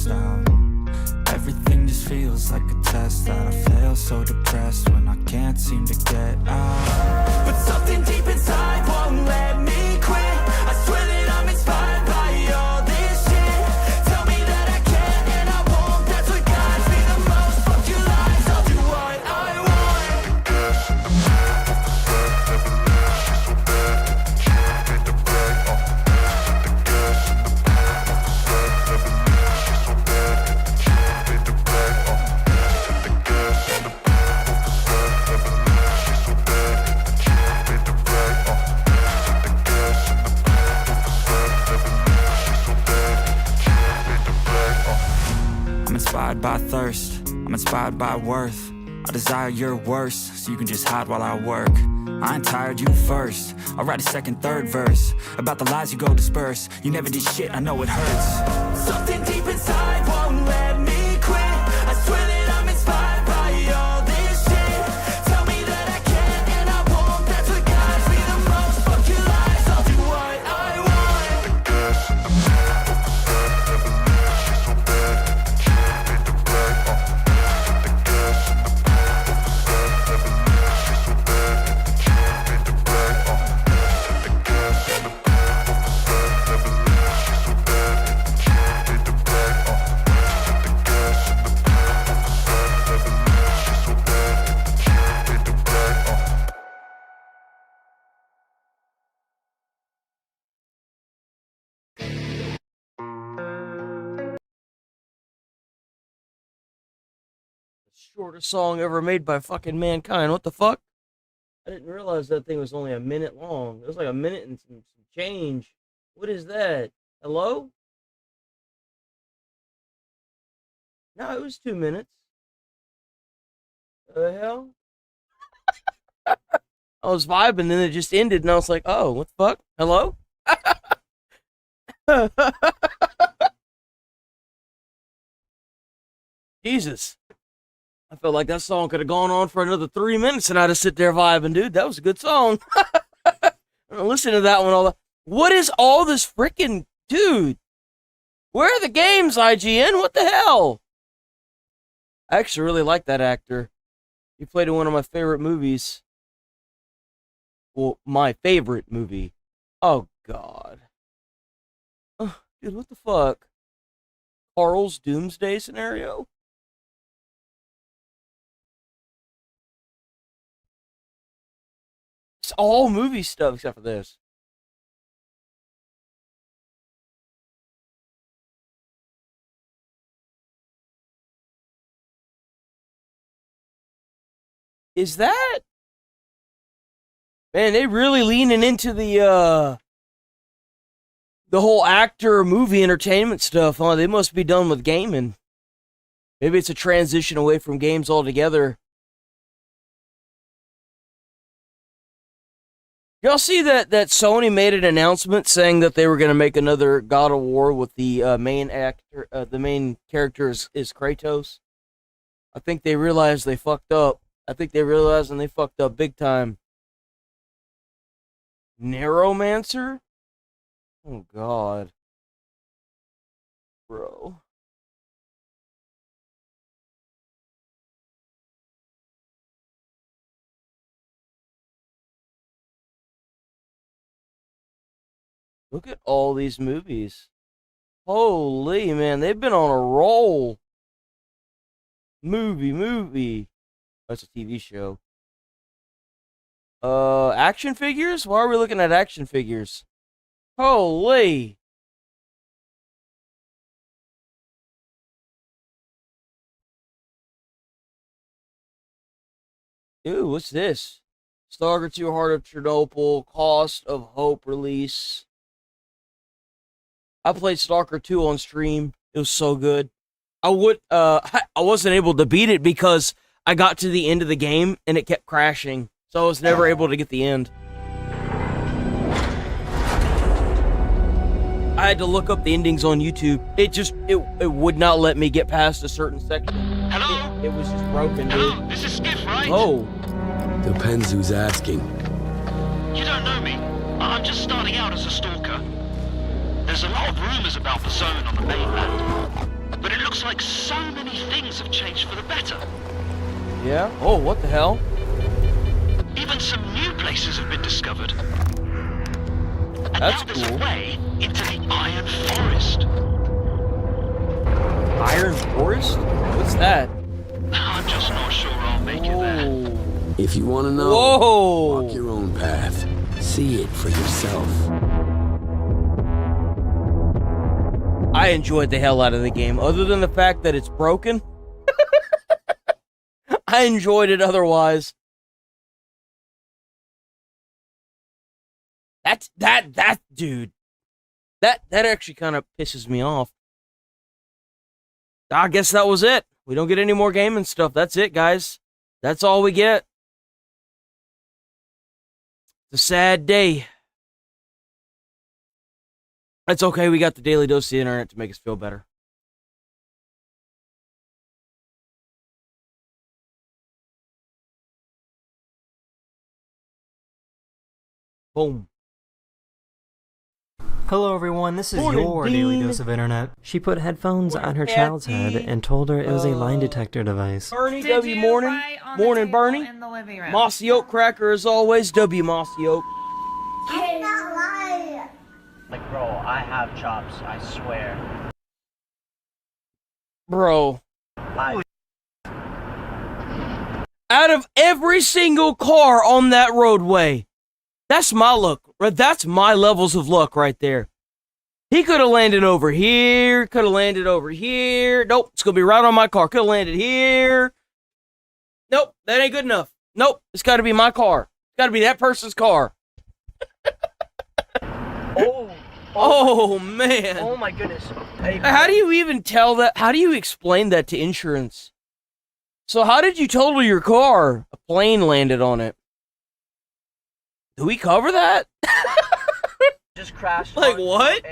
stressed out. Everything just feels like a test that I fail, so depressed when I can't seem to get out. But something deep inside won't let me quit. I swear that I'm inspired by all this shit. Tell me that I can and I won't, that's what guides me the most. Fuck your lies, I'll do what I want. Gas in the back of the set, never leave, she's so bad that the chick made the bag. The gas in the back of the set, never leave, she's so bad that the chick made the bag. The gas in the back of the set, never leave, she's so bad that the chick made the bag. The gas in the back of the set, never leave, she's so bad that the chick made the bag. I'm inspired by thirst, I'm inspired by worth. I desire your worst, so you can just hide while I work. I ain't tired, you first. I'll write a second, third verse about the lies you go disperse. You never did shit, I know it hurts. Something deep inside won't let me quit. I swear that I'm inspired by all this shit. Tell me that I can and I won't, that's what guides me the most. Fuck your lies, I'll do what I want. The gas in the back of the set, never leave, she's so bad that the chick made the bag. The gas in the back of the set, never leave, she's so bad that the chick made the bag. The gas in the back of the set, never leave, she's so bad that the chick made the bag. The gas in the back of the set, never leave, she's so bad that the chick made the bag. Shortest song ever made by fucking mankind. What the fuck? I didn't realize that thing was only a minute long. It was like a minute and some change. What is that? Hello? No, it was 2 minutes. The hell? I was vibing, and then it just ended, and I was like, oh, what the fuck? Hello? Jesus. I felt like that song could have gone on for another 3 minutes, and I'd have sit there vibing, dude. That was a good song. I'm gonna listen to that one all the... What is all this freaking... Dude, where are the games, IGN? What the hell? I actually really like that actor. He played in one of my favorite movies. Well, my favorite movie. Oh, God. Oh, dude, what the fuck? Carl's Doomsday Scenario? It's all movie stuff except for this. Is that? Man, they really leaning into the whole actor movie entertainment stuff, huh? They must be done with gaming. Maybe it's a transition away from games altogether. Y'all see that Sony made an announcement saying that they were going to make another God of War with the main actor, the main character is Kratos? I think they realized they fucked up. I think they realized and they fucked up big time. Neuromancer? Oh, God. Bro. Look at all these movies. Holy, man, they've been on a roll. Movie. That's a TV show. Action figures? Why are we looking at action figures? Holy. Ooh, what's this? Stalker 2 Heart of Chernobyl, Cost of Hope release. I played Stalker 2 on stream. It was so good. I wasn't able to beat it because I got to the end of the game and it kept crashing. So I was never able to get the end. I had to look up the endings on YouTube. It would not let me get past a certain section. Hello? It was just broken, dude. Hello, this is Skiff, right? Oh. Depends who's asking. You don't know me. I'm just starting out as a stalker. There's a lot of rumors about the zone on the mainland. but it looks like so many things have changed for the better. Yeah? Oh, what the hell? Even some new places have been discovered. And That's now there's cool. a way into the Iron Forest. Iron Forest? What's that? I'm just not sure I'll make it there. Whoa. If you want to know, Whoa. walk your own path. See it for yourself. I enjoyed the hell out of the game, other than the fact that it's broken. I enjoyed it otherwise. That dude. That actually kind of pisses me off. I guess that was it. We don't get any more gaming stuff. That's it, guys. That's all we get. It's a sad day. It's okay, we got the daily dose of the internet to make us feel better. Boom. Hello everyone, this is Morning, your daily Dean. dose of internet. She put headphones Morning, on her child's head Kathy. and told her it was a line detector device. Bernie, Did W you morning. write on the Morning, table Bernie. in the living room? Mossy Oak Cracker as always. W Mossy Oak. Like, bro, I have chops, I swear. Bro. I Out of every single car on that roadway, that's my luck. That's my levels of luck right there. He could have landed over here. Could have landed over here. Nope, it's going to be right on my car. Could have landed here. Nope, that ain't good enough. Nope, it's got to be my car. It's got to be that person's car. Oh, man. oh my goodness. Hey, How do you even tell that? How do you explain that to insurance? So how did you total your car? A plane landed on it. Do we cover that? just crashed Like on what?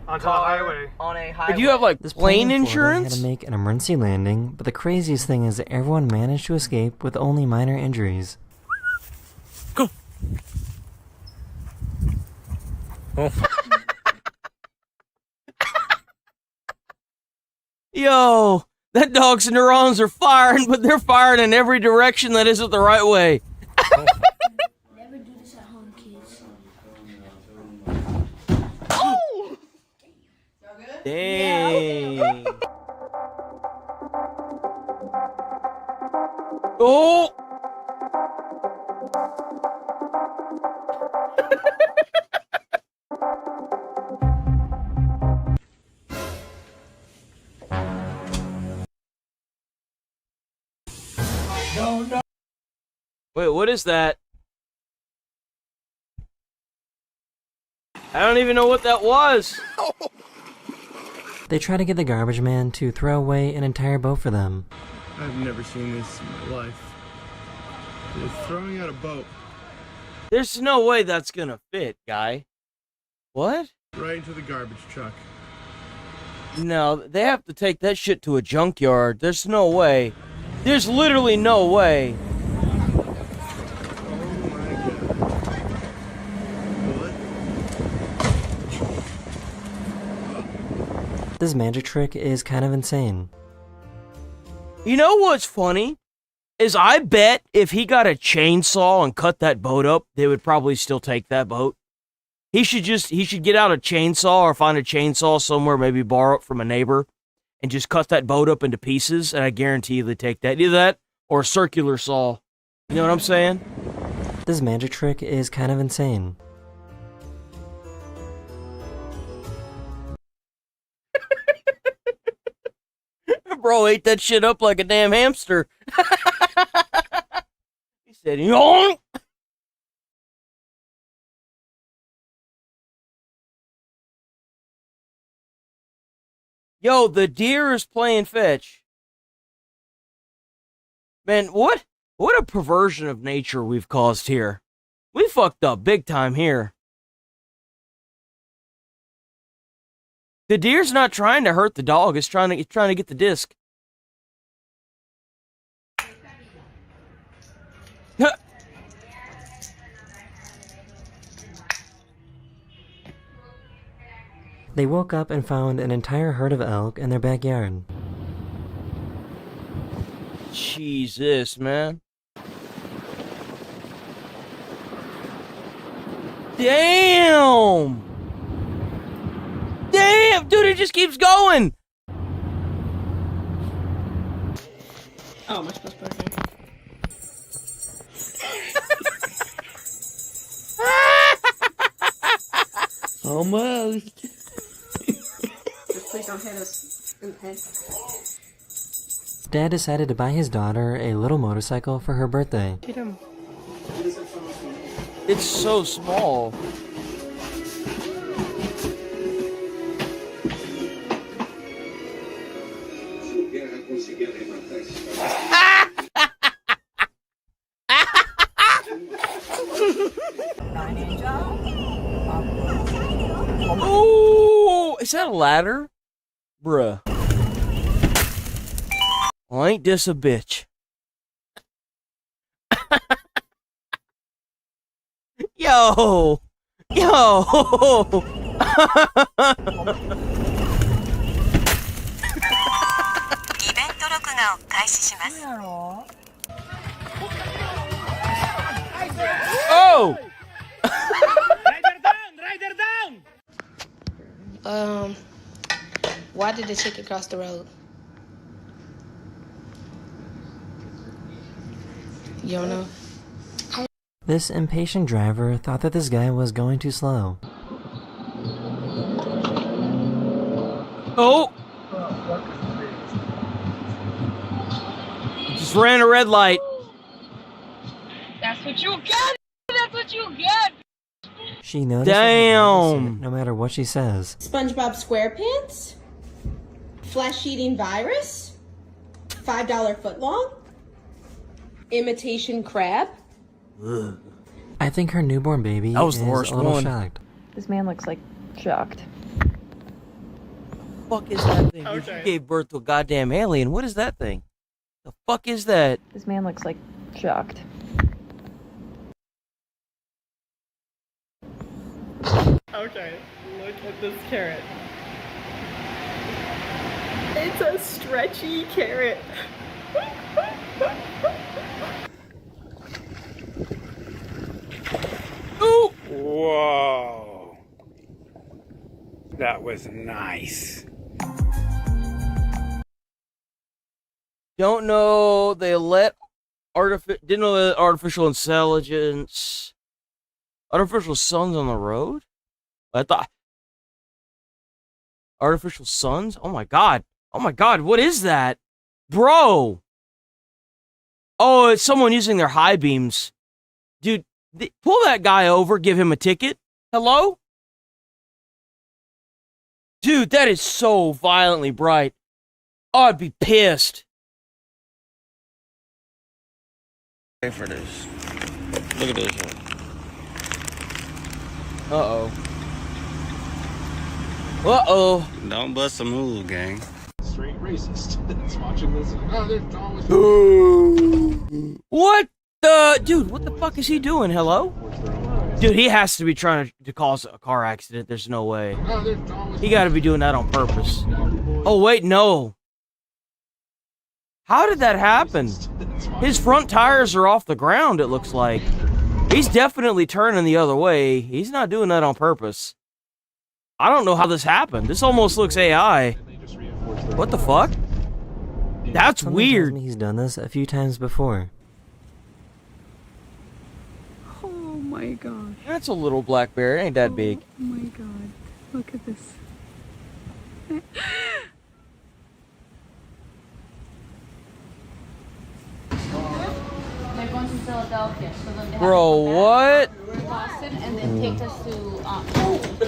onto a highway. On a highway. Did you have like This plane in Florida insurance? had to make an emergency landing, but the craziest thing is that everyone managed to escape with only minor injuries. Go. Yo, that dog's neurons are firing, but they're firing in every direction that isn't the right way. Never do this at home, kids. Dang. Oh. Wait, what is that? I don't even know what that was. They try to get the garbage man to throw away an entire boat for them. I've never seen this in my life. They're throwing out a boat There's no way that's gonna fit, guy. What? right into the garbage truck. No, they have to take that shit to a junkyard. There's no way. There's literally no way. Oh my god. What? This magic trick is kind of insane. You know what's funny? Is I bet if he got a chainsaw and cut that boat up, they would probably still take that boat. He should get out a chainsaw or find a chainsaw somewhere, maybe borrow it from a neighbor, and just cut that boat up into pieces, and I guarantee you they take that. Either that or a circular saw. You know what I'm saying? This magic trick is kind of insane. Bro ate that shit up like a damn hamster. He said, "Yoink." Yo, the deer is playing fetch. Man, what a perversion of nature we've caused here. We fucked up big time here. The deer's not trying to hurt the dog, it's trying to get the disc. Huh. They woke up and found an entire herd of elk in their backyard. Jesus, man. Damn! Damn, dude, it just keeps going! Oh, am I supposed to put it here? Almost. Just please don't hit us in the head. Dad decided to buy his daughter a little motorcycle for her birthday. Hit him. It's so small. Ooh, is that a ladder? Bruh. Well, ain't this a bitch? Yo! Yo! Oh! Why did the chicken cross the road? You don't know? This impatient driver thought that this guy was going too slow. Oh! Just ran a red light. That's what you get! That's what you get! She noticed that he Damn! noticed it no matter what she says. SpongeBob SquarePants? Flesh-eating virus? $5 footlong? Imitation crab? Ugh. I think her newborn baby That was the is worst a little one. shocked. This man looks like shocked. Fuck is that thing? Dude, you gave birth to a goddamn alien. What is that thing? The fuck is that? This man looks like shocked. Okay, look at this carrot. It's a stretchy carrot. Ooh! Whoa. That was nice. Don't know. They let didn't know that artificial intelligence, artificial suns on the road. I thought artificial suns. Oh my god. Oh my god. What is that, bro? Oh, it's someone using their high beams, dude. Pull that guy over. Give him a ticket. Hello, dude. That is so violently bright. Oh, I'd be pissed. Pay for this. Look at this one. Uh-oh. Uh-oh. Don't bust a move, gang. Straight racist that's watching this. Oh, there's always. What the? Dude, what the fuck is he doing? Hello? Dude, he has to be trying to cause a car accident. There's no way. He got to be doing that on purpose. Oh, wait, no. How did that happen? His front tires are off the ground, it looks like. He's definitely turning the other way. He's not doing that on purpose. I don't know how this happened. This almost looks AI. What the fuck? That's Something weird. tells me he's done this a few times before. Oh my gosh. That's a little black bear. It ain't that big. Oh my god. Look at this. They're going to Philadelphia, so then they Bro, what? have to go to Boston and then take us to.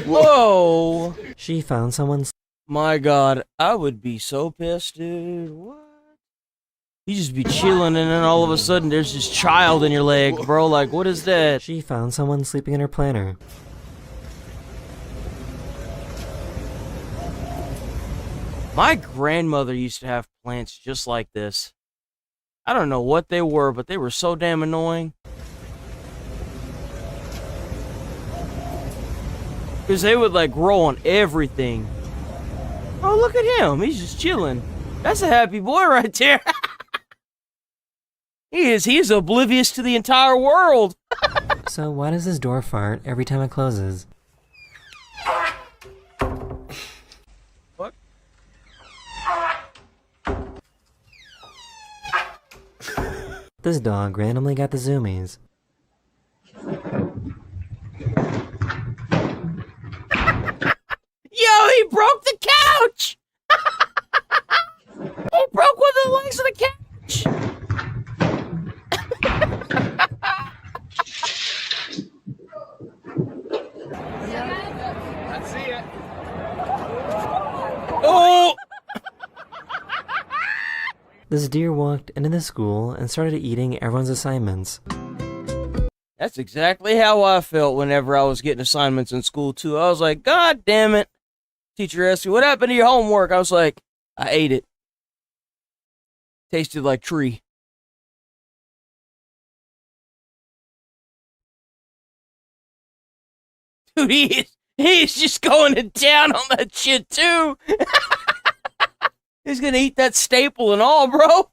Whoa. She found someone. My god, I would be so pissed, dude. What? You just be chilling and then all of a sudden there's this child in your leg, bro. Like, what is that? She found someone sleeping in her planter. My grandmother used to have plants just like this. I don't know what they were, but they were so damn annoying. Because they would like grow on everything. Oh, look at him. He's just chilling. That's a happy boy right there. He is oblivious to the entire world. So why does this door fart every time it closes? What? This dog randomly got the zoomies. Yo, he broke the couch! He broke one of the legs of the couch! I see it. Oh! This deer walked into the school and started eating everyone's assignments. That's exactly how I felt whenever I was getting assignments in school, too. I was like, God damn it. Teacher asked me, what happened to your homework? I was like, I ate it. Tasted like tree. Dude, he's just going to town on that shit, too. He's gonna eat that staple and all, bro.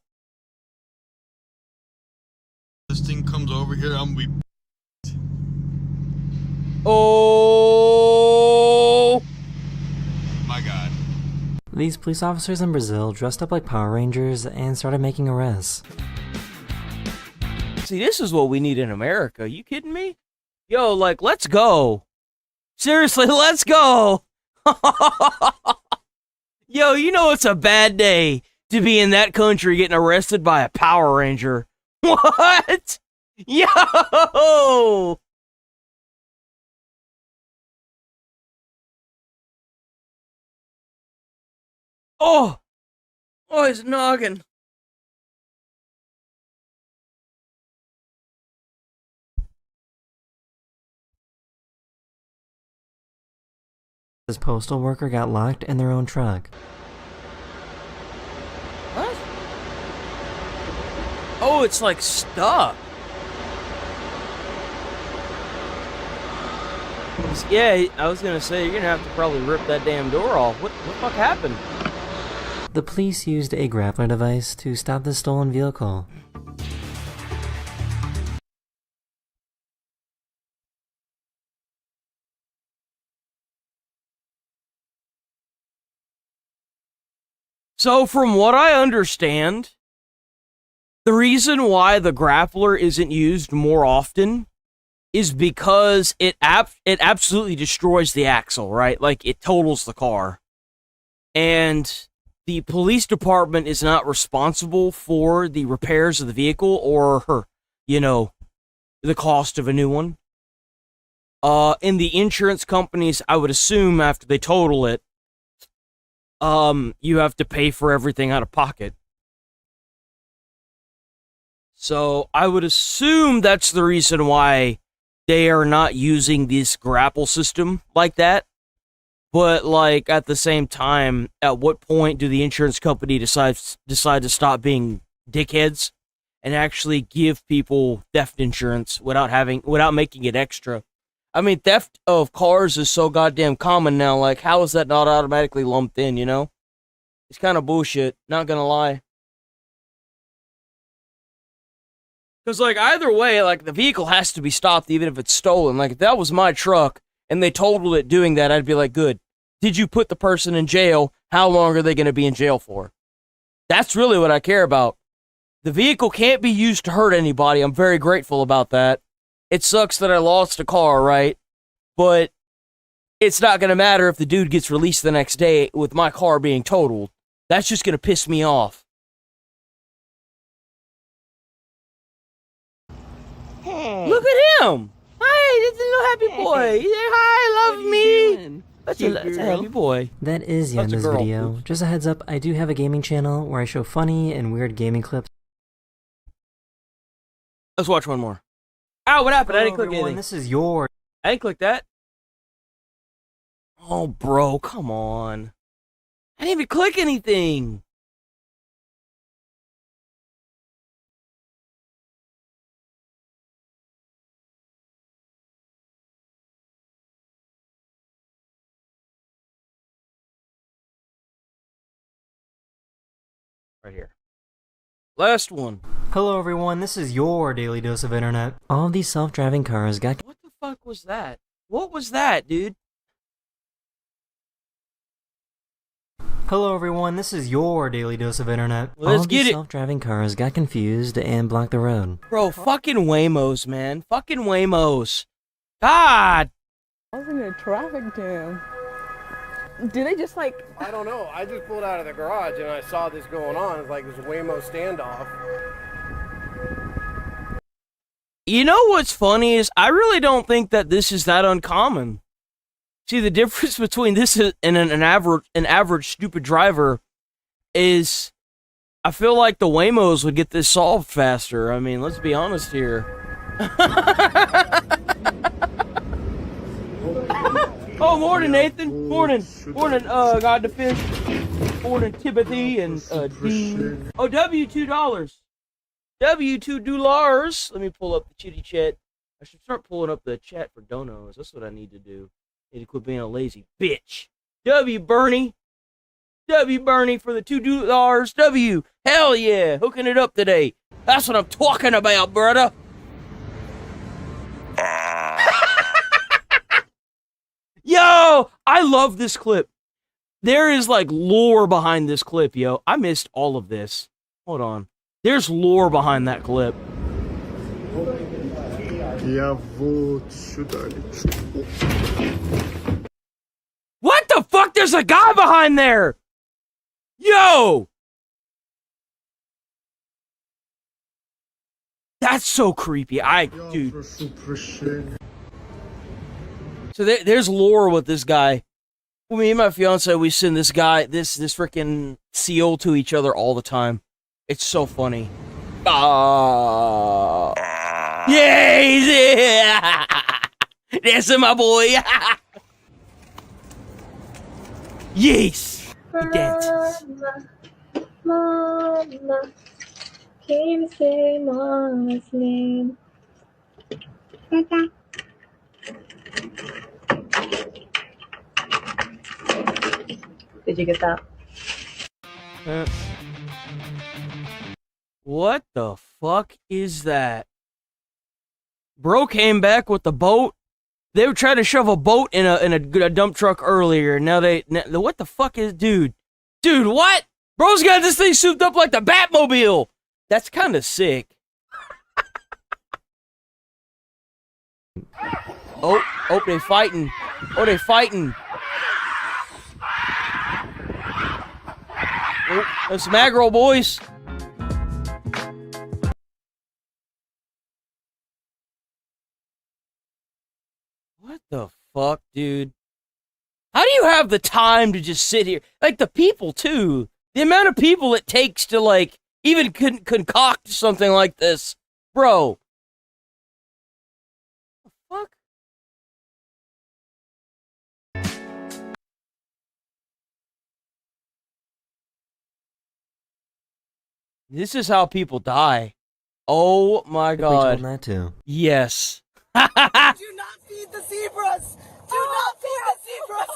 This thing comes over here, I'm gonna be. Oh My God. These police officers in Brazil dressed up like Power Rangers and started making arrests. See, this is what we need in America. You kidding me? Yo, like, let's go. Seriously, let's go. Yo, you know it's a bad day to be in that country getting arrested by a Power Ranger. What? Yo! Oh! Oh, his noggin. This postal worker got locked in their own truck. What? Oh, it's like stuck. Yeah, I was gonna say, you're gonna have to probably rip that damn door off. What the fuck happened? The police used a grappler device to stop the stolen vehicle. So, from what I understand, the reason why the grappler isn't used more often is because it absolutely destroys the axle, right? Like, it totals the car. And the police department is not responsible for the repairs of the vehicle or, you know, the cost of a new one. And the insurance companies, I would assume after they total it, you have to pay for everything out of pocket. So I would assume that's the reason why they are not using this grapple system like that. But like at the same time, at what point do the insurance company decide to stop being dickheads and actually give people theft insurance without making it extra? I mean, theft of cars is so goddamn common now. Like, how is that not automatically lumped in, you know? It's kind of bullshit, not gonna lie. Because, like, either way, like, the vehicle has to be stopped even if it's stolen. Like, if that was my truck and they totaled it doing that, I'd be like, good. Did you put the person in jail? How long are they going to be in jail for? That's really what I care about. The vehicle can't be used to hurt anybody. I'm very grateful about that. It sucks that I lost a car, right? But it's not going to matter if the dude gets released the next day with my car being totaled. That's just going to piss me off. Hey. Look at him. Hi, this is a little happy boy. He's like, hi, love me. That's a happy boy. That is the end of this video. Just a heads up, I do have a gaming channel where I show funny and weird gaming clips. Let's watch one more. Ow, what happened? I didn't click everyone, anything. This is yours. I didn't click that. Oh, bro, come on. I didn't even click anything. Right here. Last one. Hello everyone, this is your daily dose of internet. All of these self-driving cars got— What the fuck was that? What was that, dude? Hello everyone, this is your daily dose of internet. Well, let's All of get these it. self-driving cars got confused and blocked the road. Bro, fucking Waymos, man. Fucking Waymos. God! I was in a traffic jam. Do they just like... I don't know. I just pulled out of the garage and I saw this going on. It's like this Waymo standoff. You know what's funny is I really don't think that this is that uncommon. See, the difference between this and an average stupid driver is I feel like the Waymos would get this solved faster. I mean, let's be honest here. Oh, morning, Nathan. Morning. Morning, God Defense. Morning, Timothy and Dean. Oh, W$2. W$2. Let me pull up the chitty chat. I should start pulling up the chat for donos. That's what I need to do. Need to quit being a lazy bitch. W Bernie. W Bernie for the $2. W. Hell yeah. Hooking it up today. That's what I'm talking about, brother. Yo, I love this clip. There is like lore behind this clip, yo. I missed all of this. Hold on. There's lore behind that clip. What the fuck? There's a guy behind there! Yo! That's so creepy. Dude. So there's lore with this guy. Well, me and my fiance, we send this guy, this freaking seal to each other all the time. It's so funny. Oh. Yeah! That's my boy! Yes! He dances. Mama, can you say mama's name? Did you get that? What the fuck is that? Bro came back with the boat. They were trying to shove a boat in a dump truck earlier. Now what the fuck is, dude? Dude, what? Bro's got this thing souped up like the Batmobile. That's kind of sick. Oh, they fighting. Oh, they fighting. Oh, that's some aggro, boys. What the fuck, dude? How do you have the time to just sit here? Like, the people, too. The amount of people it takes to, like, even concoct something like this. Bro. What the fuck? This is how people die. Oh my god. We told that too. Yes. Do not feed the zebras! Do not feed the zebras!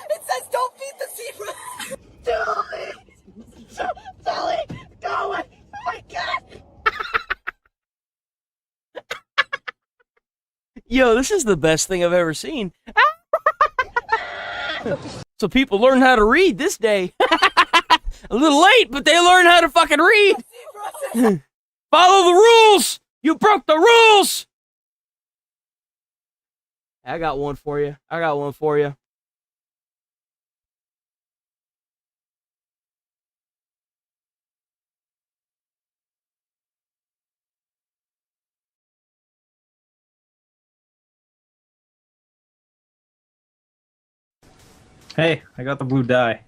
It says don't feed the zebras! Sally! Go away! Oh my god! Yo, this is the best thing I've ever seen. So people learn how to read this day. A little late, but they learn how to fucking read. Follow the rules! You broke the rules! I got one for you. Hey, I got the blue dye.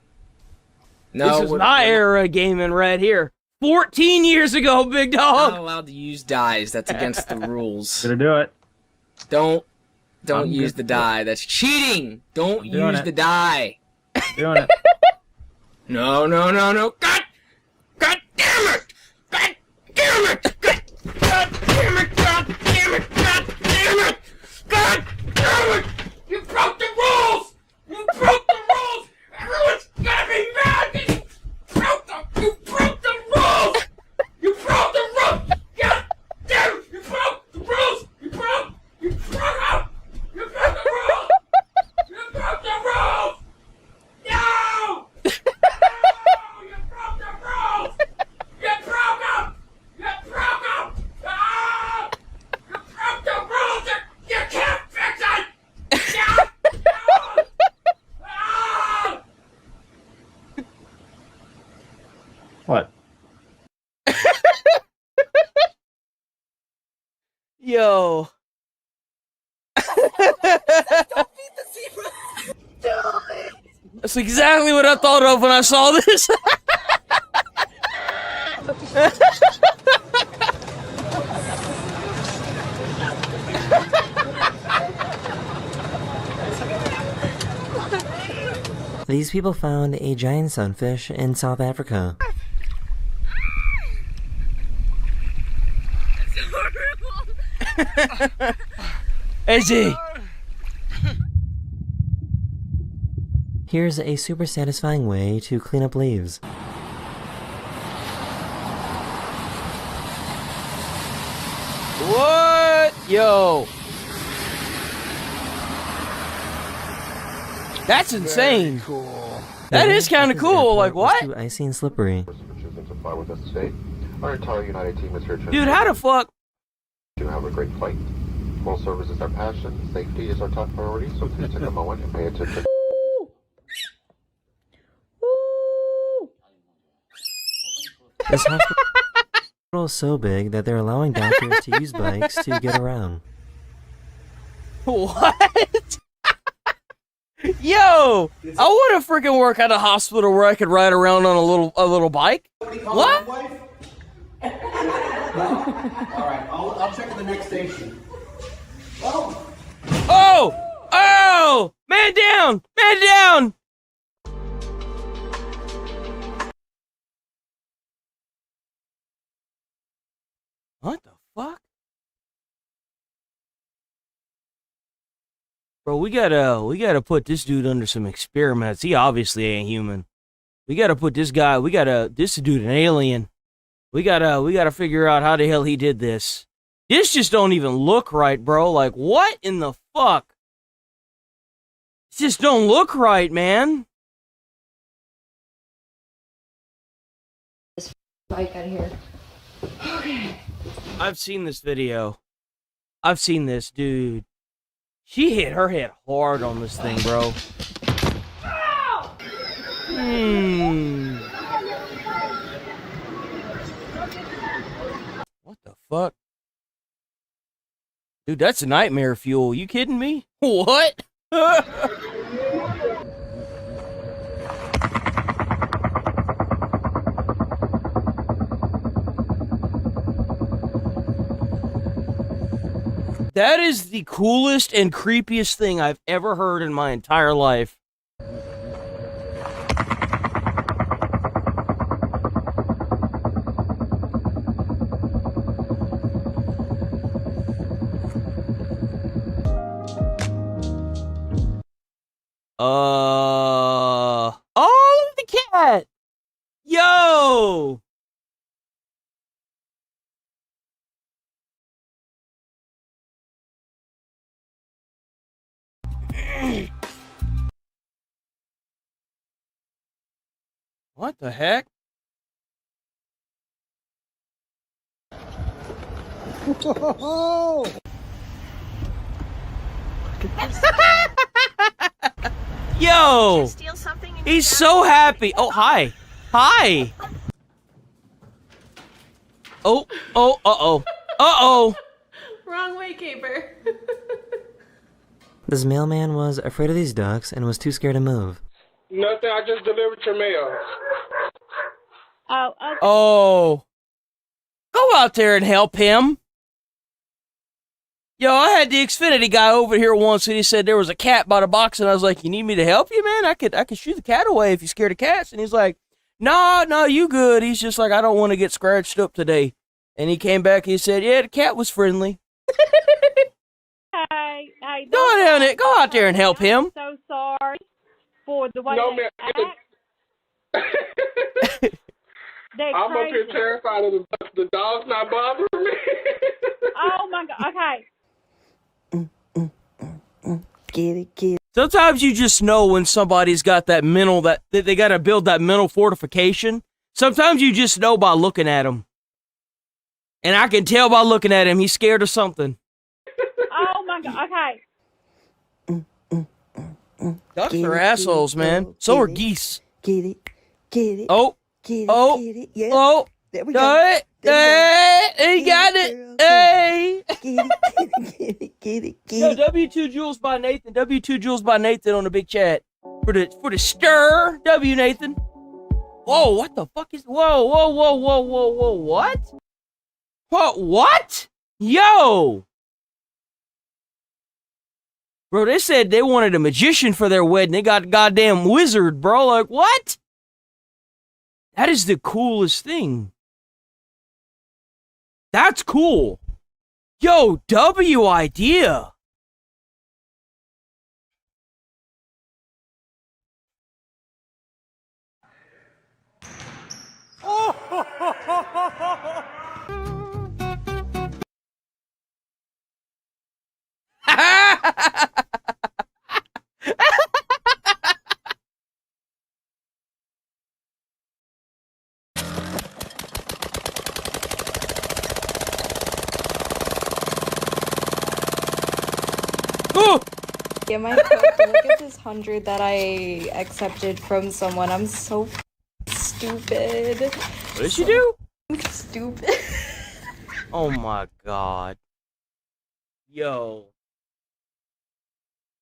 No, this is my era gaming right here. 14 years ago, big dog. Not allowed to use dyes. That's against the rules. Gonna do it. Don't use the dye. That's cheating. Don't use the dye. Doing it. No. God damn it! God damn it! God damn it! God damn it! God damn it! God damn it! You broke the rules! You broke the rules! Everyone's gonna be mad because you broke the rules! You broke the Yo. That's exactly what I thought of when I saw this. These people found a giant sunfish in South Africa. AJ. Here's a super satisfying way to clean up leaves. What? Yo. That's insane. Cool. That is kind of cool. Like, what? Too icy and slippery. Our entire United team is here to Dude, how the fuck? You have a great flight. Full service is our passion. Safety is our top priority. So please take a moment and pay attention. This hospital is so big that they're allowing doctors to use bikes to get around. What? Yo! I want to freaking work at a hospital where I could ride around on a little bike. What? Alright, I'll check at the next station. Oh! Oh! Man down! Man down! What the fuck? Bro, we gotta put this dude under some experiments. He obviously ain't human. We gotta put this guy, this dude an alien. We gotta figure out how the hell he did this. This just don't even look right, bro. Like, what in the fuck? It just don't look right, man. This bike out of here. Okay. I've seen this video. I've seen this, dude. She hit her head hard on this thing, bro. What the fuck? Dude, that's nightmare fuel. You kidding me? What? That is the coolest and creepiest thing I've ever heard in my entire life. Oh, look at the cat. Yo. What the heck? Whoa! Yo! He's so happy. Oh, hi. Hi. Oh, uh-oh. Uh-oh. Wrong way, Caper. This mailman was afraid of these ducks and was too scared to move. Nothing, I just delivered your mail. Oh, okay. Oh. Go out there and help him. Yo, I had the Xfinity guy over here once and he said there was a cat by the box and I was like, you need me to help you, man? I could shoot the cat away if you're scared of cats. And he's like, no, you good. He's just like, I don't want to get scratched up today. And he came back and he said, yeah, the cat was friendly. Hey, Go out there and help him. I'm so sorry for the way No, they man. act. They're I'm up here crazy. terrified of the dog's not bothering me. Oh my God. Okay. Get it. Sometimes you just know when somebody's got that mental, that they got to build that mental fortification. Sometimes you just know by looking at him. And I can tell by looking at him, he's scared of something. Oh my God. Okay. Ducks are assholes, man. So are geese. Get it. Oh. Get it. Oh. Get it. Yeah. Oh. There we go. Hey, he got it. Hey. Get it. Yo, W2 Jules by Nathan. W2 Jules by Nathan on the big chat. For the stir. W Nathan. Whoa, what the fuck is whoa, what? What? Yo! Bro, they said they wanted a magician for their wedding. They got a goddamn wizard, bro. Like, what? That is the coolest thing. That's cool. Yo, W idea. Yeah, my code, look at this 100 that I accepted from someone. I'm so stupid. What did she do? Stupid. Oh my god. Yo.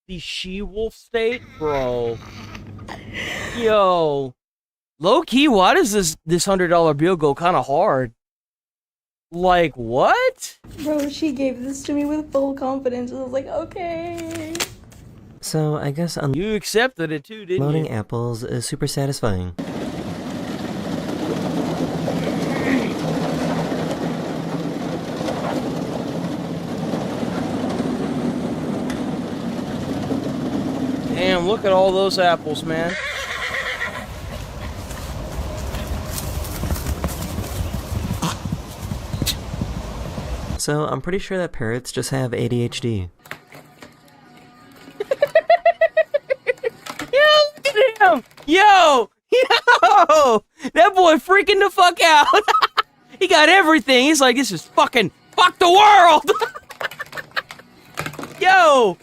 The she-wolf state? Bro. Yo. Low-key, why does this $100 bill go kind of hard? Like, what? Bro, she gave this to me with full confidence. I was like, okay. So I guess you accepted it too, didn't loading you? apples is super satisfying. Damn, look at all those apples, man. So I'm pretty sure that parrots just have ADHD. Yo! That boy freaking the fuck out. He got everything. He's like, this is fucking fuck the world. Yo!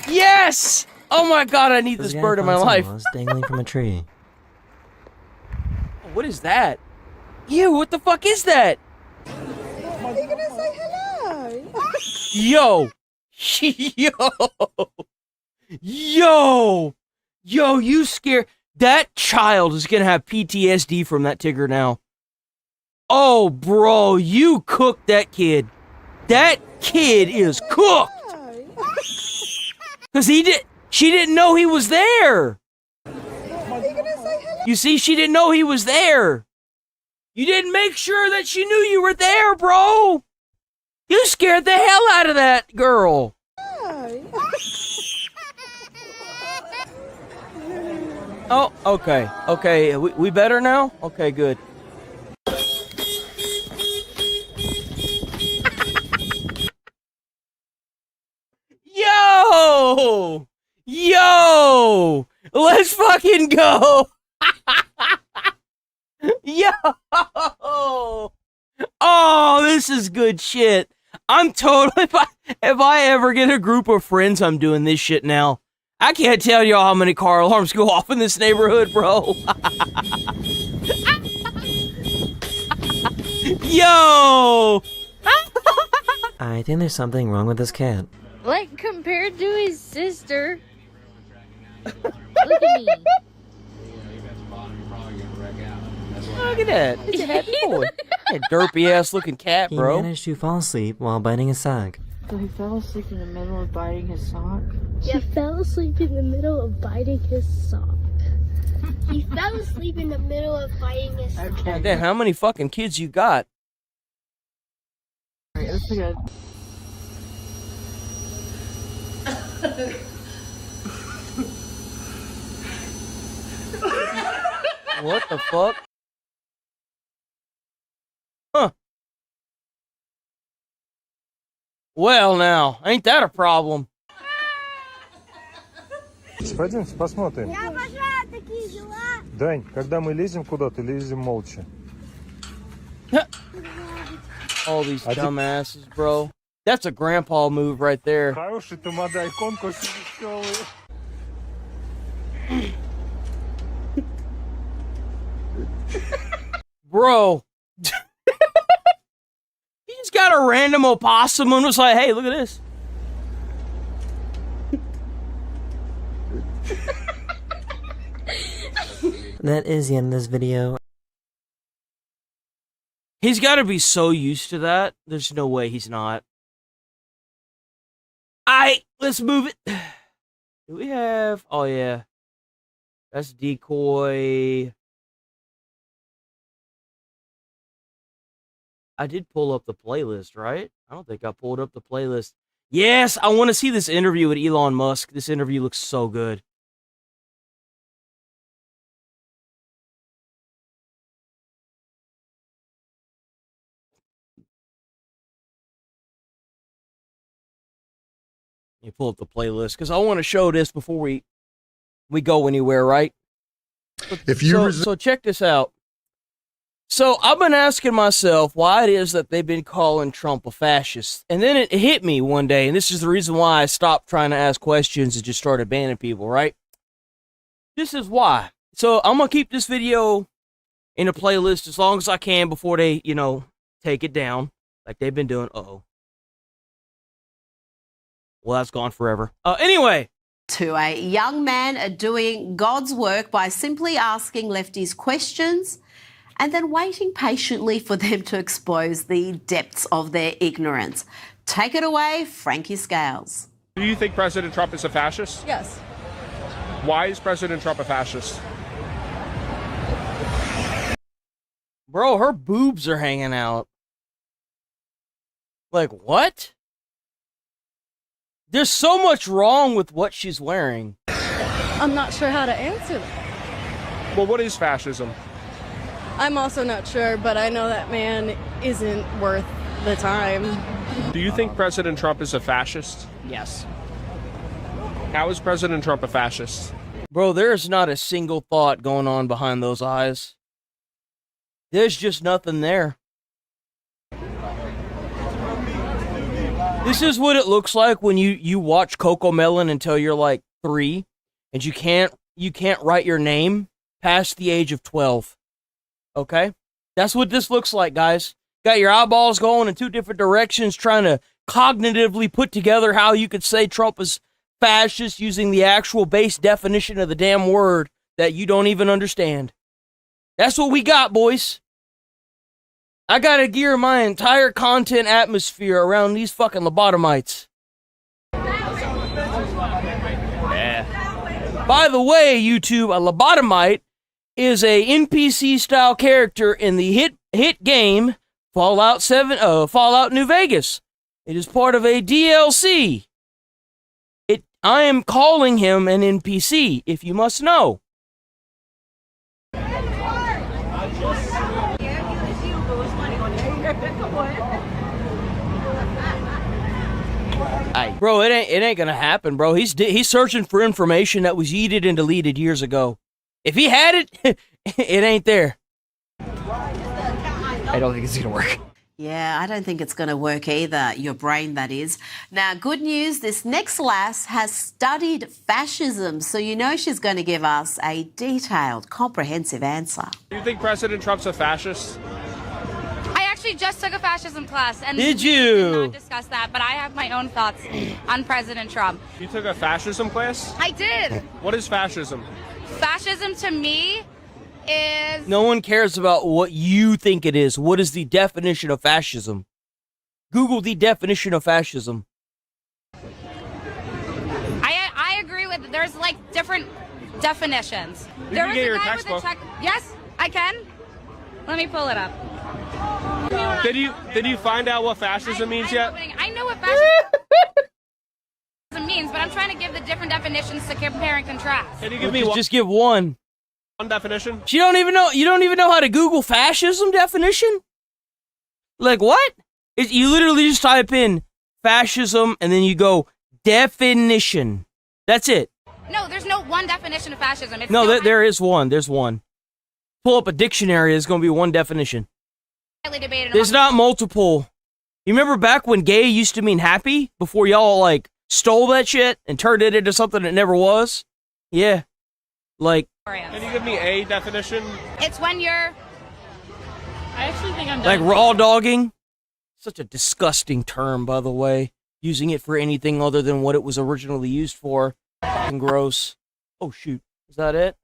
Yes! Oh my god, I need this bird in my life. Dangling from a tree. What is that? Ew, what the fuck is that? Are you gonna say hello? Yo! Yo, you scared. That child is gonna have PTSD from that Tigger now. Oh, bro, you cooked that kid. That kid is cooked. Cause she didn't know he was there. You see, she didn't know he was there. You didn't make sure that she knew you were there, bro. You scared the hell out of that girl. Oh, okay. Okay, we better now? Okay, good. Yo! Let's fucking go! Yo! Oh, this is good shit. I'm totally, if I ever get a group of friends, I'm doing this shit now. I can't tell y'all how many car alarms go off in this neighborhood, bro. Yo! I think there's something wrong with this cat. Like, compared to his sister. Look at me. Look at that. It's a happy boy. That derpy ass looking cat, bro. He managed to fall asleep while biting his sock. So he fell asleep in the middle of biting his sock? He fell asleep in the middle of biting his sock. He fell asleep in the middle of biting his sock. Okay. Damn, how many fucking kids you got? Alright, let's look at What the fuck? Huh. Well now, ain't that a problem? Пойдемте посмотрим. Я обожаю такие дела. Дань, когда мы лезем куда-то, лезем молча. All these dumbasses, bro. That's a grandpa move right there. Хороший тамадай, конкурс веселый. Bro. He just got a random opossum and was like, hey, look at this. That is the end of this video. He's got to be so used to that. There's no way he's not. Let's move it. Do we have... Oh, yeah. That's decoy. I did pull up the playlist, right? I don't think I pulled up the playlist. Yes, I want to see this interview with Elon Musk. This interview looks so good. You pull up the playlist because I want to show this before we go anywhere, right? If you so check this out. So I've been asking myself why it is that they've been calling Trump a fascist, and then it hit me one day, and this is the reason why I stopped trying to ask questions and just started banning people, right? This is why. So I'm gonna keep this video in a playlist as long as I can before they, take it down like they've been doing. Uh-oh. Well, that's gone forever. Anyway. To a young man doing God's work by simply asking lefties questions and then waiting patiently for them to expose the depths of their ignorance. Take it away, Frankie Scales. Do you think President Trump is a fascist? Yes. Why is President Trump a fascist? Bro, her boobs are hanging out. Like, what? There's so much wrong with what she's wearing. I'm not sure how to answer that. Well, what is fascism? I'm also not sure, but I know that man isn't worth the time. Do you think President Trump is a fascist? Yes. How is President Trump a fascist? Bro, there's not a single thought going on behind those eyes. There's just nothing there. This is what it looks like when you watch Cocomelon until you're like 3, and you can't write your name past the age of 12. Okay? That's what this looks like, guys. Got your eyeballs going in 2 different directions, trying to cognitively put together how you could say Trump is fascist using the actual base definition of the damn word that you don't even understand. That's what we got, boys. I gotta gear my entire content atmosphere around these fucking lobotomites. Yeah. By the way, YouTube, a lobotomite is a NPC-style character in the hit game Fallout New Vegas. It is part of a DLC. I am calling him an NPC, if you must know. Bro, it ain't gonna happen, bro. He's searching for information that was yeeted and deleted years ago. If he had it, it ain't there. I don't think it's gonna work. Yeah, I don't think it's going to work either, your brain, that is. Now, good news, this next lass has studied fascism, so you know she's going to give us a detailed, comprehensive answer. Do you think President Trump's a fascist? I actually just took a fascism class, and did we you did not discuss that, but I have my own thoughts on President Trump. You took a fascism class? I did. What is fascism? Fascism to me is... No one cares about what you think it is. What is the definition of fascism? Google the definition of fascism. I agree with... There's, like, different definitions. You can get your textbook. Yes, I can. Let me pull it up. Did you find out what fascism means yet? I know what fascism means, but I'm trying to give the different definitions to compare and contrast. Can you give me one? Just give one. One definition? You don't even know how to Google fascism definition? Like what? You literally just type in fascism and then you go definition. That's it. No, there's no one definition of fascism. It's no, there is one. There's one. Pull up a dictionary. There's going to be one definition. There's not multiple. You remember back when gay used to mean happy before y'all like stole that shit and turned it into something it never was? Yeah. Like Can you give me a definition? It's when you're. I actually think I'm Like done. raw dogging? Such a disgusting term, by the way. Using it for anything other than what it was originally used for. Fucking gross. Oh, shoot. Is that it?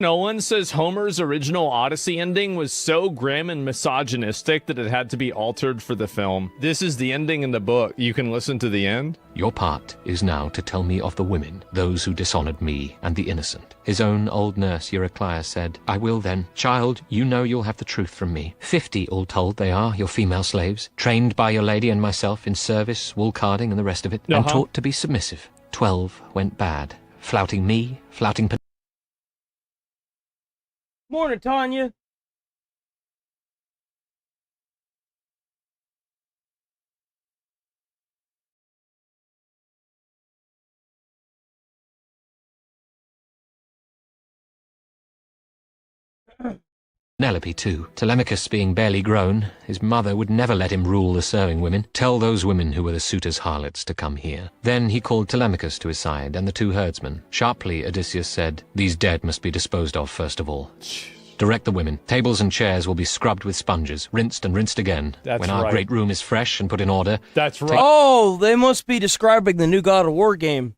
Nolan says Homer's original Odyssey ending was so grim and misogynistic that it had to be altered for the film. This is the ending in the book. You can listen to the end. Your part is now to tell me of the women, those who dishonored me and the innocent. His own old nurse, Eurycleia, said, I will then. Child, you know you'll have the truth from me. 50, all told, they are, your female slaves, trained by your lady and myself in service, wool carding, and the rest of it, and taught to be submissive. 12 went bad, flouting me, flouting... Morning, Tanya. Penelope, too. Telemachus being barely grown, his mother would never let him rule the serving women. Tell those women who were the suitors' harlots to come here. Then he called Telemachus to his side and the two herdsmen. Sharply, Odysseus said, These dead must be disposed of first of all. Direct the women. Tables and chairs will be scrubbed with sponges, rinsed and rinsed again. When our great room is fresh and put in order. That's right. Oh, they must be describing the new God of War game.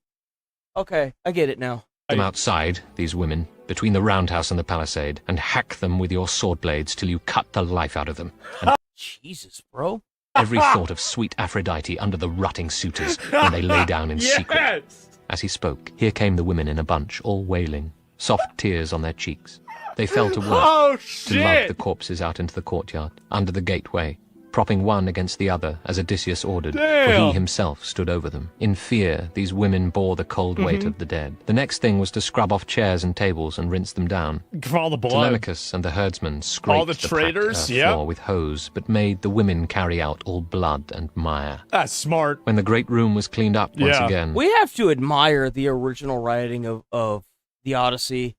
Okay, I get it now. Them outside, these women, between the roundhouse and the palisade, and hack them with your sword blades till you cut the life out of them. And Jesus, bro. every thought of sweet Aphrodite under the rutting suitors when they lay down in secret. As he spoke, here came the women in a bunch, all wailing, soft tears on their cheeks. They fell to work to lug the corpses out into the courtyard, under the gateway, propping one against the other as Odysseus ordered, for he himself stood over them. In fear, these women bore the cold weight of the dead. The next thing was to scrub off chairs and tables and rinse them down. For all the blood. Telemachus and the herdsmen scraped All the traitors, floor with hose, but made the women carry out all blood and mire. That's smart. When the great room was cleaned up once again... We have to admire the original writing of the Odyssey.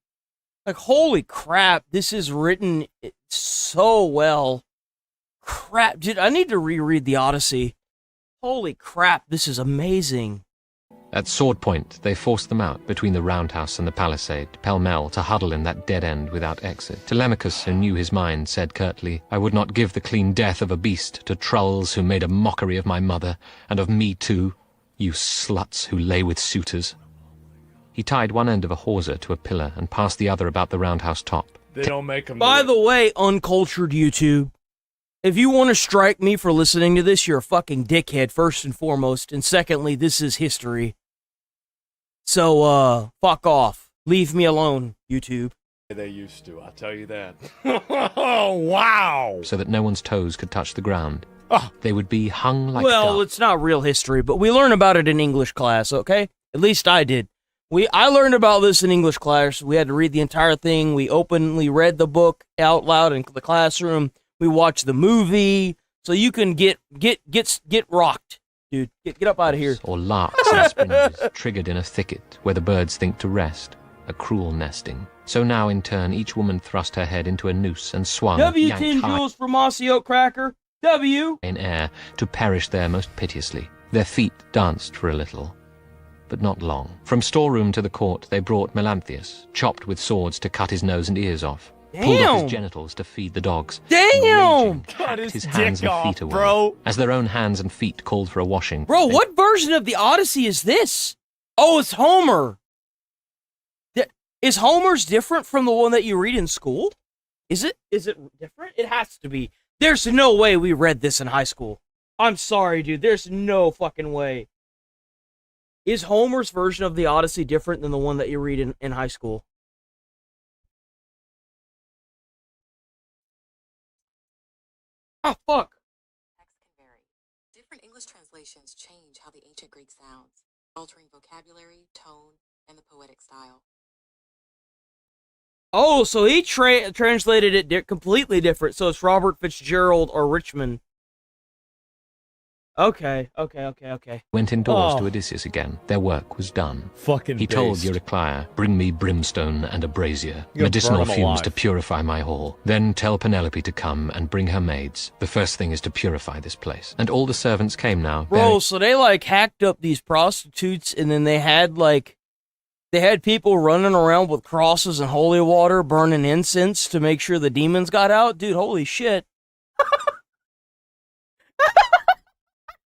Like, holy crap, this is written so well. Crap, dude, I need to reread the Odyssey. Holy crap, this is amazing. At sword point, they forced them out between the roundhouse and the palisade, pell-mell, to huddle in that dead end without exit. Telemachus, who knew his mind, said curtly, I would not give the clean death of a beast to trulls who made a mockery of my mother, and of me too, you sluts who lay with suitors. He tied one end of a hawser to a pillar and passed the other about the roundhouse top. They don't make them. By the way, uncultured YouTube, if you want to strike me for listening to this, you're a fucking dickhead, first and foremost. And secondly, this is history. So, fuck off. Leave me alone, YouTube. They used to, I'll tell you that. Oh, wow! So that no one's toes could touch the ground. They would be hung like Well, it's not real history, but we learn about it in English class, okay? At least I did. I learned about this in English class. We had to read the entire thing. We openly read the book out loud in the classroom. We watched the movie. So you can get rocked, dude. Get up out of here. Or larks and springes, triggered in a thicket where the birds think to rest. A cruel nesting. So now, in turn, each woman thrust her head into a noose and swung, yanked W10 high Jules for Mossy Oak Cracker. W. in air, to perish there most piteously. Their feet danced for a little, but not long. From storeroom to the court they brought Melanthius, chopped with swords to cut his nose and ears off. Pulled off his genitals to feed the dogs. Damn! Cut his hands and feet away, bro. as their own hands and feet called for a washing. Bro, what version of the Odyssey is this? Oh, it's Homer. Is Homer's different from the one that you read in school? Is it different? It has to be. There's no way we read this in high school. I'm sorry, dude. There's no fucking way. Is Homer's version of the Odyssey different than the one that you read in high school? Oh, fuck. Text can vary. Different English translations change how the ancient Greek sounds, altering vocabulary, tone, and the poetic style. Oh, so he translated it completely different. So it's Robert Fitzgerald or Richmond. Okay. Went indoors Oh. to Odysseus again. Their work was done. Fucking He told based. Eurycleia, bring me brimstone and a brazier, You're gonna medicinal burn 'em fumes alive. to purify my hall. Then tell Penelope to come and bring her maids. The first thing is to purify this place. And all the servants came now. Bro, so they like hacked up these prostitutes and then they had people running around with crosses and holy water burning incense to make sure the demons got out. Dude, holy shit.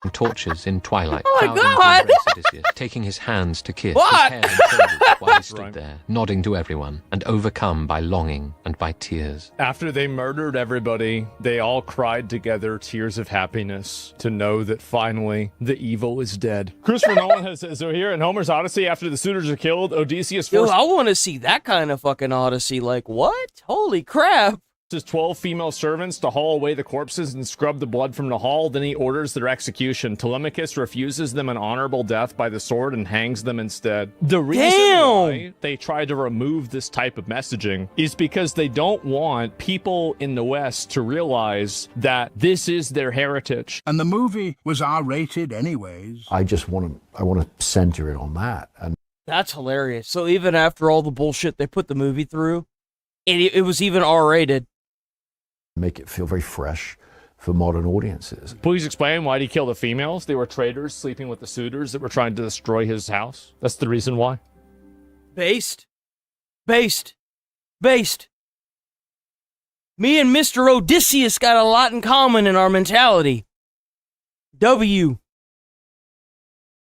And torches in twilight, Oh my crowding to God! embrace Odysseus, taking his hands to kiss What? his hair and shoulders while he stood Right. there, nodding to everyone, and overcome by longing and by tears. After they murdered everybody, they all cried together tears of happiness to know that finally the evil is dead. Christopher Nolan says, so here in Homer's Odyssey, after the suitors are killed, Odysseus Dude, forced I want to see that kind of fucking Odyssey. Like, what? Holy crap. his 12 female servants to haul away the corpses and scrub the blood from the hall. Then he orders their execution. Telemachus refuses them an honorable death by the sword and hangs them instead. The reason why they try to remove this type of messaging is because they don't want people in the West to realize that this is their heritage. And the movie was R-rated anyways. I want to center it on that. And That's hilarious. So even after all the bullshit they put the movie through, it was even R-rated. make it feel very fresh for modern audiences. Please explain, why did he kill the females? They were traitors sleeping with the suitors that were trying to destroy his house. That's the reason why. Based. Me and Mr. Odysseus got a lot in common in our mentality. W.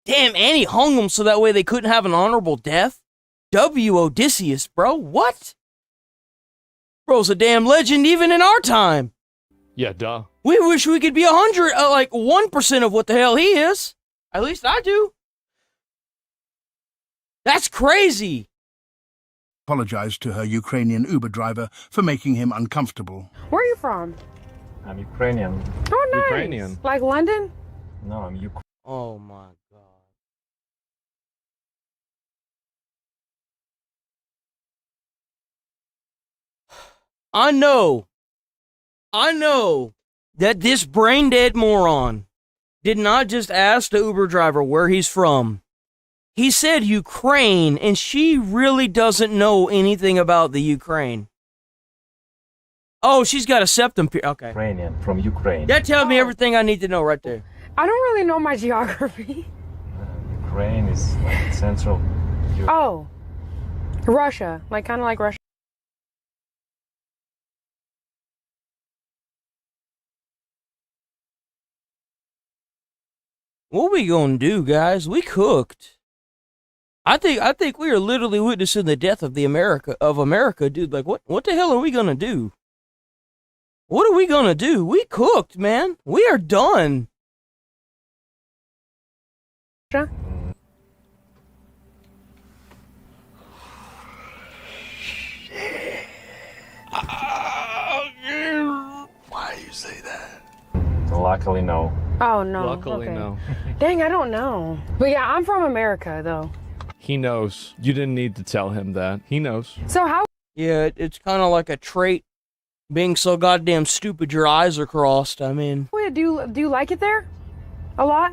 Damn, and he hung them so that way they couldn't have an honorable death? W. Odysseus, bro. What? Bro's a damn legend even in our time. Yeah, duh. We wish we could be 100, like 1% of what the hell he is. At least I do. That's crazy. Apologized to her Ukrainian Uber driver for making him uncomfortable. Where are you from? I'm Ukrainian. Oh, nice. Ukrainian. Like London? No, I'm Ukrainian. Oh my God. I know that this brain dead moron did not just ask the Uber driver where he's from. He said Ukraine, and she really doesn't know anything about the Ukraine. Oh, she's got a septum piercing. Okay. Ukrainian, from Ukraine. That tells me everything I need to know right there. I don't really know my geography. Ukraine is like Central Europe. Oh. Russia. Like, kind of like Russia. What we gonna do, guys? We cooked. I think we are literally witnessing the death of America, dude. Like, what the hell are we gonna do? What are we gonna do? We cooked, man. We are done. Sure. Why do you say that? Luckily, no. Oh, no. Luckily, okay. no. Dang, I don't know. But yeah, I'm from America, though. He knows. You didn't need to tell him that. He knows. So how... Yeah, it's kind of like a trait. Being so goddamn stupid, your eyes are crossed. I mean, Do you like it there? A lot?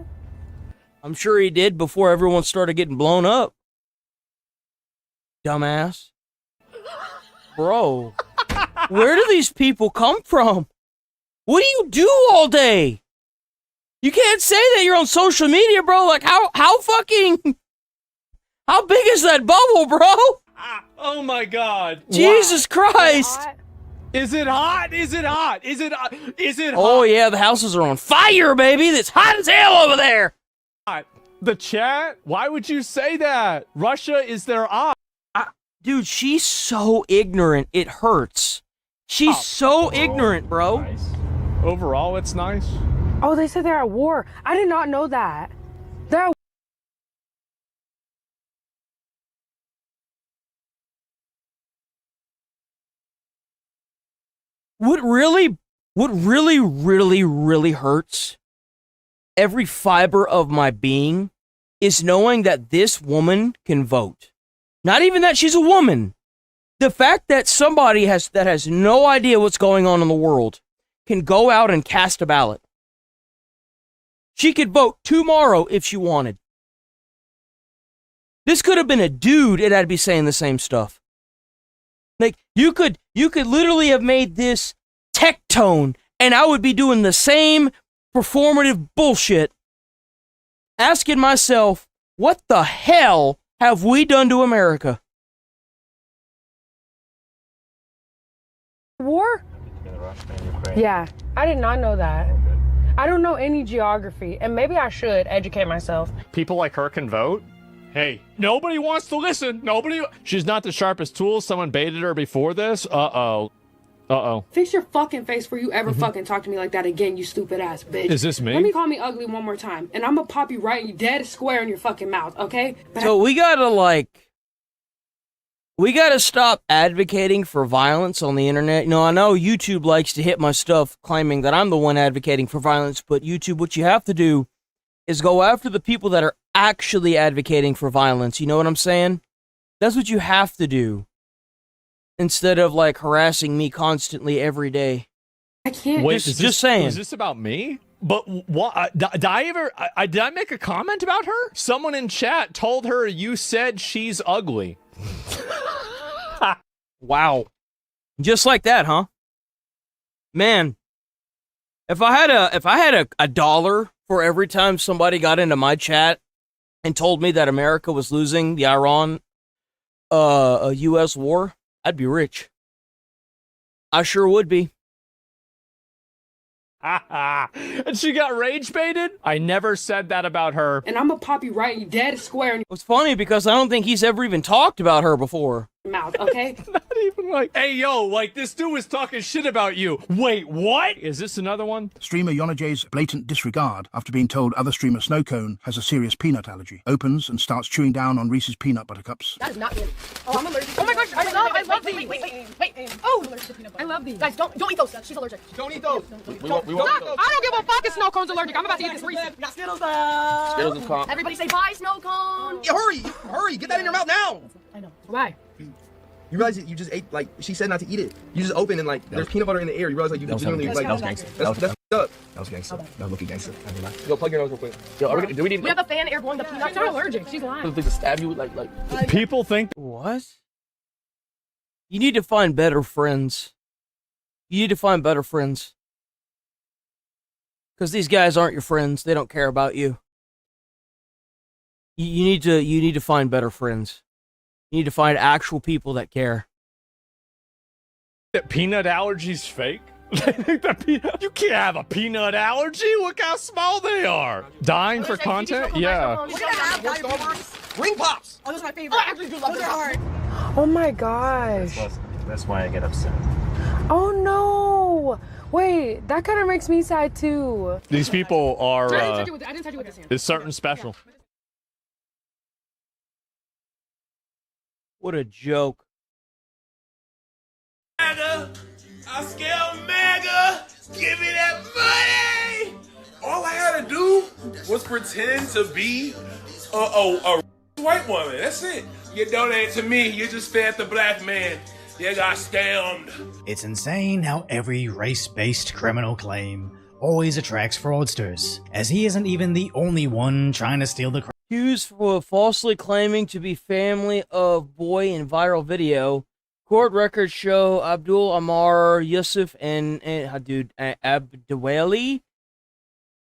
I'm sure he did before everyone started getting blown up. Dumbass. Bro, where do these people come from? What do you do all day? You can't say that you're on social media, bro. Like, how big is that bubble, bro? Oh my God. Jesus Christ. Is it hot? Is it hot? Is it hot? Oh yeah, the houses are on fire, baby. It's hot as hell over there. The chat? Why would you say that? Russia is their eye. Dude, she's so ignorant. It hurts. She's so ignorant, bro. Nice. Overall, it's nice. Oh, they said they're at war. I did not know that. They're at What really hurts every fiber of my being is knowing that this woman can vote. Not even that she's a woman. The fact that somebody that has no idea what's going on in the world can go out and cast a ballot. She could vote tomorrow if she wanted. This could have been a dude and I'd be saying the same stuff. Like, you could literally have made this tech tone and I would be doing the same performative bullshit, asking myself, what the hell have we done to America? War? Yeah, I did not know that. I don't know any geography, and maybe I should educate myself. People like her can vote? Hey, nobody wants to listen. She's not the sharpest tool. Someone baited her before this. Uh-oh. Fix your fucking face before you ever fucking talk to me like that again, you stupid ass bitch. Is this me? Let me call me ugly one more time, and I'm gonna pop you right in you dead square in your fucking mouth, okay? So we gotta stop advocating for violence on the internet. You know, I know YouTube likes to hit my stuff claiming that I'm the one advocating for violence, but YouTube, what you have to do is go after the people that are actually advocating for violence. You know what I'm saying? That's what you have to do. Instead of like harassing me constantly every day. I can't. Wait, just saying. Is this about me? But what? Did I make a comment about her? Someone in chat told her you said she's ugly. Wow. Just like that, huh? Man, if I had a dollar for every time somebody got into my chat and told me that America was losing the Iran US war, I'd be rich. I sure would be. And she got rage baited? I never said that about her. And I'm gonna pop you right in you dead square in It's funny because I don't think he's ever even talked about her before. your mouth, okay? Not even like, hey, yo, like, this dude was talking shit about you. Wait, what? Is this another one? Streamer Yona J's blatant disregard after being told other streamer Snowcone has a serious peanut allergy. Opens and starts chewing down on Reese's peanut butter cups. That is not good. Oh, I'm allergic. Oh my gosh, I love these. Wait. Oh, I love these. Guys, don't eat those. She's allergic. Don't eat those. We won't eat those. I don't give a fuck if Snow Cone's allergic. I'm about to eat this Reese's. We got Skittles left. Skittles is calm. Everybody say bye, Snow Cone. Yeah, hurry, get that in your mouth now. I know. Why? You realize you just ate, like, she said not to eat it. You just opened and, like, there's peanut butter in the air. You realize, like, you literally, like, that was gangster. That's up. That was gangster. That was looking gangster. Yo, plug your nose real quick. Yo, do we need... We have a fan air blowing the peanut. She's not allergic. She's lying. to stab you, like... People think... What? You need to find better friends. You need to find better friends. Because these guys aren't your friends. They don't care about you. You need to find better friends. You need to find actual people that care. That peanut allergy's fake? You can't have a peanut allergy. Look how small they are. Dying for content? Yeah. Ring pops. Oh, those are my favorite. I actually do love those. Are hard. Oh my gosh. That's why I get upset. Oh no. Wait, that kind of makes me sad too. These people are, I didn't touch you with this hand. it's something special. What a joke. MAGA, I scale MAGA, give me that money! All I had to do was pretend to be a white woman, that's it. You donate to me, you just fed the black man. You got scammed. It's insane how every race-based criminal claim always attracts fraudsters, as he isn't even the only one trying to steal the Accused for falsely claiming to be family of boy in viral video. Court records show Abdul Amar Yusuf and Abdewali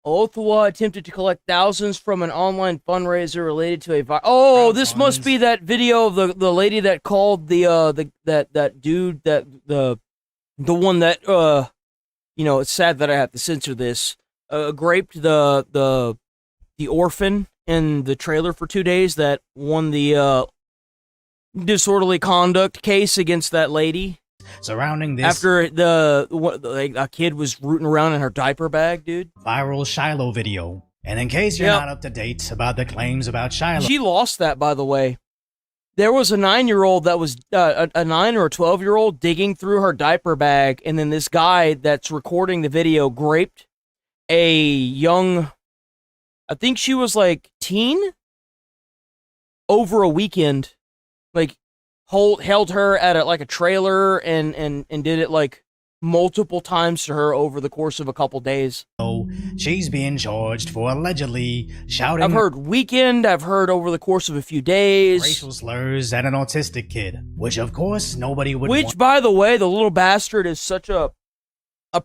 Othwa attempted to collect thousands from an online fundraiser related to a Oh, this must be that video of the lady that called that dude the one that you know, it's sad that I have to censor this. Raped the orphan in the trailer for 2 days that won the disorderly conduct case against that lady. Surrounding this after a kid was rooting around in her diaper bag, dude. Viral Shiloh video. And in case you're not up to date about the claims about Shiloh, she lost that, by the way. There was a 9-year-old that was a 9 or a 12-year-old digging through her diaper bag, and then this guy that's recording the video graped a young, I think she was like teen, over a weekend, like held her at a trailer and did it like multiple times to her over the course of a couple days. So she's being charged for allegedly shouting. I've heard weekend, I've heard over the course of a few days. Racial slurs at an autistic kid, which of course nobody would Which, want. by the way, the little bastard is such a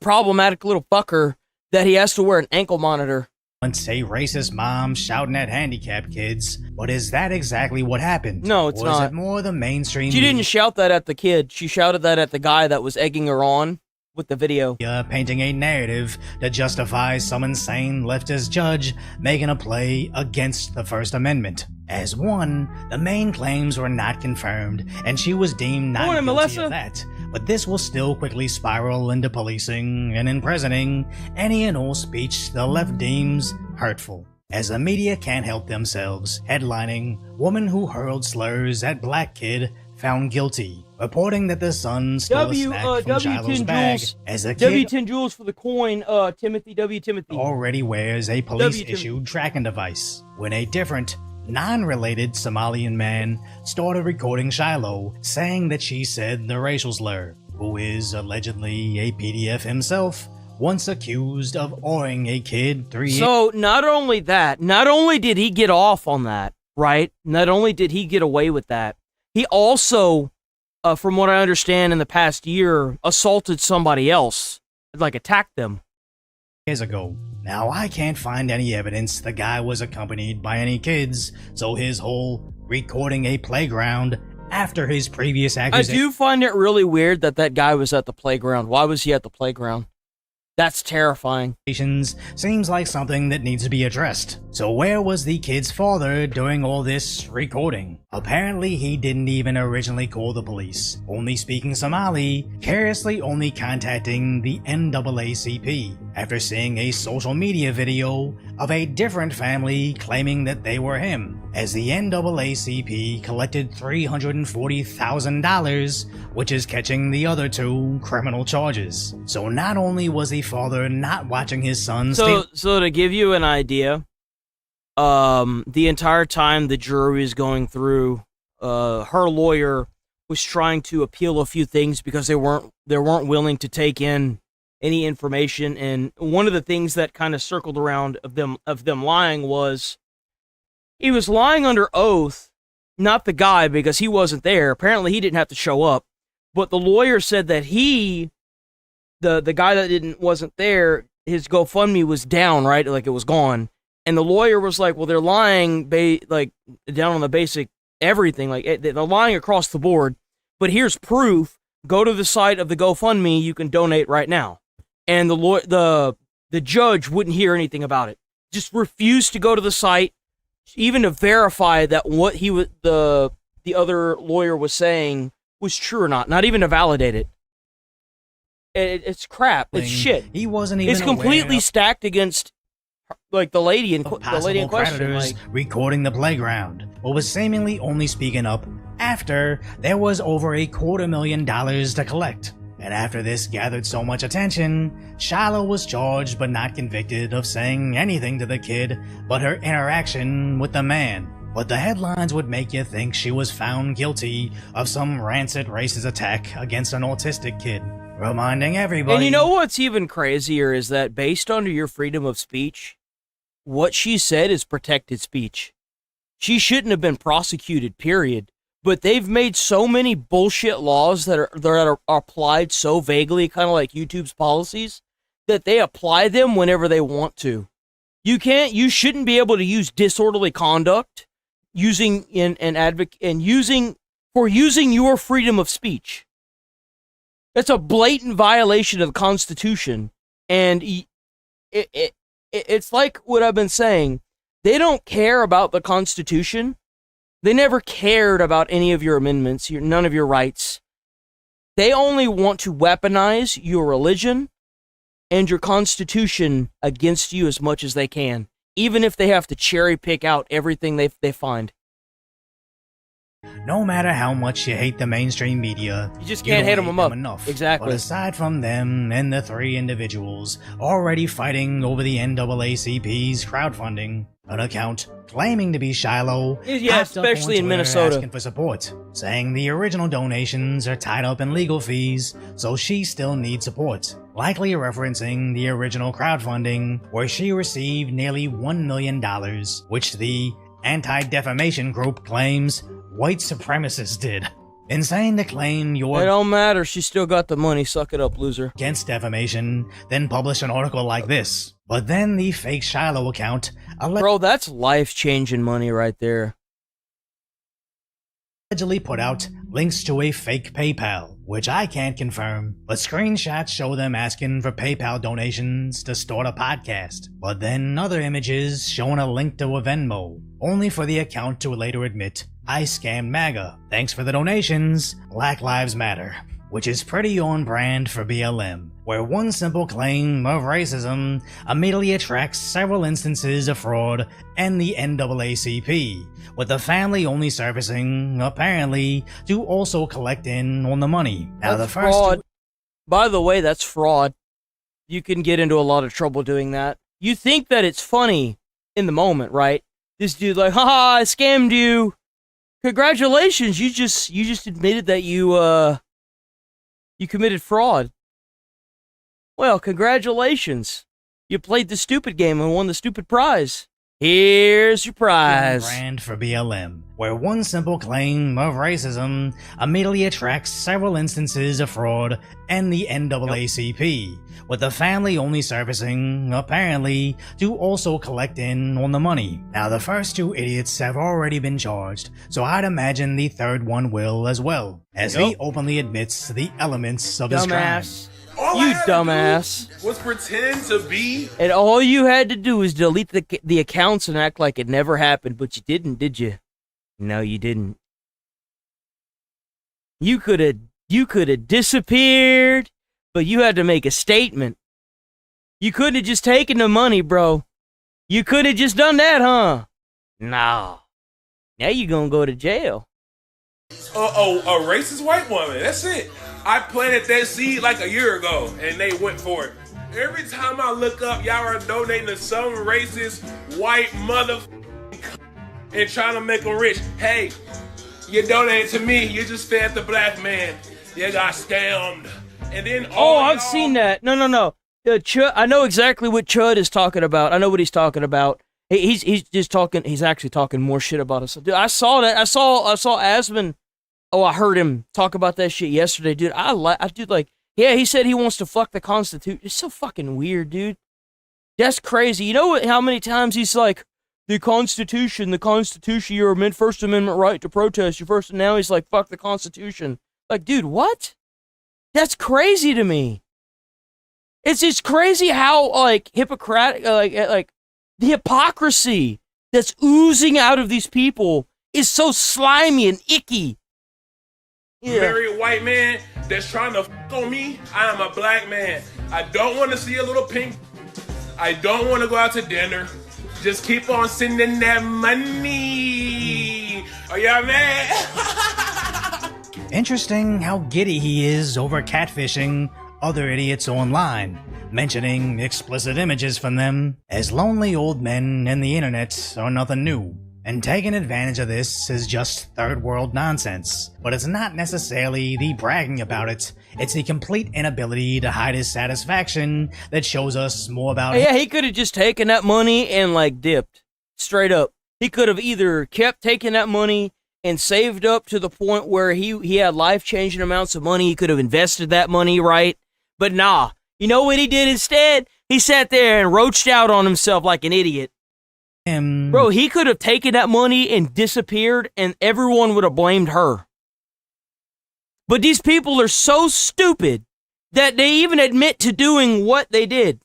problematic little fucker that he has to wear an ankle monitor. Say racist mom shouting at handicapped kids, but is that exactly what happened? No, it's or not. Is it more the mainstream? She didn't shout that at the kid. She shouted that at the guy that was egging her on with the video. Painting a narrative to justify some insane leftist judge making a play against the First Amendment. As one, the main claims were not confirmed, and she was deemed not guilty Melissa. of that. But this will still quickly spiral into policing and imprisoning any and all speech the left deems hurtful. As the media can't help themselves, headlining "Woman who hurled slurs at black kid found guilty," reporting that the son stole a snack from Shiloh's bag. As a kid W10 Joules for the coin, Timothy. already wears a police-issued tracking device. When a different, non-related Somalian man started recording Shiloh, saying that she said the racial slur, who is allegedly a PDF himself, once accused of awing a kid 3 years. So, not only that, not only did he get off on that, right? Not only did he get away with that, he also, from what I understand in the past year, assaulted somebody else, like attacked them. Years ago. Now, I can't find any evidence the guy was accompanied by any kids, so his whole recording a playground after his previous I accusation. do find it really weird that that guy was at the playground. Why was he at the playground? That's terrifying. Seems like something that needs to be addressed. So where was the kid's father during all this recording? Apparently he didn't even originally call the police, only speaking Somali, carelessly only contacting the NAACP after seeing a social media video of a different family claiming that they were him, as the NAACP collected $340,000, which is catching the other two criminal charges. So not only was the father not watching his son So to give you an idea, the entire time the jury was going through, her lawyer was trying to appeal a few things because they weren't willing to take in any information. And one of the things that kind of circled around of them lying was he was lying under oath, not the guy because he wasn't there. Apparently he didn't have to show up, but the lawyer said that the guy that wasn't there, his GoFundMe was down, right? Like it was gone. And the lawyer was like, well, they're lying like down on the basic everything. Like they're lying across the board, but here's proof. Go to the site of the GoFundMe. You can donate right now. And the judge wouldn't hear anything about it. Just refused to go to the site, even to verify that what the other lawyer was saying was true or not. Not even to validate it. It's crap. It's shit. He wasn't even It's completely aware stacked against like the lady in question. Predators recording the playground, but was seemingly only speaking up after there was over $250,000 to collect. And after this gathered so much attention, Shiloh was charged but not convicted of saying anything to the kid but her interaction with the man. But the headlines would make you think she was found guilty of some rancid racist attack against an autistic kid, reminding everybody. And you know what's even crazier is that based on your freedom of speech, what she said is protected speech. She shouldn't have been prosecuted, period. But they've made so many bullshit laws that are applied so vaguely, kind of like YouTube's policies, that they apply them whenever they want to. You shouldn't be able to use disorderly conduct using your freedom of speech. That's a blatant violation of the Constitution. And it's like what I've been saying. They don't care about the Constitution. They never cared about any of your amendments, none of your rights. They only want to weaponize your religion and your Constitution against you as much as they can, even if they have to cherry pick out everything they find. No matter how much you hate the mainstream media, you just can't hate them up enough. Exactly. But aside from them and the three individuals already fighting over the NAACP's crowdfunding, An account claiming to be Shiloh, Yeah, popped up especially on in Twitter Minnesota. asking for support, saying the original donations are tied up in legal fees, so she still needs support. Likely referencing the original crowdfunding, where she received nearly $1 million, which the anti-defamation group claims white supremacists did. Insane to claim It you're don't matter. She still got the money. Suck it up, loser. against defamation, then publish an article like this. But then the fake Shiloh account Bro, that's life-changing money right there. allegedly put out links to a fake PayPal, which I can't confirm, but screenshots show them asking for PayPal donations to start a podcast. But then other images showing a link to a Venmo, only for the account to later admit, I scammed MAGA. Thanks for the donations, Black Lives Matter. Which is pretty on brand for BLM, where one simple claim of racism immediately attracts several instances of fraud and the NAACP, with the family only servicing, apparently, to also collect in on the money. Now That's the first fraud. By the way, that's fraud. You can get into a lot of trouble doing that. You think that it's funny in the moment, right? This dude like, haha, I scammed you. Congratulations, you just admitted that you committed fraud. Well, congratulations. You played the stupid game and won the stupid prize. Here's your prize. Brand for BLM, where one simple claim of racism immediately attracts several instances of fraud and the NAACP, with the family only servicing, apparently, to also collect in on the money. Now the first two idiots have already been charged, so I'd imagine the third one will as well, as he openly admits the elements of his crime. You dumbass. Was pretend to be. And all you had to do was delete the accounts and act like it never happened, but you didn't, did you? No, you didn't. You could have disappeared, but you had to make a statement. You couldn't have just taken the money, bro. You could have just done that, huh? No. Now you gonna go to jail. A racist white woman. That's it. I planted that seed like a year ago, and they went for it. Every time I look up, y'all are donating to some racist white mother and trying to make them rich. Hey, you donated to me. You just fed the black man. You got scammed. And then I've seen that. No. Chud, I know exactly what Chud is talking about. I know what he's talking about. He's just talking. He's actually talking more shit about us. Dude, I saw that. I saw Asmon. Oh, I heard him talk about that shit yesterday, dude. Yeah, he said he wants to fuck the Constitution. It's so fucking weird, dude. That's crazy. You know how many times he's like, the Constitution, your First Amendment right to protest, and now he's like, fuck the Constitution. Like, dude, what? That's crazy to me. It's just crazy how, like, hypocritic, like, the hypocrisy that's oozing out of these people is so slimy and icky. Yeah. Married white man that's trying to fuck on me. I am a black man. I don't want to see a little pink. I don't want to go out to dinner. Just keep on sending that money. Are y'all mad? Interesting how giddy he is over catfishing other idiots online, mentioning explicit images from them, as lonely old men and the internet are nothing new. And taking advantage of this is just third world nonsense. But it's not necessarily the bragging about it, it's the complete inability to hide his satisfaction that shows us more about Yeah, he could have just taken that money and, like, dipped. Straight up. He could have either kept taking that money and saved up to the point where he had life-changing amounts of money. He could have invested that money, right? But nah. You know what he did instead? He sat there and roached out on himself like an idiot. Bro, he could have taken that money and disappeared, and everyone would have blamed her. But these people are so stupid that they even admit to doing what they did.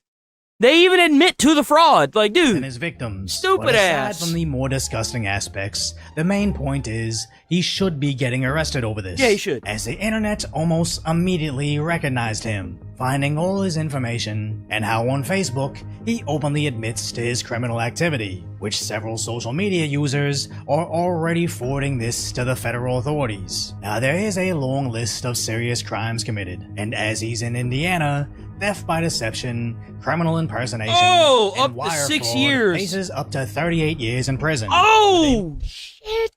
They even admit to the fraud. Like, dude, and his victims. Stupid ass. Aside from the more disgusting aspects, the main point is he should be getting arrested over this. Yeah, he should. As the internet almost immediately recognized him. finding all his information, and how on Facebook he openly admits to his criminal activity, which several social media users are already forwarding this to the federal authorities. Now, there is a long list of serious crimes committed, and as he's in Indiana, theft by deception, criminal impersonation, and up to wire 6 fraud years. faces up to 38 years in prison. Oh, shit.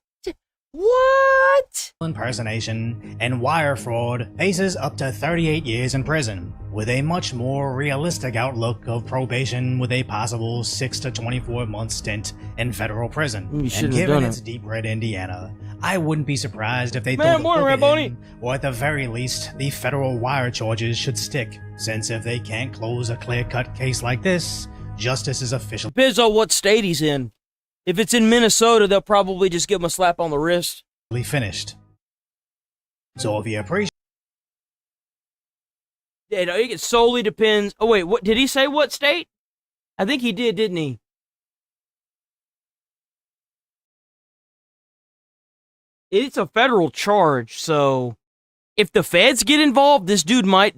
What? Impersonation and wire fraud faces up to 38 years in prison, with a much more realistic outlook of probation with a possible 6 to 24 month stint in federal prison. And given it's deep red Indiana, I wouldn't be surprised if they throw the book at him, or at the very least, the federal wire charges should stick, since if they can't close a clear-cut case like this, justice is official. Depends on what state he's in. If it's in Minnesota, they'll probably just give him a slap on the wrist. Finished. So if you appreciate... Yeah, no, it solely depends. Oh, wait, what did he say? What state? I think he did, didn't he? It's a federal charge, so if the feds get involved, this dude might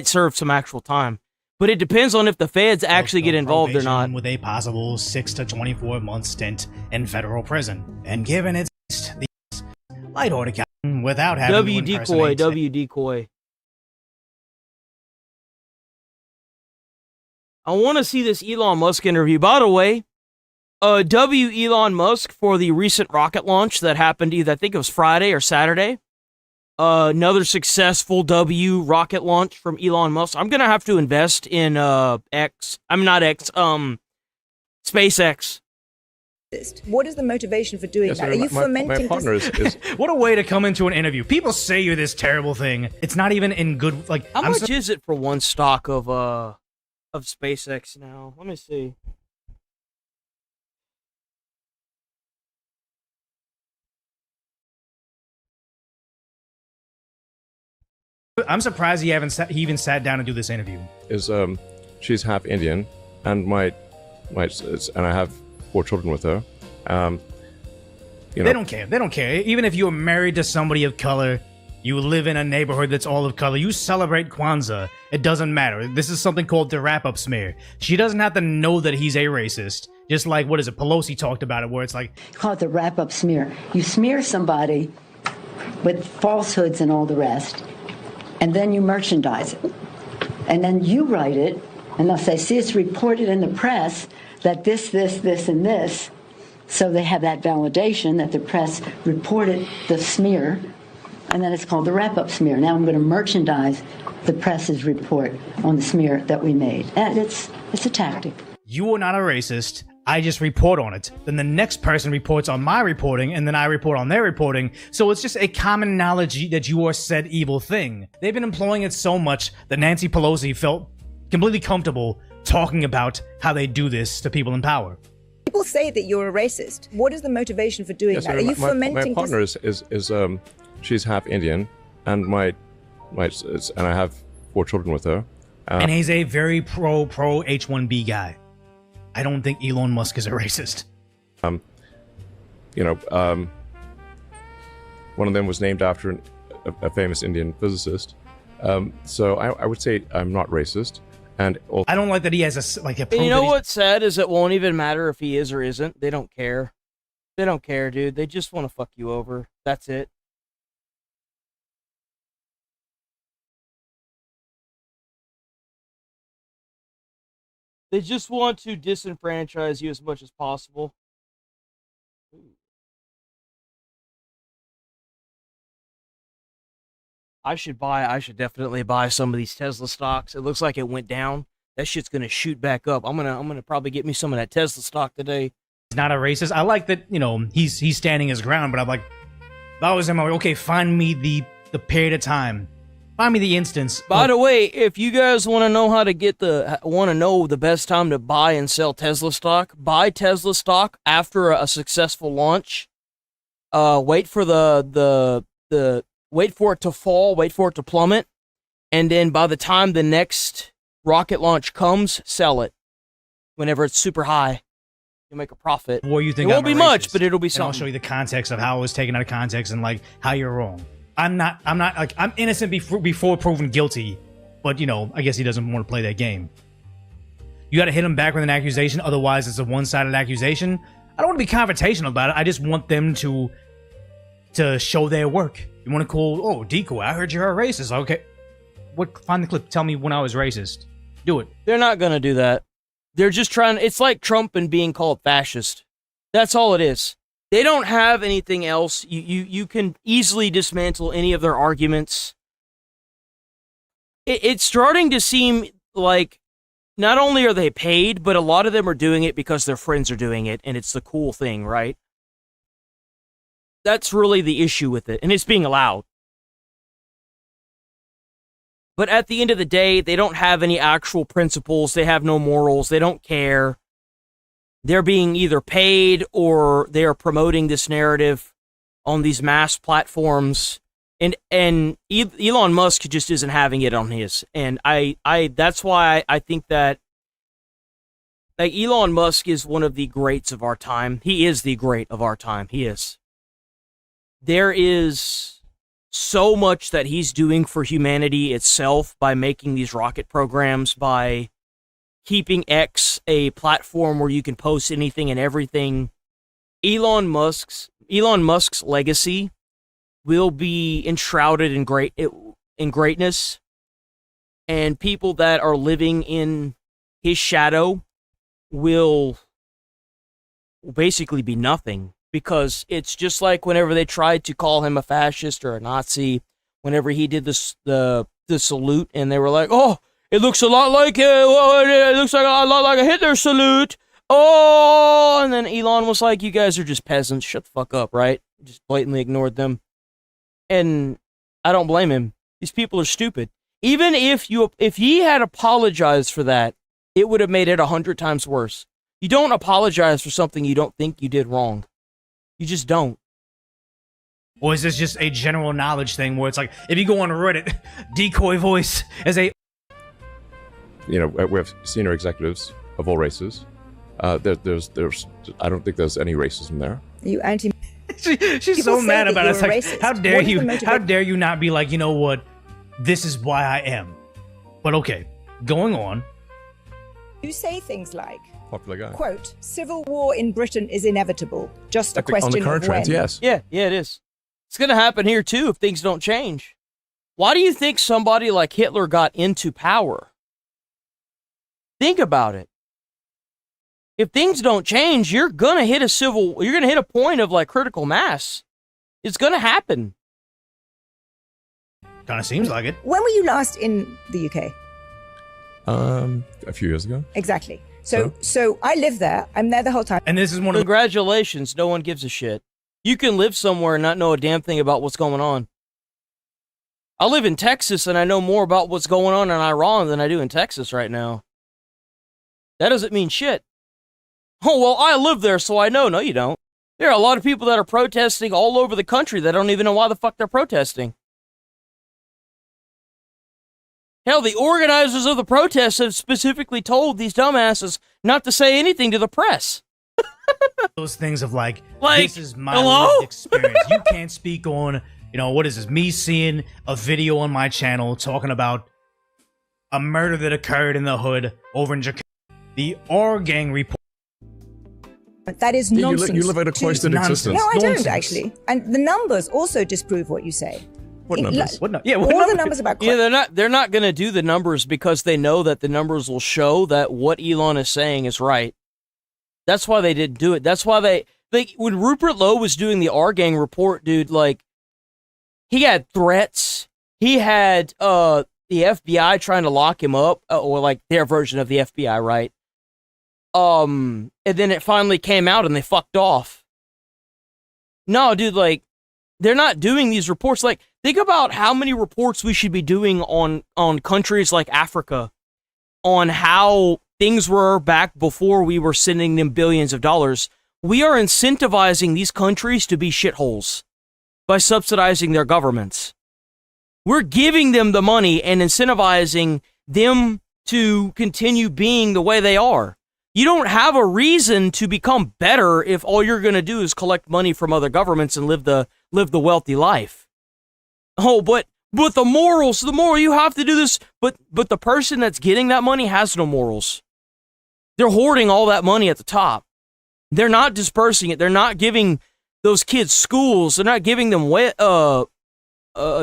serve some actual time. But it depends on if the feds actually get involved or not. With a possible 6 to 24 month stint in federal prison, and given its the light order captain without having to impersonate... W decoy. I want to see this Elon Musk interview. By the way, Elon Musk for the recent rocket launch that happened either, I think it was Friday or Saturday. Another successful rocket launch from Elon Musk. I'm gonna have to invest in SpaceX. What is the motivation for doing that? Are you fomenting? My partner is what a way to come into an interview. People say you're this terrible thing. It's not even in good. Like, how much is it for one stock of SpaceX now? Let me see. I'm surprised he even sat down to do this interview. She's half Indian, and and I have 4 children with her. They don't care. They don't care. Even if you're married to somebody of color, you live in a neighborhood that's all of color, you celebrate Kwanzaa, it doesn't matter. This is something called the wrap-up smear. She doesn't have to know that he's a racist. Just like, what is it, Pelosi talked about it, where it's like... Call it the wrap-up smear. You smear somebody with falsehoods and all the rest, and then you merchandise it. And then you write it, and they'll say, see, it's reported in the press that this, and this. So they have that validation that the press reported the smear, and then it's called the wrap-up smear. Now I'm going to merchandise the press's report on the smear that we made. And it's a tactic. You are not a racist. I just report on it. Then the next person reports on my reporting, and then I report on their reporting. So it's just a common knowledge that you are said evil thing. They've been employing it so much that Nancy Pelosi felt completely comfortable talking about how they do this to people in power. People say that you're a racist. What is the motivation for doing that? Are you fomenting? My partner is she's half Indian, and and I have 4 children with her. And he's a very pro H-1B guy. I don't think Elon Musk is a racist. One of them was named after a famous Indian physicist. So I would say I'm not racist. And also, I don't like that he has a You know what's sad is it won't even matter if he is or isn't. They don't care. They don't care, dude. They just want to fuck you over. That's it. They just want to disenfranchise you as much as possible. I should definitely buy some of these Tesla stocks. It looks like it went down. That shit's gonna shoot back up. I'm gonna probably get me some of that Tesla stock today. He's not a racist. I like that, he's standing his ground, but I'm like, if I was him, I'm like, okay, find me the period of time. Find me the instance. By the way, if you guys want to know the best time to buy and sell Tesla stock, buy Tesla stock after a successful launch. Wait for wait for it to fall, wait for it to plummet, and then by the time the next rocket launch comes, sell it. Whenever it's super high, you'll make a profit. Or you think it won't be much, but it'll be something. And I'll show you the context of how it was taken out of context and like how you're wrong. I'm innocent before proven guilty. But, you know, I guess he doesn't want to play that game. You got to hit him back with an accusation, otherwise it's a one-sided accusation. I don't want to be confrontational about it. I just want them to show their work. You want to call, oh, Decoy, I heard you're a racist. Okay. Find the clip. Tell me when I was racist. Do it. They're not going to do that. They're just trying. It's like Trump and being called fascist. That's all it is. They don't have anything else. You can easily dismantle any of their arguments. It's starting to seem like not only are they paid, but a lot of them are doing it because their friends are doing it, and it's the cool thing, right? That's really the issue with it, and it's being allowed. But at the end of the day, they don't have any actual principles. They have no morals. They don't care. They're being either paid or they are promoting this narrative on these mass platforms. And Elon Musk just isn't having it on his. And that's why I think that like Elon Musk is one of the greats of our time. He is the great of our time. He is. There is so much that he's doing for humanity itself by making these rocket programs, by keeping X a platform where you can post anything and everything. Elon Musk's legacy will be enshrouded in greatness, and people that are living in his shadow will basically be nothing, because it's just like whenever they tried to call him a fascist or a Nazi, whenever he did the salute, and they were like, oh, it looks a lot like it looks like a lot like a Hitler salute. Oh, and then Elon was like, you guys are just peasants. Shut the fuck up, right? Just blatantly ignored them. And I don't blame him. These people are stupid. Even if he had apologized for that, it would have made it 100 times worse. You don't apologize for something you don't think you did wrong. You just don't. Or is this just a general knowledge thing where it's like, if you go on Reddit, Decoy voice as a... You know, we have senior executives of all races. There's I don't think there's any racism there. You anti... She's so mad about it. It's like, how dare you not be like, you know what? This is why I am. But okay, going on. You say things like, popular guy. Quote, civil war in Britain is inevitable. Just a question on the current of when. trends, yes. Yeah, it is. It's going to happen here too if things don't change. Why do you think somebody like Hitler got into power? Think about it. If things don't change, you're going to hit a point of like critical mass. It's going to happen. Kind of seems like it. When were you last in the UK? A few years ago. Exactly. So I live there. I'm there the whole time. And this is one of Congratulations. No one gives a shit. You can live somewhere and not know a damn thing about what's going on. I live in Texas and I know more about what's going on in Iran than I do in Texas right now. That doesn't mean shit. Oh, well, I live there, so I know. No, you don't. There are a lot of people that are protesting all over the country that don't even know why the fuck they're protesting. Hell, the organizers of the protests have specifically told these dumbasses not to say anything to the press. Those things of like this is my lived experience. You can't speak on, you know, what is this? Me seeing a video on my channel talking about a murder that occurred in the hood over in Jakarta. The R Gang report. That is nonsense. You live in a cloistered existence. No, I don't actually. And the numbers also disprove what you say. What numbers? All the numbers about crime. Yeah, they're not going to do the numbers because they know that the numbers will show that what Elon is saying is right. That's why they didn't do it. That's why when Rupert Lowe was doing the R Gang report, dude, like, he had threats. He had the FBI trying to lock him up, or like their version of the FBI, right? And then it finally came out and they fucked off. No, dude, like, they're not doing these reports. Like, think about how many reports we should be doing on countries like Africa, on how things were back before we were sending them billions of dollars. We are incentivizing these countries to be shitholes by subsidizing their governments. We're giving them the money and incentivizing them to continue being the way they are. You don't have a reason to become better if all you're going to do is collect money from other governments and live the wealthy life. Oh, but But the moral, you have to do this. But the person that's getting that money has no morals. They're hoarding all that money at the top. They're not dispersing it. They're not giving those kids schools. They're not giving them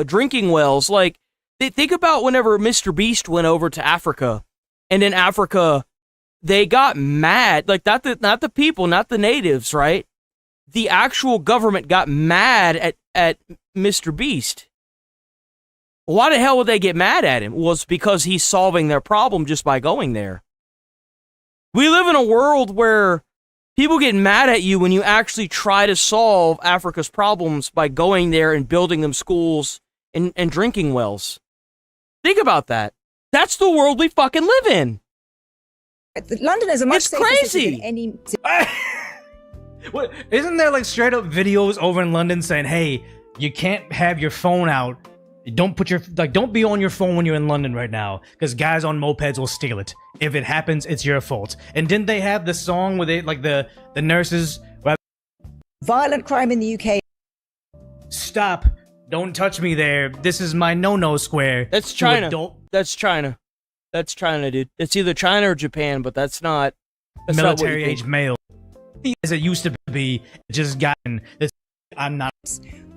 drinking wells. Like, think about whenever Mr. Beast went over to Africa, and in Africa, they got mad. Like, not the people, not the natives, right? The actual government got mad at Mr. Beast. Why the hell would they get mad at him? Well, it's because he's solving their problem just by going there. We live in a world where people get mad at you when you actually try to solve Africa's problems by going there and building them schools and drinking wells. Think about that. That's the world we fucking live in. London is a much safer city than any. What, isn't there like straight up videos over in London saying, "Hey, you can't have your phone out. Don't be on your phone when you're in London right now, because guys on mopeds will steal it. If it happens, it's your fault." And didn't they have the song with it, like the nurses? Violent crime in the UK. Stop! Don't touch me there. This is my no-no square. That's China. That's China. That's China, dude. It's either China or Japan, but that's not military age male. As it used to be, just gotten. I'm not.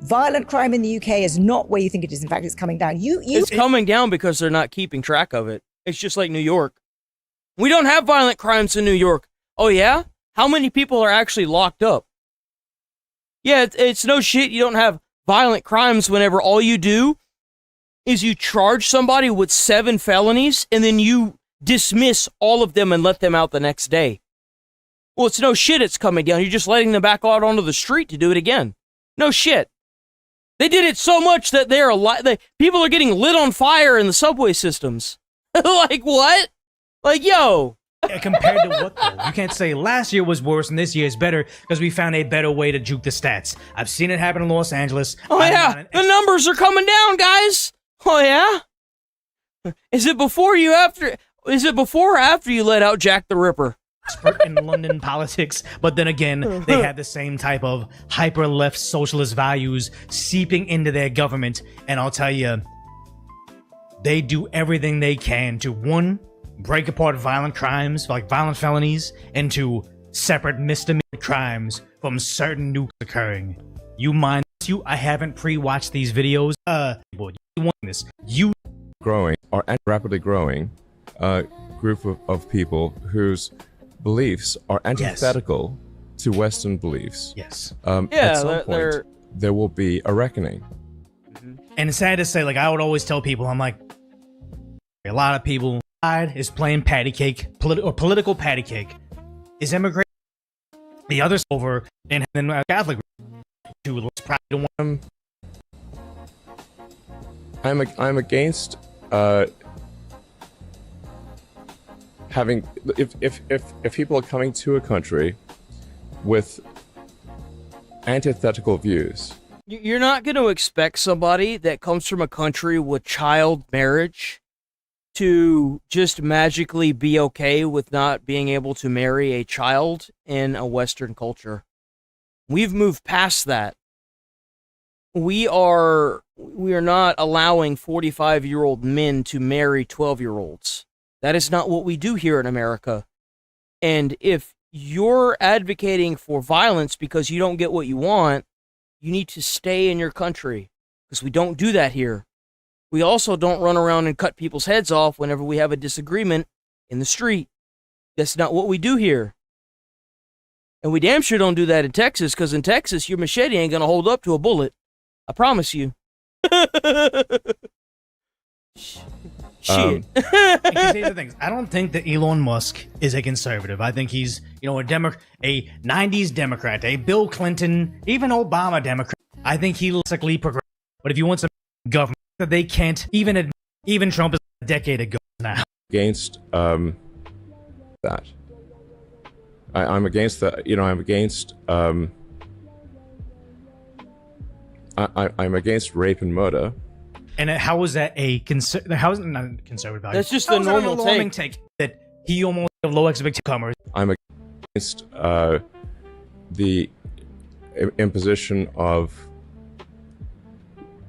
Violent crime in the UK is not where you think it is. In fact, it's coming down. It's coming down because they're not keeping track of it. It's just like New York. We don't have violent crimes in New York. Oh yeah? How many people are actually locked up? Yeah, it's no shit. You don't have violent crimes whenever all you do is you charge somebody with 7 felonies and then you dismiss all of them and let them out the next day. Well, it's no shit it's coming down. You're just letting them back out onto the street to do it again. No shit. They did it so much that people are getting lit on fire in the subway systems. Like, what? Like, yo. Compared to what, though? You can't say last year was worse and this year is better because we found a better way to juke the stats. I've seen it happen in Los Angeles. Oh, yeah. The numbers are coming down, guys. Oh, yeah? Is it before or after you let out Jack the Ripper? Expert in London politics, but then again, they have the same type of hyper-left socialist values seeping into their government, and I'll tell you, they do everything they can to, 1, break apart violent crimes, like violent felonies, into separate misdemeanor crimes from certain nukes occurring. I haven't pre-watched these videos. Growing, or rapidly growing, group of people whose beliefs are antithetical to Western beliefs. Yes. At some point, there will be a reckoning. And it's sad to say, like, I would always tell people, I'm like, a lot of people is playing patty cake, political patty cake. Is immigration. The other's over, and then Catholic. I'm against having if people are coming to a country with antithetical views. You're not going to expect somebody that comes from a country with child marriage to just magically be okay with not being able to marry a child in a Western culture. We've moved past that. We are not allowing 45-year-old men to marry 12-year-olds. That is not what we do here in America. And if you're advocating for violence because you don't get what you want, you need to stay in your country, because we don't do that here. We also don't run around and cut people's heads off whenever we have a disagreement in the street. That's not what we do here. And we damn sure don't do that in Texas, because in Texas, your machete ain't going to hold up to a bullet. I promise you. Shit. Here's the thing. I don't think that Elon Musk is a conservative. I think he's, a 90s Democrat, a Bill Clinton, even Obama Democrat. I think he looks like progressive. But if you want some government that they can't even admit, even Trump is a decade ago now. Against that. I'm against that. I'm against. I'm against rape and murder. And how is that how is it not a conservative value? That's just the normal take that he almost have low expectations. I'm against the imposition of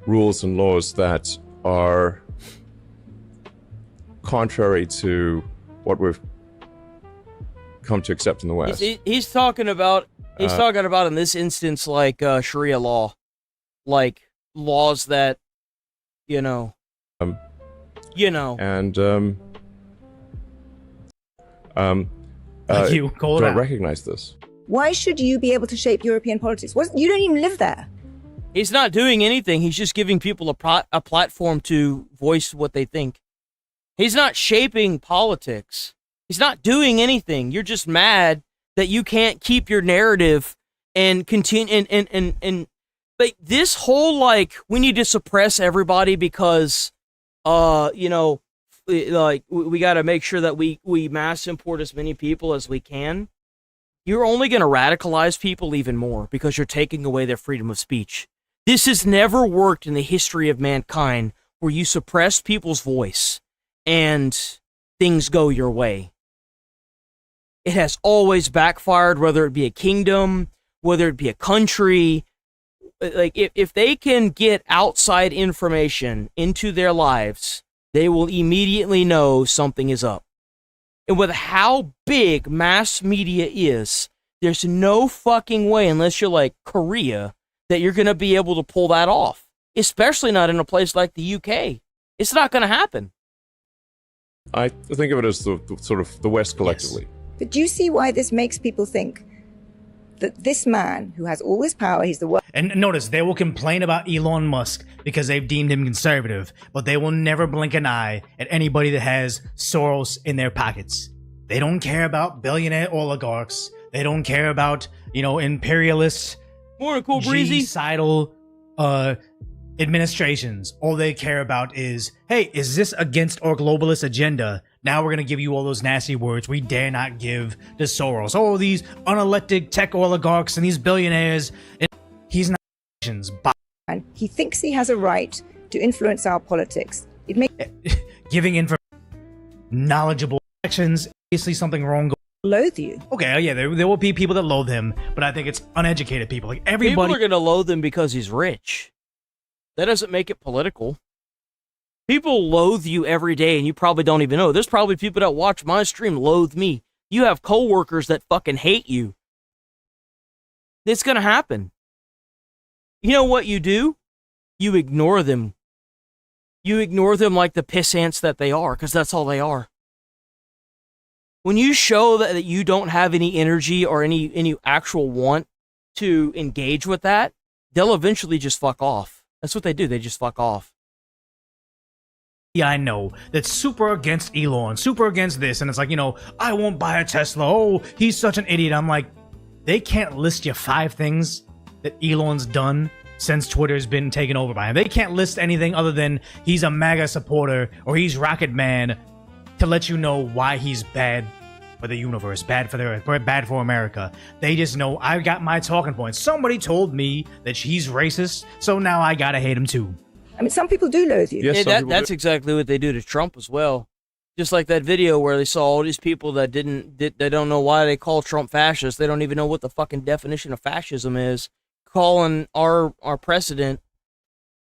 rules and laws that are contrary to what we've come to accept in the West. He's talking about in this instance like Sharia law, like laws that and you call it don't out. recognize this. Why should you be able to shape European politics? You don't even live there. He's not doing anything. He's just giving people a platform to voice what they think. He's not shaping politics. He's not doing anything. You're just mad that you can't keep your narrative and continue and like this whole like we need to suppress everybody because like we got to make sure that we mass import as many people as we can. You're only going to radicalize people even more because you're taking away their freedom of speech. This has never worked in the history of mankind where you suppress people's voice and things go your way. It has always backfired, whether it be a kingdom, whether it be a country. Like, if they can get outside information into their lives, they will immediately know something is up. And with how big mass media is, there's no fucking way, unless you're like Korea, that you're going to be able to pull that off. Especially not in a place like the UK. It's not going to happen. I think of it as the sort of the West collectively. Yes. But do you see why this makes people think that this man who has all this power, he's the worst? And notice, they will complain about Elon Musk because they've deemed him conservative, but they will never blink an eye at anybody that has Soros in their pockets. They don't care about billionaire oligarchs. They don't care about, imperialist, genocidal administrations. All they care about is, hey, is this against our globalist agenda? Now we're going to give you all those nasty words we dare not give to Soros. Oh, these unelected tech oligarchs and these billionaires. He's not. And he thinks he has a right to influence our politics. It makes giving information, knowledgeable actions, obviously something wrong. Loathe you. Okay, yeah, there will be people that loathe him, but I think it's uneducated people. Like everybody, people are going to loathe him because he's rich. That doesn't make it political. People loathe you every day, and you probably don't even know. There's probably people that watch my stream loathe me. You have coworkers that fucking hate you. It's going to happen. You know what you do? You ignore them. You ignore them like the piss ants that they are, because that's all they are. When you show that you don't have any energy or any actual want to engage with that, they'll eventually just fuck off. That's what they do. They just fuck off. I know that's super against Elon, super against this, and it's like, I won't buy a Tesla. Oh, he's such an idiot. I'm like, they can't list you 5 things that Elon's done since Twitter's been taken over by him. They can't list anything other than he's a MAGA supporter or he's Rocket Man to let you know why he's bad for the universe, bad for the earth, bad for America. They just know I got my talking points. Somebody told me that he's racist, so now I gotta hate him too. I mean, some people do loathe you. Yes, that's exactly what they do to Trump as well. Just like that video where they saw all these people that they don't know why they call Trump fascist. They don't even know what the fucking definition of fascism is. Calling our president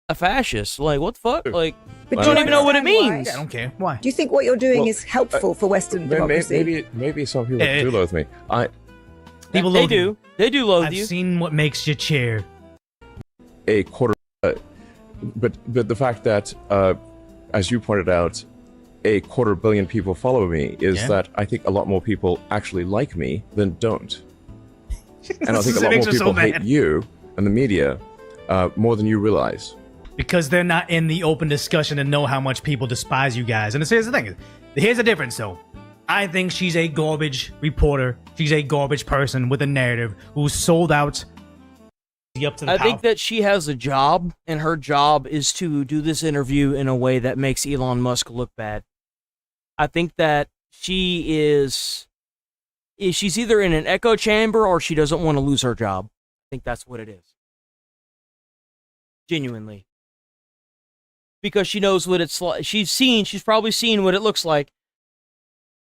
a fascist. Like, what the fuck? Like, But you don't even know what it means. I don't care. Why? Do you think what you're doing is helpful for Western democracy? Maybe some people do loathe me. People they loathe do. you. They do loathe I've you. seen what makes you cheer. A quarter, but the fact that, as you pointed out, 250 million people follow me is that I think a lot more people actually like me than don't, and I think a lot more people hate you and the media more than you realize. Because they're not in the open discussion and know how much people despise you guys. And here's the thing. Here's the difference, though. I think she's a garbage reporter. She's a garbage person with a narrative who's sold out. Up to the I think that she has a job, and her job is to do this interview in a way that makes Elon Musk look bad. I think that she's either in an echo chamber or she doesn't want to lose her job. I think that's what it is. Genuinely. Because she knows what it's like. She's probably seen what it looks like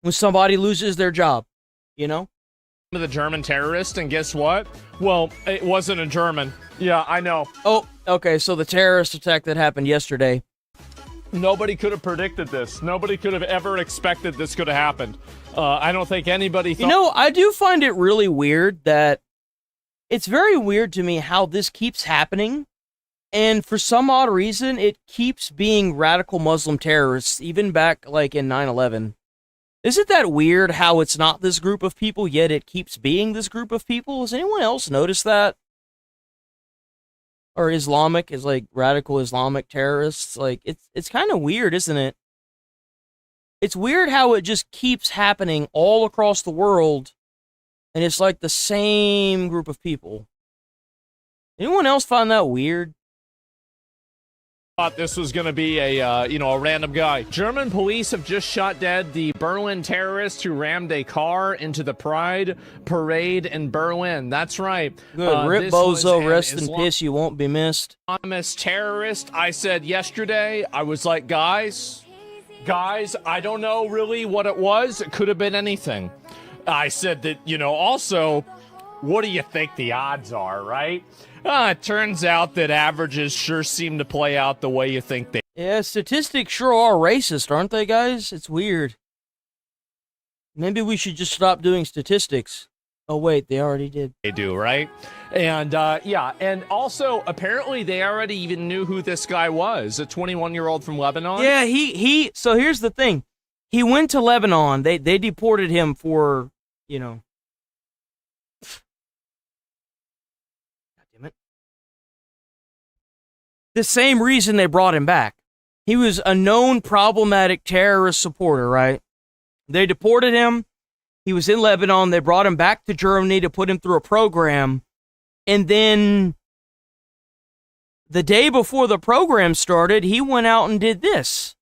when somebody loses their job, The German terrorist, and guess what? Well, it wasn't a German. Yeah, I know. Oh, okay, so the terrorist attack that happened yesterday, Nobody could have predicted this. Nobody could have ever expected this could have happened. I don't think anybody thought... You know, I do find it really weird that... It's very weird to me how this keeps happening. And for some odd reason, it keeps being radical Muslim terrorists, even back, like, in 9/11. Isn't that weird how it's not this group of people, yet it keeps being this group of people? Has anyone else noticed that? Or Islamic is like radical Islamic terrorists. Like, it's kind of weird, isn't it? It's weird how it just keeps happening all across the world, and it's like the same group of people. Anyone else find that weird? Thought this was going to be a random guy. German police have just shot dead the Berlin terrorist who rammed a car into the Pride parade in Berlin. That's right. Good. Rip Bozo, rest in peace. You won't be missed. Anonymous terrorist. I said yesterday, I was like, guys, I don't know really what it was. It could have been anything. I said that, also, what do you think the odds are, right? It turns out that averages sure seem to play out the way you think they... Yeah, statistics sure are racist, aren't they, guys? It's weird. Maybe we should just stop doing statistics. Oh, wait, they already did. They do, right? And, yeah, and also, apparently they already even knew who this guy was, a 21-year-old from Lebanon. Yeah, so here's the thing. He went to Lebanon. They deported him for, the same reason they brought him back. He was a known problematic terrorist supporter, right? They deported him. He was in Lebanon. They brought him back to Germany to put him through a program. And then the day before the program started, he went out and did this.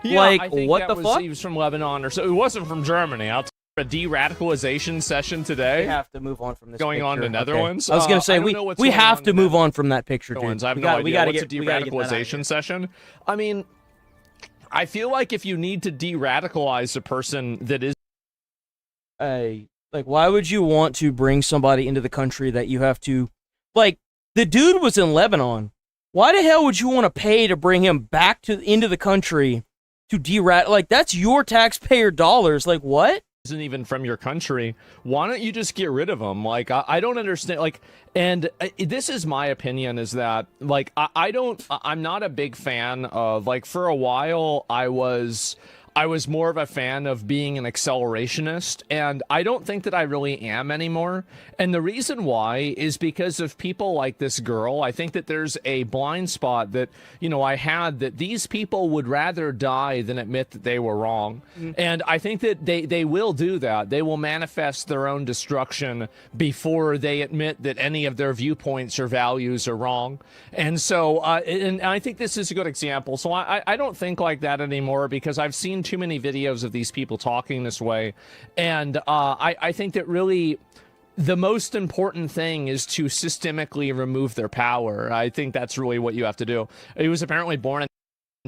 Yeah, like, I think what the fuck? He was from Lebanon or so. It wasn't from Germany. I'll tell you, a de-radicalization session today. We have to move on from this Going picture. on to Netherlands. Okay. I was going to say, we have to move on from that picture, dude. I have no idea. What's a de-radicalization session? I mean, I feel like if you need to de-radicalize a person that is... Like, why would you want to bring somebody into the country that you have to... Like, the dude was in Lebanon. Why the hell would you want to pay to bring him back into the country to de-rat? Like, that's your taxpayer dollars. Like, what? Isn't even from your country. Why don't you just get rid of them? Like, I don't understand. Like, and this is my opinion, is that, like, I'm not a big fan of, like, for a while I was more of a fan of being an accelerationist, and I don't think that I really am anymore. And the reason why is because of people like this girl. I think that there's a blind spot that, I had, that these people would rather die than admit that they were wrong. And I think that they will do that. They will manifest their own destruction before they admit that any of their viewpoints or values are wrong. And so, and I think this is a good example. So I don't think like that anymore, because I've seen too many videos of these people talking this way. And I think that really the most important thing is to systemically remove their power. I think that's really what you have to do. He was apparently born in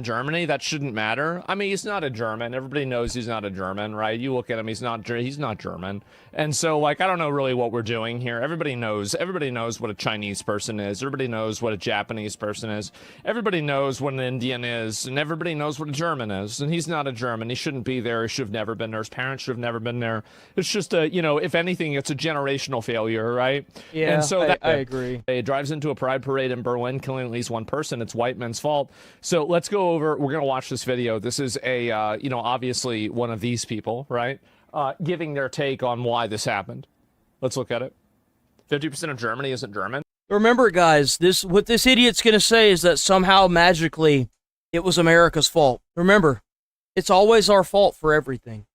Germany. That shouldn't matter. I mean, he's not a German. Everybody knows he's not a German, right? You look at him, he's not German. And so, like, I don't know really what we're doing here. Everybody knows what a Chinese person is. Everybody knows what a Japanese person is. Everybody knows what an Indian is, and everybody knows what a German is. And he's not a German. He shouldn't be there. He should have never been there. His parents should have never been there. It's just if anything, it's a generational failure, right? Yeah, and so I agree. It drives into a pride parade in Berlin, killing at least one person. It's white men's fault. So let's go over. We're going to watch this video. This is a, obviously one of these people, right? Giving their take on why this happened. Let's look at it. 50% of Germany isn't German. Remember, guys, what this idiot's going to say is that somehow magically it was America's fault. Remember, it's always our fault for everything.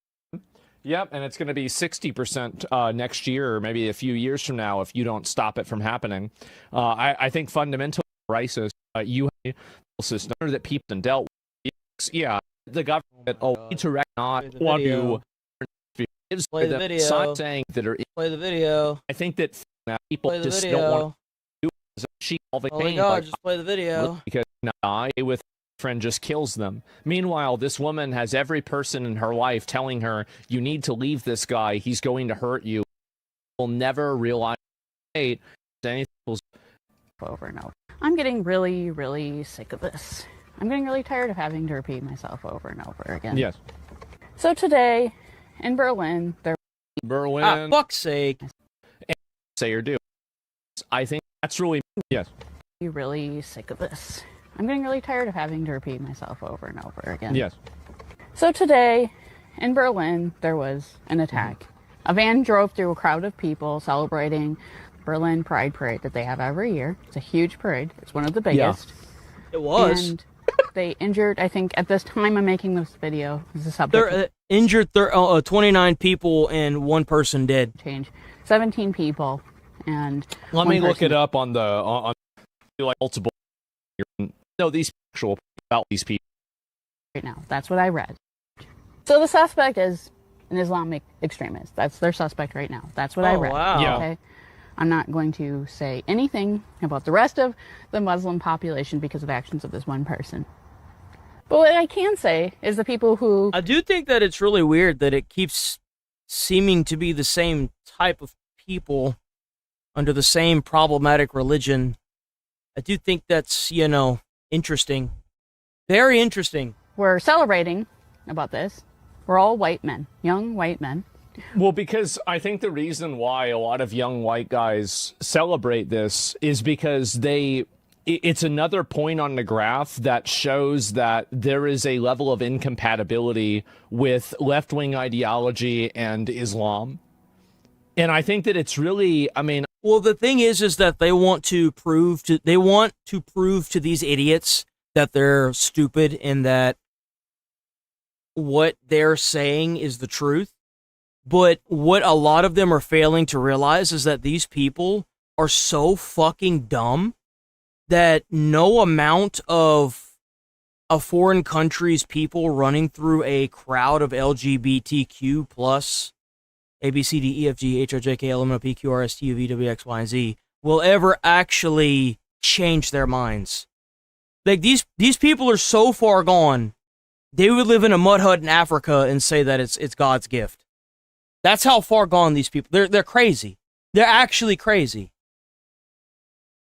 Yep, and it's going to be 60% next year, or maybe a few years from now, if you don't stop it from happening. I think fundamentally racist. You have a system that people dealt with. Yeah, the government to not want to play the video. Saying that are Play the video. I think that people play the just video. don't want to do Oh my God, just play the video. Because I with friend just kills them. Meanwhile, this woman has every person in her life telling her, you need to leave this guy. He's going to hurt you. Will never realize anything over and over. I'm getting really, really sick of this. I'm getting really tired of having to repeat myself over and over again. Yes. So today, in Berlin, there... Berlin. Fuck's sake. Say or do. I think that's really... Yes. I'm really sick of this. I'm getting really tired of having to repeat myself over and over again. Yes. So today, in Berlin, there was an attack. A van drove through a crowd of people celebrating the Berlin Pride Parade that they have every year. It's a huge parade. It's one of the biggest. It was. And they injured, I think, at this time I'm making this video, this is subject. They're injured 29 people and 1 person dead. 17 people and let me look it up on the on like multiple. No, these actual about these people right now. That's what I read. So the suspect is an Islamic extremist. That's their suspect right now. That's what I read. Wow. Yeah. Okay. I'm not going to say anything about the rest of the Muslim population because of the actions of this one person. But what I can say is the people who... I do think that it's really weird that it keeps seeming to be the same type of people under the same problematic religion. I do think that's, interesting. Very interesting. We're celebrating about this. We're all white men, young white men. Well, because I think the reason why a lot of young white guys celebrate this is because it's another point on the graph that shows that there is a level of incompatibility with left-wing ideology and Islam. And I think that it's really, well, the thing is that they want to prove to these idiots that they're stupid and that what they're saying is the truth. But what a lot of them are failing to realize is that these people are so fucking dumb that no amount of a foreign country's people running through a crowd of LGBTQ plus A, B, C, D, E, F, G, H, I, J, K, L, M, N, O, P, Q, R, S, T, U, V, W, X, Y, and Z will ever actually change their minds. Like, these people are so far gone, they would live in a mud hut in Africa and say that it's God's gift. That's how far gone these people. They're crazy. They're actually crazy.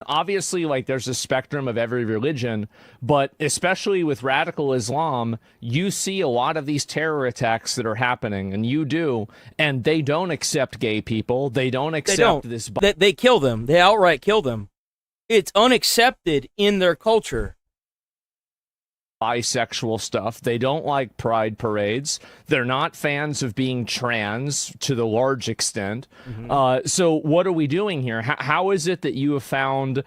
Obviously, like, there's a spectrum of every religion, but especially with radical Islam, you see a lot of these terror attacks that are happening, and you do, and they don't accept gay people. They don't accept this. They kill them. They outright kill them. It's unaccepted in their culture. Bisexual stuff. They don't like pride parades. They're not fans of being trans to the large extent. So what are we doing here? How is it that you have found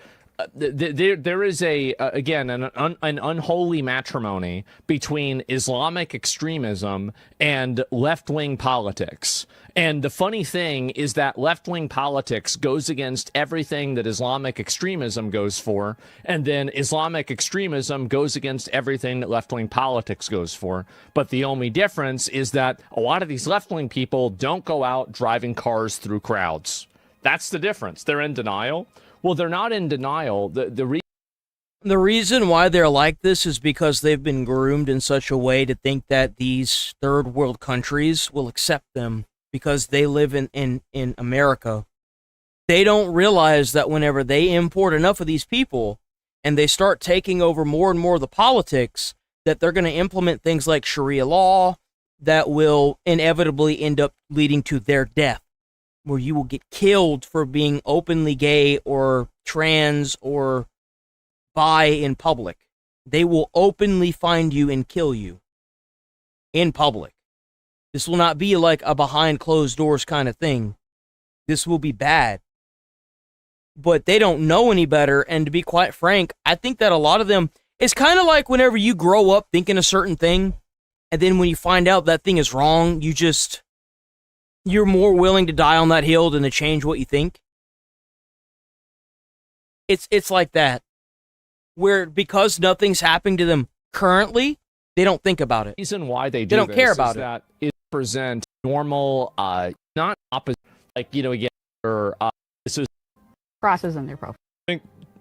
there is again an unholy matrimony between Islamic extremism and left-wing politics? And the funny thing is that left-wing politics goes against everything that Islamic extremism goes for, and then Islamic extremism goes against everything that left-wing politics goes for. But the only difference is that a lot of these left-wing people don't go out driving cars through crowds. That's the difference. They're in denial. Well, they're not in denial. The reason why they're like this is because they've been groomed in such a way to think that these third world countries will accept them because they live in America. They don't realize that whenever they import enough of these people and they start taking over more and more of the politics, that they're going to implement things like Sharia law that will inevitably end up leading to their death, where you will get killed for being openly gay or trans or bi in public. They will openly find you and kill you in public. This will not be like a behind closed doors kind of thing. This will be bad. But they don't know any better, and to be quite frank, I think that a lot of them, it's kind of like whenever you grow up thinking a certain thing, and then when you find out that thing is wrong, you're more willing to die on that hill than to change what you think. It's like that. Where because nothing's happening to them currently, they don't think about it. The reason why they don't care about it. That it present normal, not opposite, like, again, or this is crosses in their profile.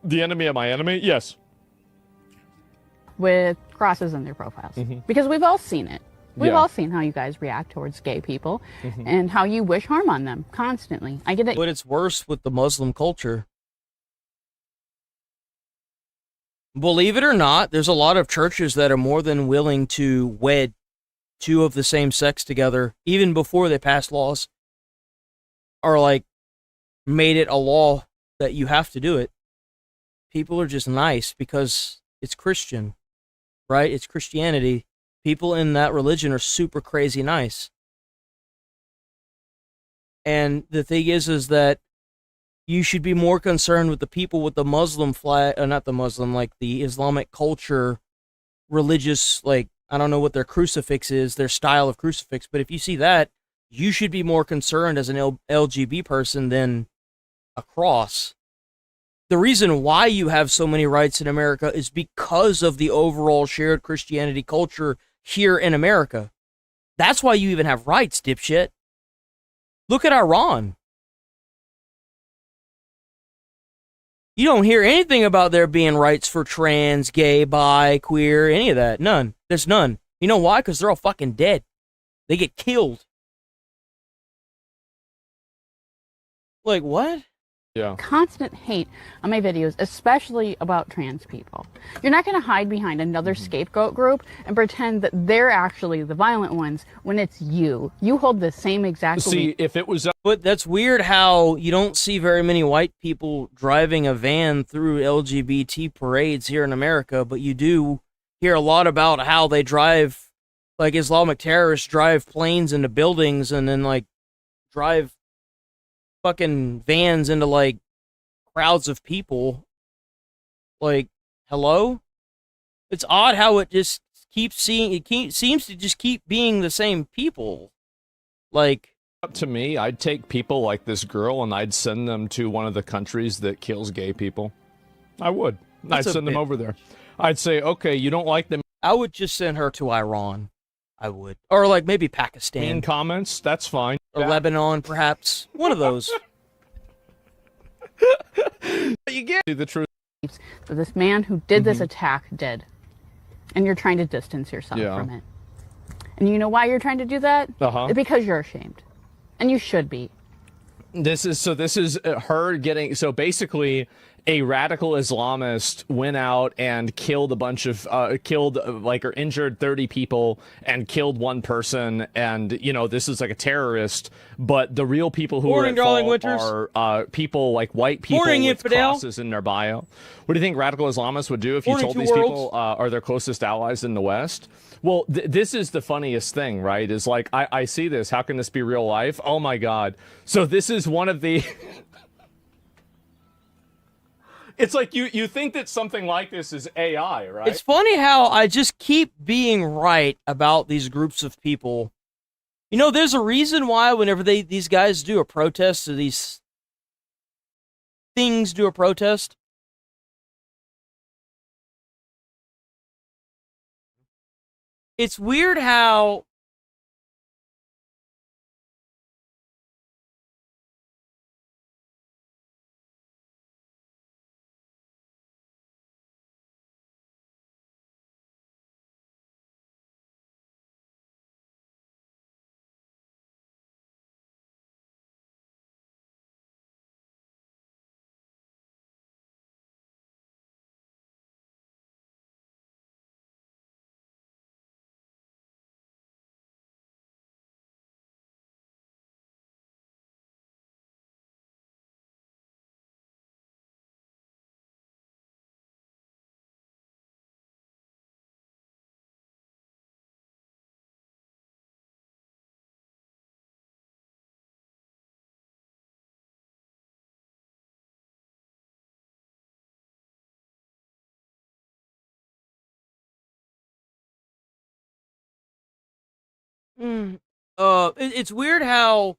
The enemy of my enemy? Yes. With crosses in their profiles. Because we've all seen it. We've all seen how you guys react towards gay people and how you wish harm on them constantly. I get it. But it's worse with the Muslim culture. Believe it or not, there's a lot of churches that are more than willing to wed two of the same sex together, even before they pass laws, or like made it a law that you have to do it. People are just nice because it's Christian, right? It's Christianity. People in that religion are super crazy nice. And the thing is that you should be more concerned with the people with the Muslim flag, not the Muslim, like the Islamic culture, religious, like, I don't know what their crucifix is, their style of crucifix, but if you see that, you should be more concerned as an LGB person than a cross. The reason why you have so many rights in America is because of the overall shared Christianity culture here in America. That's why you even have rights, dipshit. Look at Iran. You don't hear anything about there being rights for trans, gay, bi, queer, any of that. None. There's none. You know why? Because they're all fucking dead. They get killed. Like, what? Yeah. Constant hate on my videos, especially about trans people. You're not going to hide behind another scapegoat group and pretend that they're actually the violent ones when it's you. You hold the same exact See, if it was... But that's weird how you don't see very many white people driving a van through LGBT parades here in America, but you do hear a lot about how they drive, like Islamic terrorists drive planes into buildings and then like drive fucking vans into like crowds of people. Like, hello? It's odd how it just keeps seems to just keep being the same people. Like, up to me, I'd take people like this girl and I'd send them to one of the countries that kills gay people. I would. I'd send them over there. I'd say, okay, you don't like them. I would just send her to Iran. I would. Or like maybe Pakistan. In comments, that's fine. Or Lebanon, perhaps. One of those. You get the truth. So this man who did this attack did. And you're trying to distance yourself from it. And you know why you're trying to do that? Because you're ashamed. And you should be. This is her getting, so basically a radical Islamist went out and killed a bunch of, or injured 30 people and killed one person. And, you know, this is like a terrorist, but the real people who are at fault are people like white people with crosses in their bio. What do you think radical Islamists would do if you told these people are their closest allies in the West? Well, this is the funniest thing, right? Is like, I see this. How can this be real life? Oh my God. So this is one of the... It's like you think that something like this is AI, right? It's funny how I just keep being right about these groups of people. You know, there's a reason why whenever these guys do a protest, or these things do a protest, it's weird how it's weird how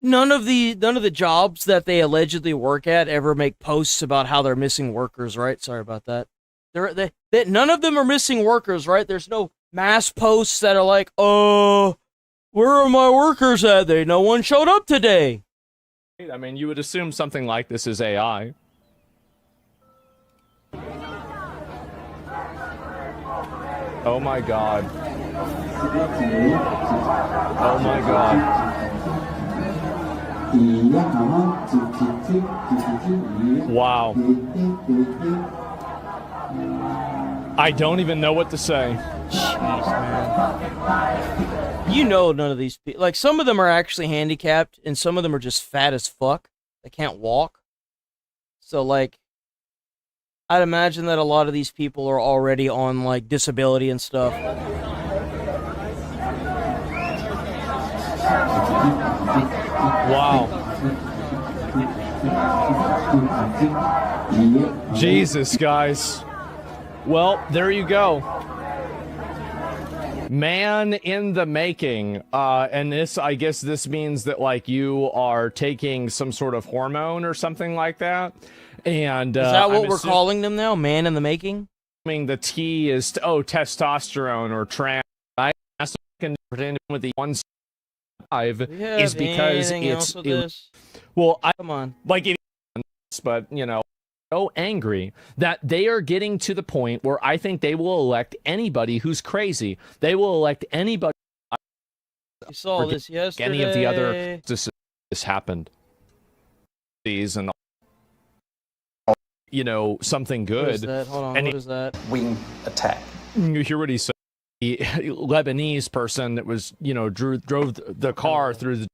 none of the jobs that they allegedly work at ever make posts about how they're missing workers, right? Sorry about that. None of them are missing workers, right? There's no mass posts that are like, oh, where are my workers at? No one showed up today. I mean, you would assume something like this is AI. Oh my God. Oh my God. Wow. I don't even know what to say. Jeez, man. You know none of these people... Like, some of them are actually handicapped, and some of them are just fat as fuck. They can't walk. So, like, I'd imagine that a lot of these people are already on, like, disability and stuff. Wow. Jesus, guys. Well, there you go. Man in the making. And this, I guess this means that, like, you are taking some sort of hormone or something like that. And is that what we're calling them now? Man in the making? The T is, testosterone or trans. I can pretend with the 1.5 is because it's... Well, come on. Like, it is, but, you know, so angry that they are getting to the point where I think they will elect anybody who's crazy. They will elect anybody. You saw this yesterday. Any of the other this happened. These and you know something good. What is that? Hold on. What is that? Wing attack. You hear what he said? The Lebanese person that was, you know, drove the car through the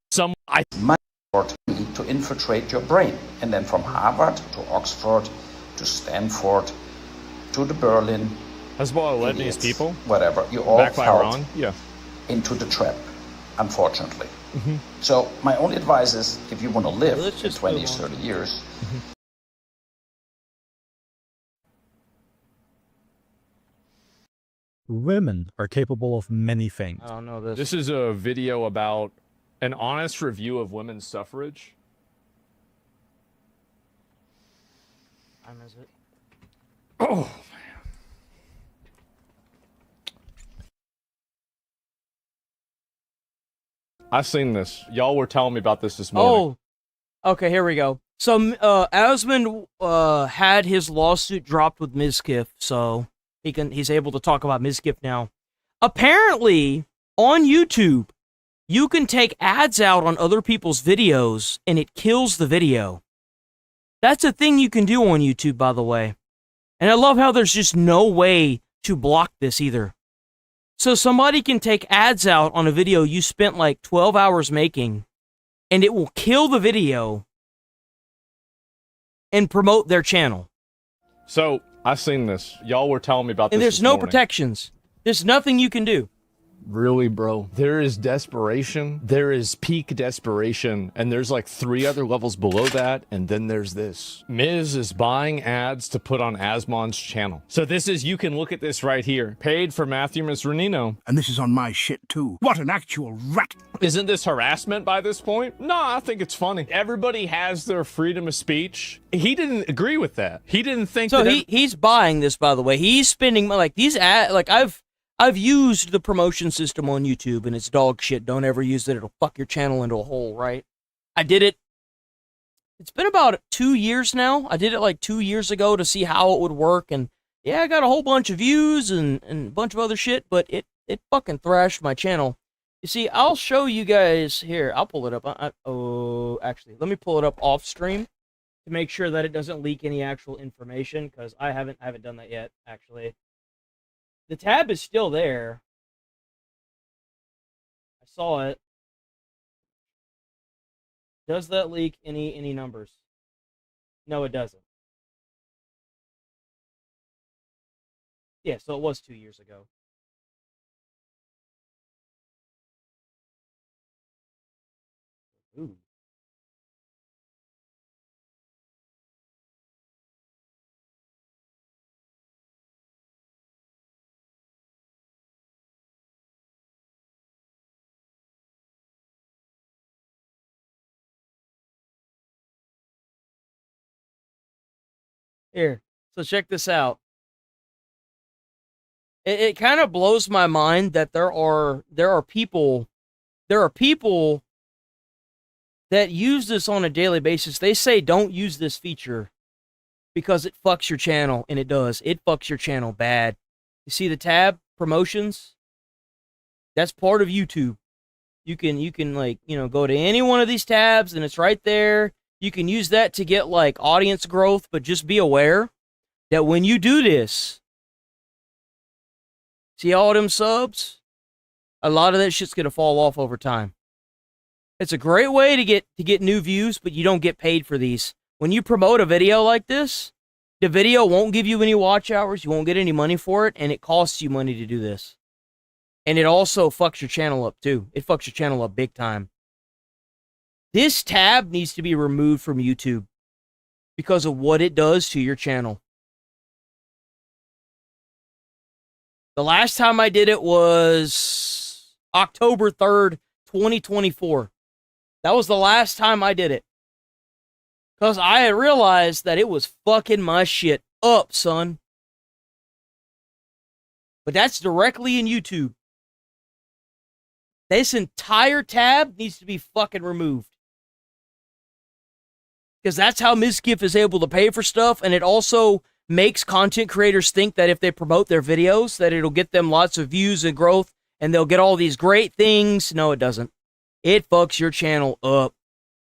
to infiltrate your brain, and then from Harvard to Oxford to Stanford to the Berlin. Hezbollah, Lebanese people, whatever, you all back by fell Iran, into the trap, unfortunately. So my only advice is, if you want to live in 20 or 30 years, women are capable of many things. I don't know this. This is a video about an honest review of women's suffrage. Time is it? Oh, man. I've seen this. Y'all were telling me about this morning. Oh, okay, here we go. So, Asmond had his lawsuit dropped with Mizkif, so he's able to talk about Mizkif now. Apparently, on YouTube, you can take ads out on other people's videos, and it kills the video. That's a thing you can do on YouTube, by the way. And I love how there's just no way to block this either. So somebody can take ads out on a video you spent like 12 hours making, and it will kill the video and promote their channel. So, I've seen this. Y'all were telling me about this. And there's no protections. There's nothing you can do. Really, bro? There is desperation. There is peak desperation. And there's like 3 other levels below that. And then there's this. Miz is buying ads to put on Asmon's channel. So this is, you can look at this right here. Paid for Matthew Masranino. And this is on my shit too. What an actual rat. Isn't this harassment by this point? No, I think it's funny. Everybody has their freedom of speech. He didn't agree with that. He didn't think so that... he's buying this, by the way. He's spending, like, these ads, like, I've used the promotion system on YouTube, and it's dog shit. Don't ever use it. It'll fuck your channel into a hole, right? I did it. It's been about 2 years now. I did it like 2 years ago to see how it would work, and yeah, I got a whole bunch of views and a bunch of other shit, but it fucking thrashed my channel. You see, I'll show you guys here. I'll pull it up. Actually, let me pull it up off stream to make sure that it doesn't leak any actual information, because I haven't done that yet, actually. The tab is still there. I saw it. Does that leak any numbers? No, it doesn't. Yeah, so it was 2 years ago. Ooh. Here, so check this out. It kind of blows my mind that there are people that use this on a daily basis. They say don't use this feature because it fucks your channel, and it does. It fucks your channel bad. You see the tab promotions? That's part of YouTube. You can like, you know, go to any one of these tabs and it's right there. You can use that to get like audience growth, but just be aware that when you do this, See all them subs? A lot of that shit's gonna fall off over time. It's a great way to get new views, but you don't get paid for these. When you promote a video like this, the video won't give you any watch hours, you won't get any money for it, and it costs you money to do this. And it also fucks your channel up too. It fucks your channel up big time. This tab needs to be removed from YouTube because of what it does to your channel. The last time I did it was October 3rd, 2024. That was the last time I did it. Because I had realized that it was fucking my shit up, son. But that's directly in YouTube. This entire tab needs to be fucking removed. Because that's how Mizkif is able to pay for stuff, and it also makes content creators think that if they promote their videos, that it'll get them lots of views and growth, and they'll get all these great things. No, it doesn't. It fucks your channel up.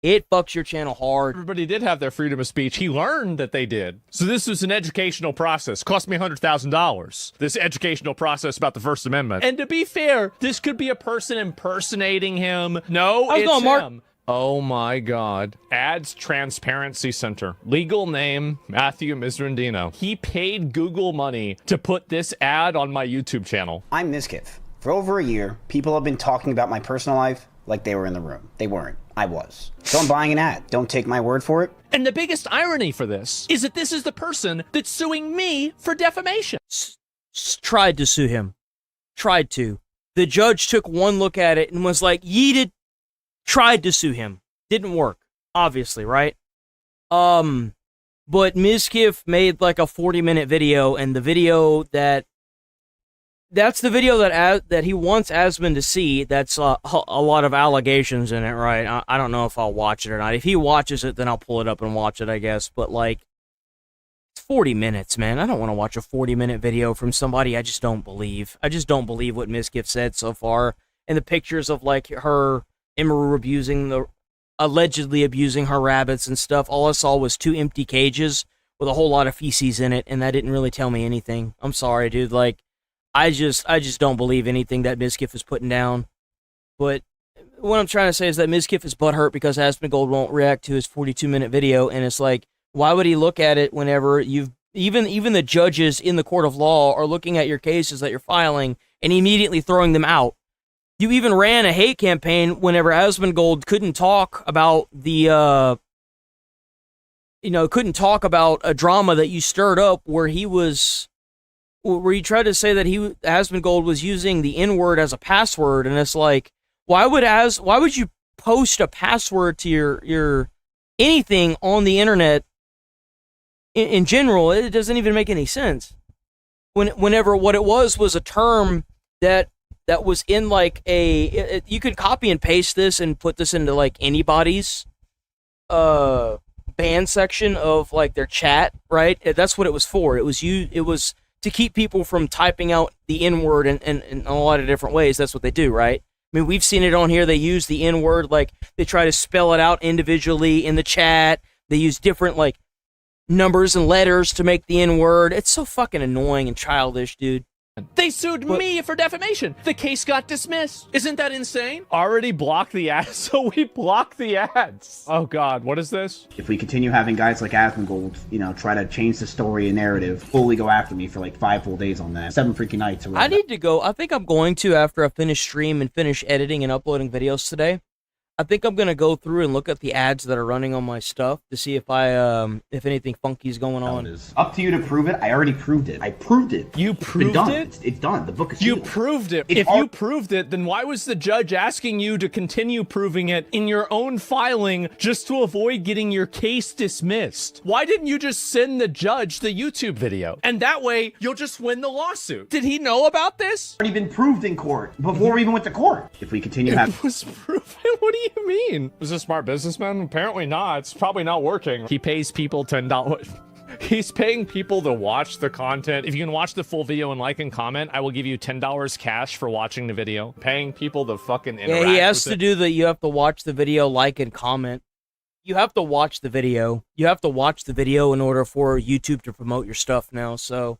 It fucks your channel hard. Everybody did have their freedom of speech. He learned that they did. So this was an educational process. Cost me $100,000. This educational process about the First Amendment. And to be fair, this could be a person impersonating him. No, How's it it's going, Mark? him. Oh my God. Ads Transparency Center. Legal name, Matthew Misrandino. He paid Google money to put this ad on my YouTube channel. I'm Mizkif. For over a year, people have been talking about my personal life like they were in the room. They weren't. I was. So I'm buying an ad. Don't take my word for it. And the biggest irony for this is that this is the person that's suing me for defamation. Tried to sue him. Tried to. The judge took one look at it and was like, yeeted. Tried to sue him. Didn't work. Obviously, right? But Mizkif made like a 40-minute video, and the video that's the video that he wants Asmon to see. That's a lot of allegations in it, right? I don't know if I'll watch it or not. If he watches it, then I'll pull it up and watch it, I guess. But like, it's 40 minutes, man. I don't want to watch a 40-minute video from somebody I just don't believe. I just don't believe what Mizkif said so far. And the pictures of like her, Imru allegedly abusing her rabbits and stuff. All I saw was 2 empty cages with a whole lot of feces in it, and that didn't really tell me anything. I'm sorry, dude. Like, I just don't believe anything that Mizkif is putting down. But what I'm trying to say is that Mizkif is butthurt because Asmongold won't react to his 42-minute video, and it's like, why would he look at it whenever even the judges in the court of law are looking at your cases that you're filing and immediately throwing them out? You even ran a hate campaign whenever Asmongold couldn't talk about couldn't talk about a drama that you stirred up where you tried to say that Asmongold was using the N-word as a password, and it's like, why would you post a password to your anything on the internet in general? It doesn't even make any sense. Whenever what it was a term that was in like you could copy and paste this and put this into like anybody's ban section of like their chat, right? That's what it was for. It was to keep people from typing out the N-word in a lot of different ways. That's what they do, right? I mean, we've seen it on here. They use the N-word, like they try to spell it out individually in the chat. They use different like numbers and letters to make the N-word. It's so fucking annoying and childish, dude. They sued me for defamation. The case got dismissed. Isn't that insane? Already blocked the ads, so we blocked the ads. Oh God, what is this? If we continue having guys like Asmongold, try to change the story and narrative, fully go after me for like 5 full days on that. 7 freaking nights. I need to go. I think I'm going to, after I finish stream and finish editing and uploading videos today, I think I'm gonna go through and look at the ads that are running on my stuff to see if if anything funky is going on. It's up to you to prove it. I already proved it. I proved it. You proved it? It's done. The book is You sealed. proved it. If you proved it, then why was the judge asking you to continue proving it in your own filing just to avoid getting your case dismissed? Why didn't you just send the judge the YouTube video? And that way, you'll just win the lawsuit. Did he know about this? Already been proved in court before we even went to court. If we continue having... It was proven? What do you mean? Is this a smart businessman? Apparently not. It's probably not working. He pays people $10. He's paying people to watch the content. If you can watch the full video and like and comment, I will give you $10 cash for watching the video. Paying people to fucking interact. Yeah, he has with to do you have to watch the video, like and comment. You have to watch the video. You have to watch the video in order for YouTube to promote your stuff now, so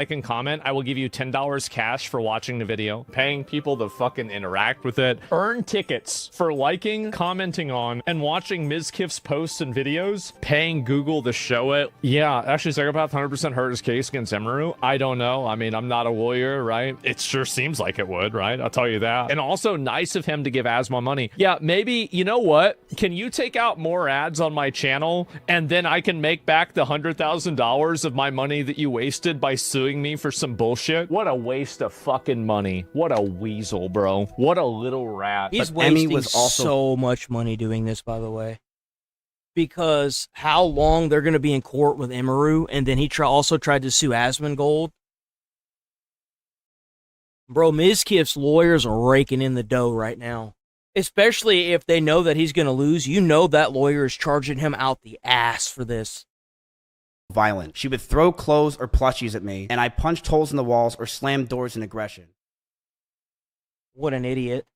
like and comment, I will give you $10 cash for watching the video. Paying people to fucking interact with it. Earn tickets for liking, commenting on, and watching Ms. Kiff's posts and videos. Paying Google to show it. Yeah, actually, Psychopath 100% hurt his case against Emeru. I don't know. I mean, I'm not a lawyer, right? It sure seems like it would, right? I'll tell you that. And also, nice of him to give Asma money. Yeah, maybe, you know what? Can you take out more ads on my channel, and then I can make back the $100,000 of my money that you wasted by suing me for some bullshit? What a waste of fucking money. What a weasel, bro. What a little rat. He's But Emmy wasting was also- so much money doing this, by the way. Because how long they're going to be in court with Emeru, and then he also tried to sue Asmongold. Bro, Mizkif's lawyers are raking in the dough right now. Especially if they know that he's going to lose. You know that lawyer is charging him out the ass for this. Violent. She would throw clothes or plushies at me, and I punched holes in the walls or slammed doors in aggression. What an idiot.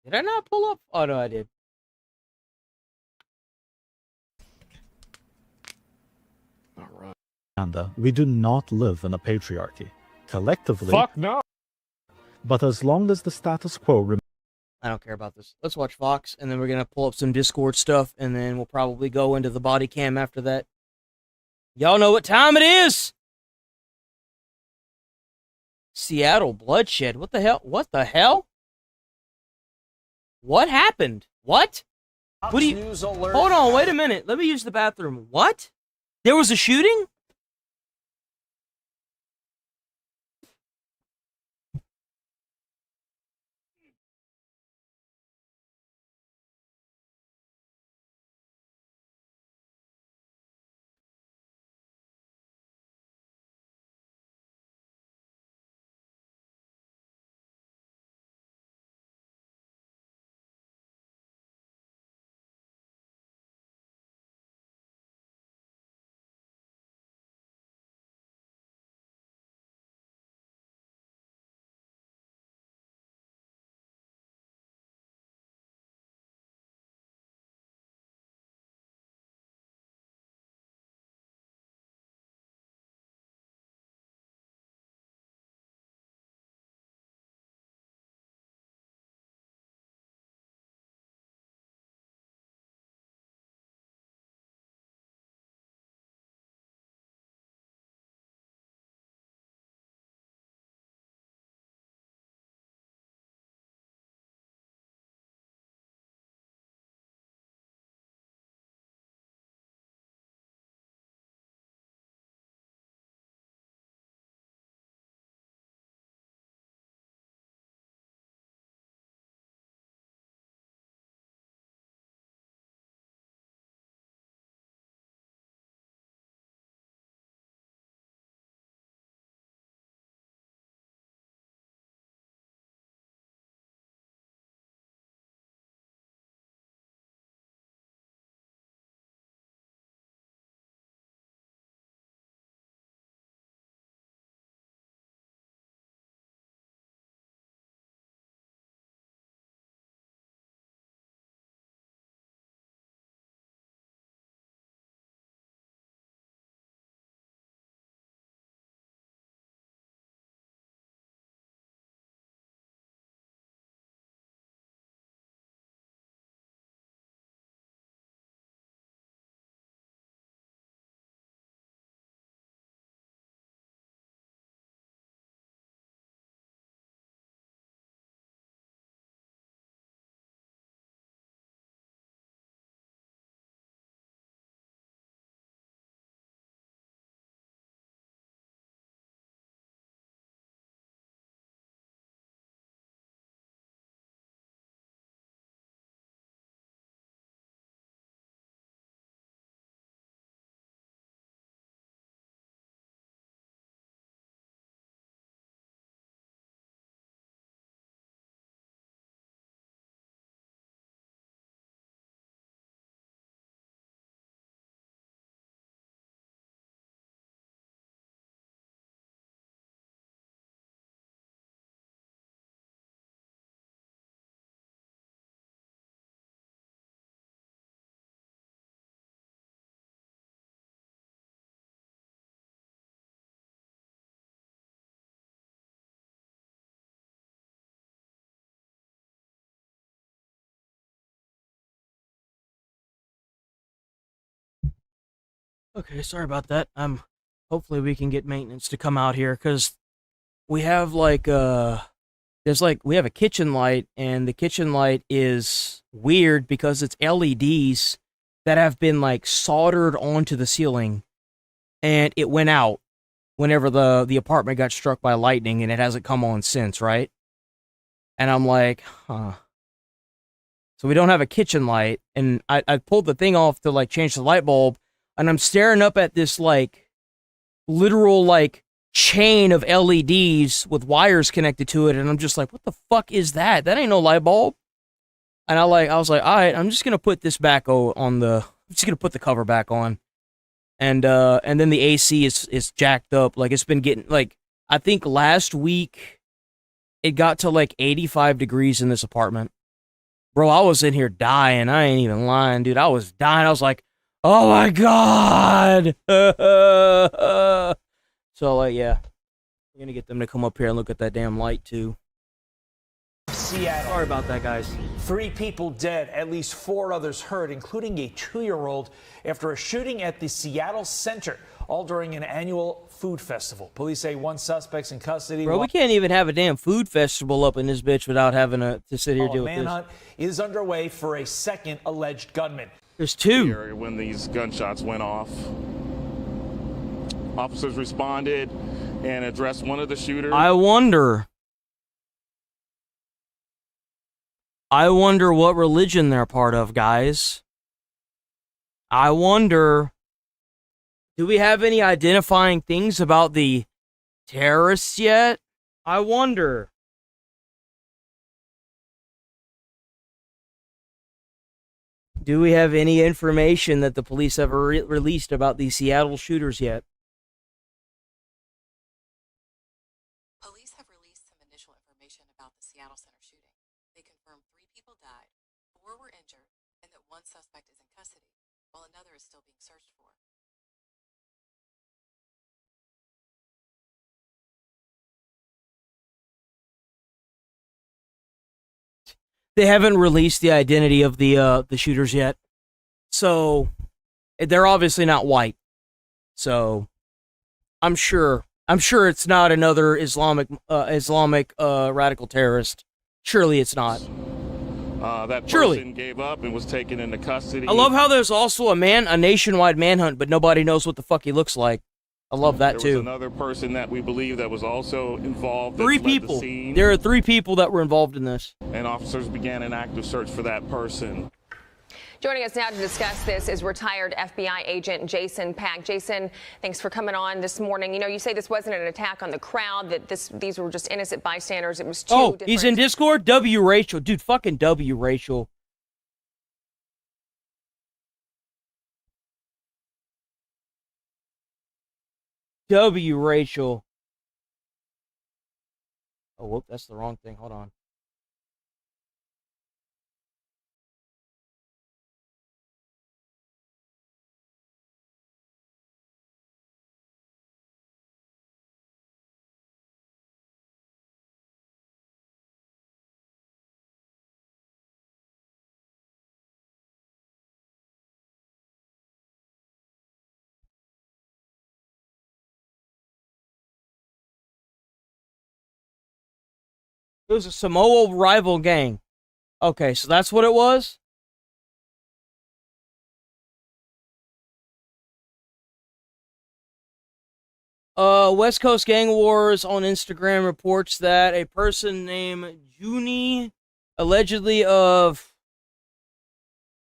Did I not pull up? Oh, no, I did. We do not live in a patriarchy. Collectively, Fuck no. but as long as the status quo remains, I don't care about this. Let's watch Fox, and then we're going to pull up some Discord stuff, and then we'll probably go into the body cam after that. Y'all know what time it is! Seattle bloodshed. What the hell? What the hell? What happened? What? What do you... Hold on, wait a minute. Let me use the bathroom. What? There was a shooting? Okay, sorry about that. Hopefully we can get maintenance to come out here, because we have like we have a kitchen light, and the kitchen light is weird because it's LEDs that have been like soldered onto the ceiling, and it went out whenever the apartment got struck by lightning, and it hasn't come on since, right? And I'm like, huh. So we don't have a kitchen light, and I pulled the thing off to like change the light bulb, and I'm staring up at this like literal like chain of LEDs with wires connected to it, and I'm just like, what the fuck is that? That ain't no light bulb. And I was like, all right, I'm just gonna put this back I'm just gonna put the cover back on, and then the AC is jacked up. Like, it's been getting like, I think last week it got to like 85 degrees in this apartment. Bro, I was in here dying. I ain't even lying, dude. I was dying. I was like, oh my God. So, like, yeah. I'm going to get them to come up here and look at that damn light, too. Seattle. Sorry about that, guys. 3 people dead, at least 4 others hurt, including a 2-year-old, after a shooting at the Seattle Center, all during an annual food festival. Police say 1 suspect's in custody. Bro, we can't even have a damn food festival up in this bitch without having to sit here and deal with this. Manhunt is underway for a second alleged gunman. There's 2. When these gunshots went off, officers responded and addressed one of the shooters. I wonder what religion they're part of, guys. I wonder, do we have any identifying things about the terrorists yet? I wonder. Do we have any information that the police have released about the Seattle shooters yet? Police have released some initial information about the Seattle Center shooting. They confirmed 3 people died, 4 were injured, and that 1 suspect is in custody, while another is still being searched for. They haven't released the identity of the shooters yet, so they're obviously not white. So I'm sure it's not another Islamic radical terrorist. Surely it's not. That person gave up and was taken into custody. I love how there's also a nationwide manhunt, but nobody knows what the fuck he looks like. I love that too. There was another person that we believe that was also involved. 3 people. There are 3 people that were involved in this. And officers began an active search for that person. Joining us now to discuss this is retired FBI agent Jason Pack. Jason, thanks for coming on this morning. You know, you say this wasn't an attack on the crowd, that these were just innocent bystanders. It was 2 different... he's in Discord? W. Rachel. Dude, fucking W. Rachel. W. Rachel. Oh, whoop, that's the wrong thing. Hold on. It was a Samoa rival gang. Okay, so that's what it was? West Coast Gang Wars on Instagram reports that a person named Junie, allegedly of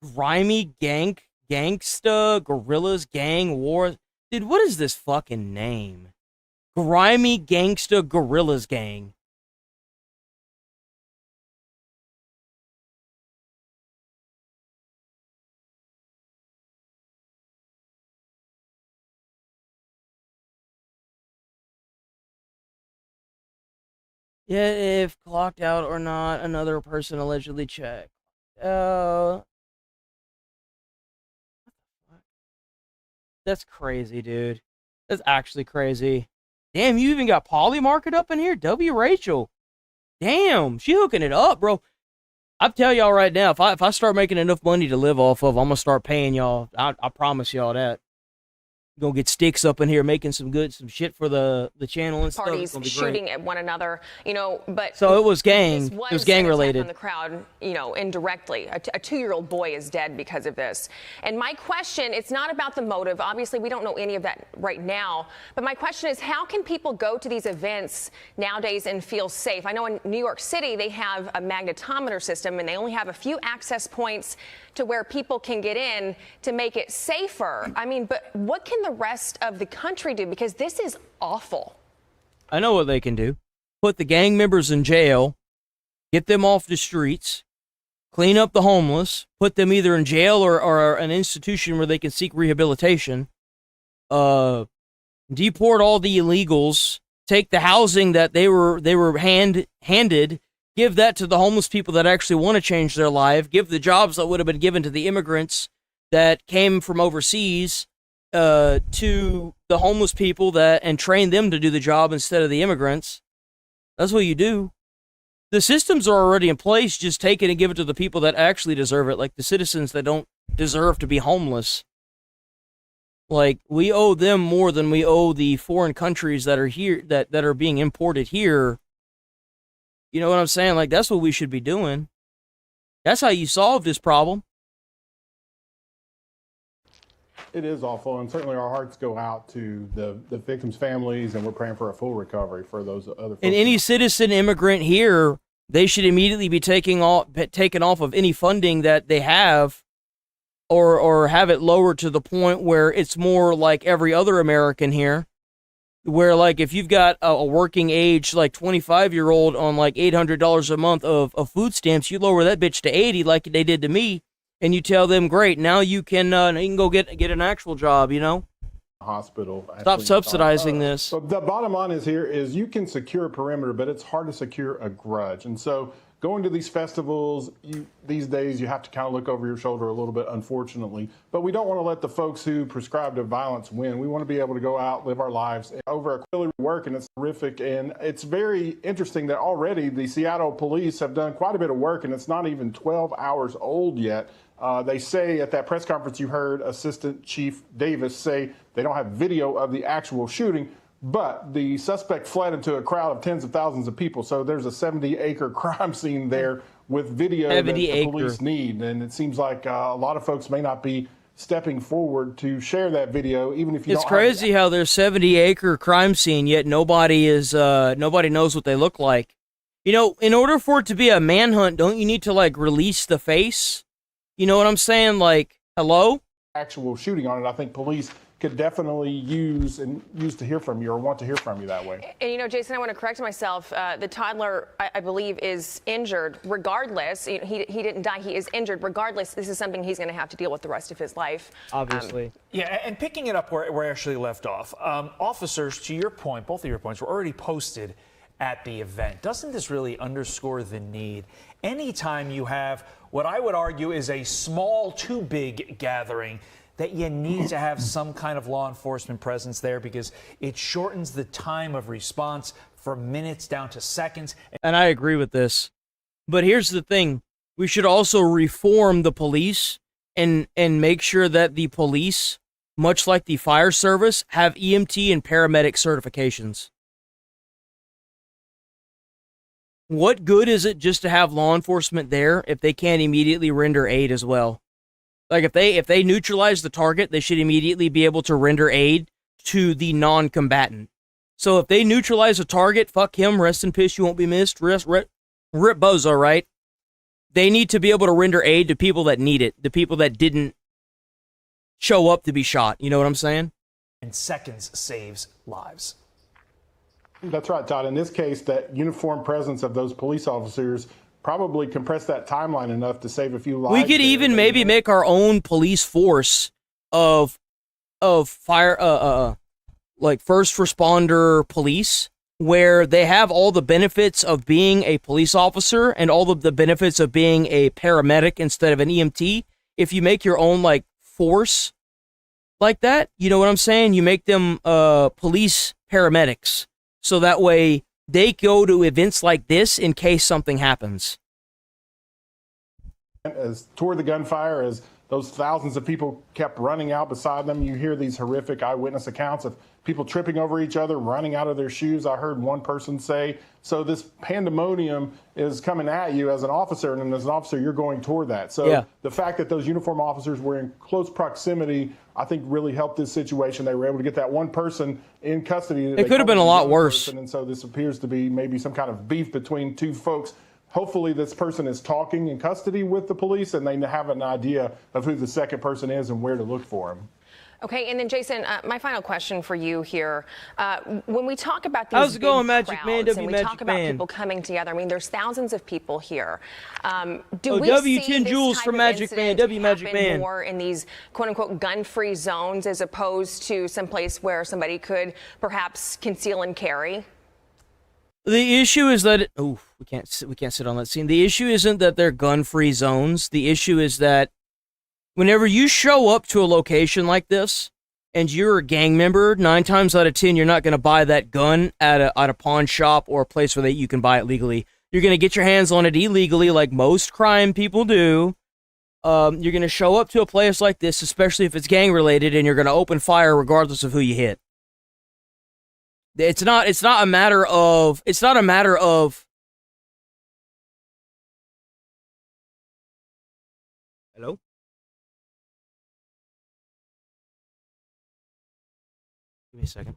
Grimy Gangsta Gorillas Gang War. Dude, what is this fucking name? Grimy Gangsta Gorillas Gang. Yet, if clocked out or not, another person allegedly checked. That's crazy, dude. That's actually crazy. Damn, you even got Polly market up in here? W. Rachel. Damn, she hooking it up, bro. I tell y'all right now, if I start making enough money to live off of, I'm gonna start paying y'all. I promise y'all that. Gonna get Sticks up in here making some shit for the channel and stuff. Parties It's gonna be shooting great. at one another, but So it was this it was gang an attack related. on the crowd, indirectly. A 2-year-old boy is dead because of this. And my question, it's not about the motive. Obviously, we don't know any of that right now. But my question is, how can people go to these events nowadays and feel safe? I know in New York City, they have a magnetometer system, and they only have a few access points to where people can get in to make it safer. I mean, but what can the rest of the country do? Because this is awful. I know what they can do. Put the gang members in jail, get them off the streets, clean up the homeless, put them either in jail or an institution where they can seek rehabilitation, deport all the illegals, take the housing that they were handed, give that to the homeless people that actually want to change their life, give the jobs that would have been given to the immigrants that came from overseas to the homeless people and train them to do the job instead of the immigrants. That's what you do. The systems are already in place. Just take it and give it to the people that actually deserve it, like the citizens that don't deserve to be homeless. Like, we owe them more than we owe the foreign countries that are here, that are being imported here. You know what I'm saying? Like, that's what we should be doing. That's how you solve this problem. It is awful, and certainly our hearts go out to the victims' families, and we're praying for a full recovery for those other folks. And any citizen immigrant here, they should immediately be taken off of any funding that they have, or have it lowered to the point where it's more like every other American here, where, like, if you've got a working age, like 25-year-old on like $800 a month of food stamps, you lower that bitch to 80 like they did to me, and you tell them, great, now you can go get an actual job, Hospital. Stop subsidizing this. So the bottom line is you can secure a perimeter, but it's hard to secure a grudge. And so going to these festivals, these days you have to kind of look over your shoulder a little bit, unfortunately. But we don't want to let the folks who prescribe to violence win. We want to be able to go out, live our lives over a work, and it's horrific. And it's very interesting that already the Seattle police have done quite a bit of work, and it's not even 12 hours old yet. They say at that press conference you heard Assistant Chief Davis say they don't have video of the actual shooting, but the suspect fled into a crowd of tens of thousands of people. So there's a 70-acre crime scene there with video that the police need. And it seems like a lot of folks may not be stepping forward to share that video, even if you It's crazy how there's 70-acre crime scene, yet nobody knows what they look like. In order for it to be a manhunt, don't you need to, like, release the face? You know what I'm saying? Like, hello? Actual shooting on it, I think police could definitely use to hear from you, or want to hear from you that way. And Jason, I want to correct myself. The toddler, I believe, is injured. Regardless, he didn't die. He is injured. Regardless, this is something he's going to have to deal with the rest of his life. Obviously. Yeah, and picking it up where I actually left off, officers, to your point, both of your points, were already posted at the event. Doesn't this really underscore the need? Anytime you have what I would argue is a small to big gathering, that you need to have some kind of law enforcement presence there, because it shortens the time of response from minutes down to seconds. And I agree with this. But here's the thing. We should also reform the police and make sure that the police, much like the fire service, have EMT and paramedic certifications. What good is it just to have law enforcement there if they can't immediately render aid as well? Like, if they neutralize the target, they should immediately be able to render aid to the non-combatant. So if they neutralize a target, fuck him, rest in peace, you won't be missed, rip bozo, right? They need to be able to render aid to people that need it, the people that didn't show up to be shot. You know what I'm saying? And seconds saves lives. That's right, Todd. In this case, that uniform presence of those police officers probably compressed that timeline enough to save a few lives. We could even maybe make our own police force of fire, like first responder police, where they have all the benefits of being a police officer and all of the benefits of being a paramedic instead of an EMT. If you make your own, like, force like that, you know what I'm saying? You make them police paramedics. So that way they go to events like this in case something happens. As toward the gunfire, as those thousands of people kept running out beside them. You hear these horrific eyewitness accounts of people tripping over each other, running out of their shoes. I heard one person say, so this pandemonium is coming at you as an officer, and as an officer, you're going toward that. So the fact that those uniform officers were in close proximity, I think really helped this situation. They were able to get that one person in custody. It could have been a lot worse. And so this appears to be maybe some kind of beef between two folks. Hopefully this person is talking in custody with the police and they have an idea of who the second person is and where to look for him. Okay, and then Jason, my final question for you here. When we talk about these How's it going, big Magic crowds Man, and we Magic talk about Man? people coming together, I mean, there's thousands of people here. Do Oh, we W see 10 this Jules type for of Magic Man, incident W Magic happen Man. more in these quote-unquote gun-free zones as opposed to someplace where somebody could perhaps conceal and carry? The issue is that we can't sit on that scene. The issue isn't that they're gun-free zones. The issue is that whenever you show up to a location like this and you're a gang member, 9 times out of 10 you're not going to buy that gun at a pawn shop or a place where you can buy it legally. You're going to get your hands on it illegally, like most crime people do. You're going to show up to a place like this, especially if it's gang related, and you're going to open fire regardless of who you hit. It's not a matter of Hello? Give me a second.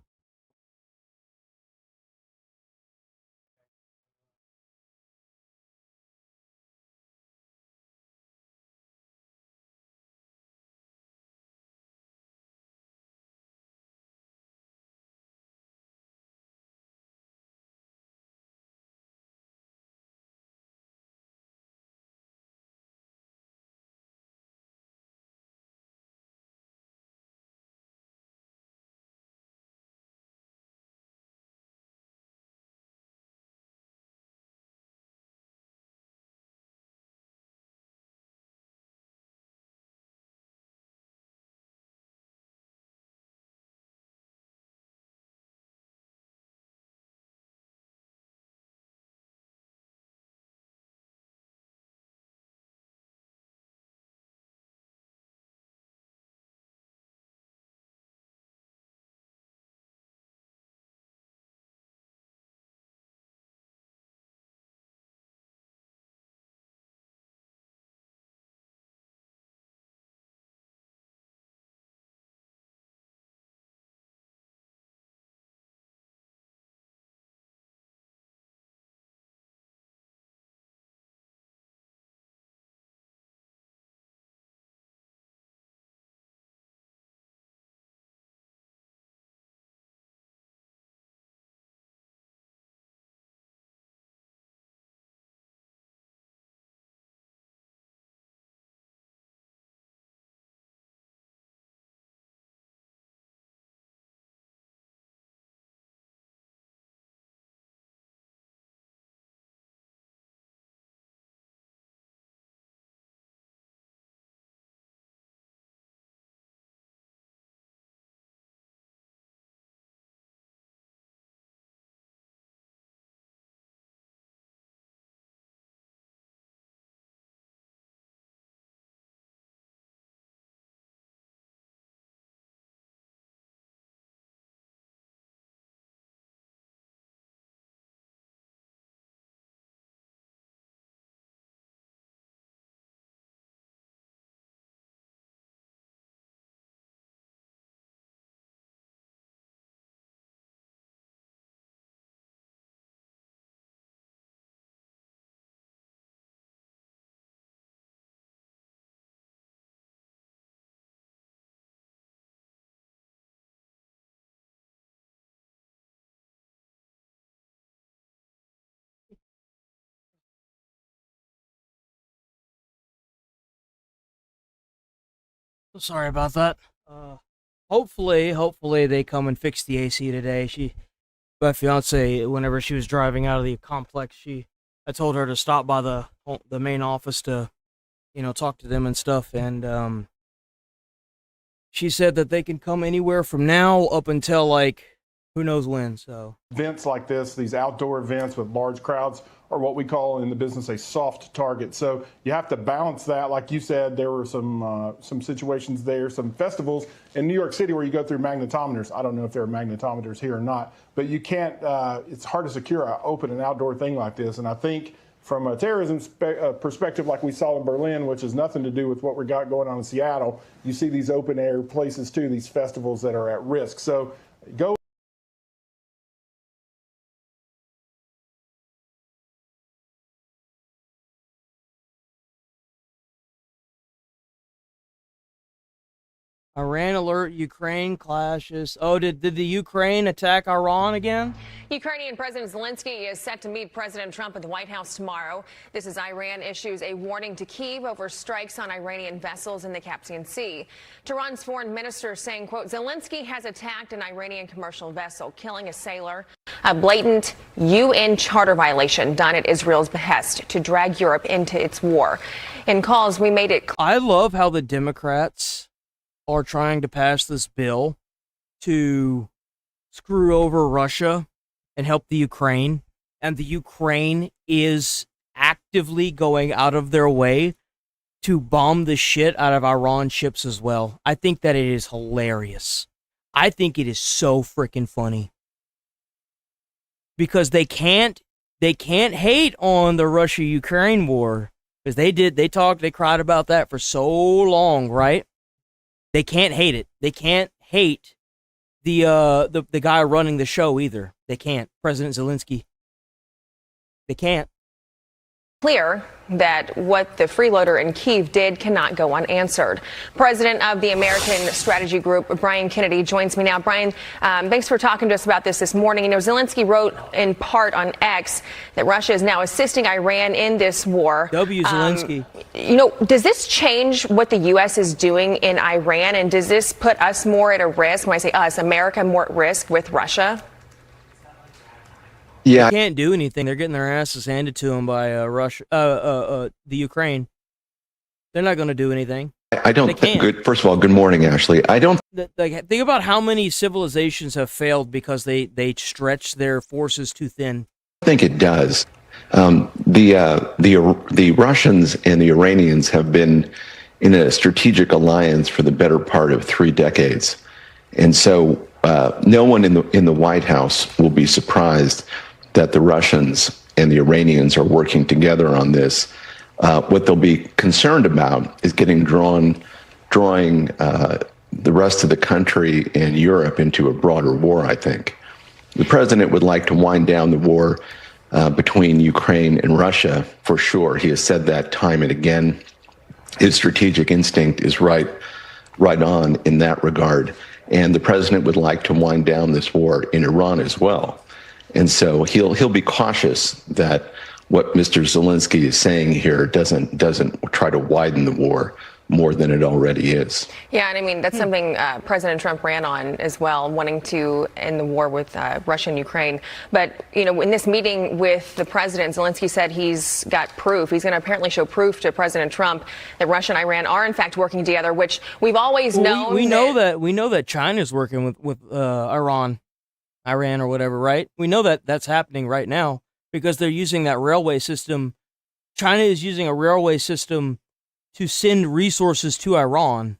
Sorry about that. Hopefully they come and fix the AC today. My fiance, whenever she was driving out of the complex, I told her to stop by the main office to, talk to them and stuff. And she said that they can come anywhere from now up until like Who knows when, so. Events like this, these outdoor events with large crowds, are what we call in the business a soft target. So you have to balance that. Like you said, there were some situations there, some festivals in New York City where you go through magnetometers. I don't know if there are magnetometers here or not, but you can't, it's hard to secure an open and outdoor thing like this. And I think from a terrorism perspective, like we saw in Berlin, which has nothing to do with what we got going on in Seattle, you see these open air places too, these festivals that are at risk. So go. Iran alert, Ukraine clashes. Oh, did the Ukraine attack Iran again? Ukrainian President Zelensky is set to meet President Trump at the White House tomorrow. This as Iran issues a warning to Kyiv over strikes on Iranian vessels in the Caspian Sea. Tehran's foreign minister saying, quote, Zelensky has attacked an Iranian commercial vessel, killing a sailor. A blatant UN charter violation done at Israel's behest to drag Europe into its war. In calls, we made it clear. I love how the Democrats are trying to pass this bill to screw over Russia and help the Ukraine. And the Ukraine is actively going out of their way to bomb the shit out of Iran ships as well. I think that it is hilarious. I think it is so freaking funny. Because they can't hate on the Russia-Ukraine war. Because they cried about that for so long, right? They can't hate it. They can't hate the guy running the show either. They can't. President Zelensky. They can't. Clear that what the freeloader in Kyiv did cannot go unanswered. President of the American Strategy Group, Brian Kennedy, joins me now. Brian, thanks for talking to us about this morning. You know, Zelensky wrote in part on X that Russia is now assisting Iran in this war. Zelensky. You know, does this change what the U.S. is doing in Iran? And does this put us more at a risk? When I say us, America more at risk with Russia? Yeah, they can't do anything. They're getting their asses handed to them by Russia, the Ukraine. They're not going to do anything. I don't think. First of all, good morning, Ashley. I don't think about how many civilizations have failed because they stretch their forces too thin. think it does. The Russians and the Iranians have been in a strategic alliance for the better part of 3 decades, and so no one in the White House will be surprised that the Russians and the Iranians are working together on this. What they'll be concerned about is drawing the rest of the country and Europe into a broader war, I think. The president would like to wind down the war between Ukraine and Russia, for sure. He has said that time and again. His strategic instinct is right on in that regard. And the president would like to wind down this war in Iran as well. And so he'll be cautious that what Mr. Zelensky is saying here doesn't try to widen the war more than it already is. Yeah, and I mean, that's something President Trump ran on as well, wanting to end the war with Russia and Ukraine. But, you know, in this meeting with the president, Zelensky said he's got proof. He's going to apparently show proof to President Trump that Russia and Iran are, in fact, working together, which we've always known. We know that China's working with Iran or whatever, right? We know that that's happening right now because they're using that railway system. China is using a railway system to send resources to Iran.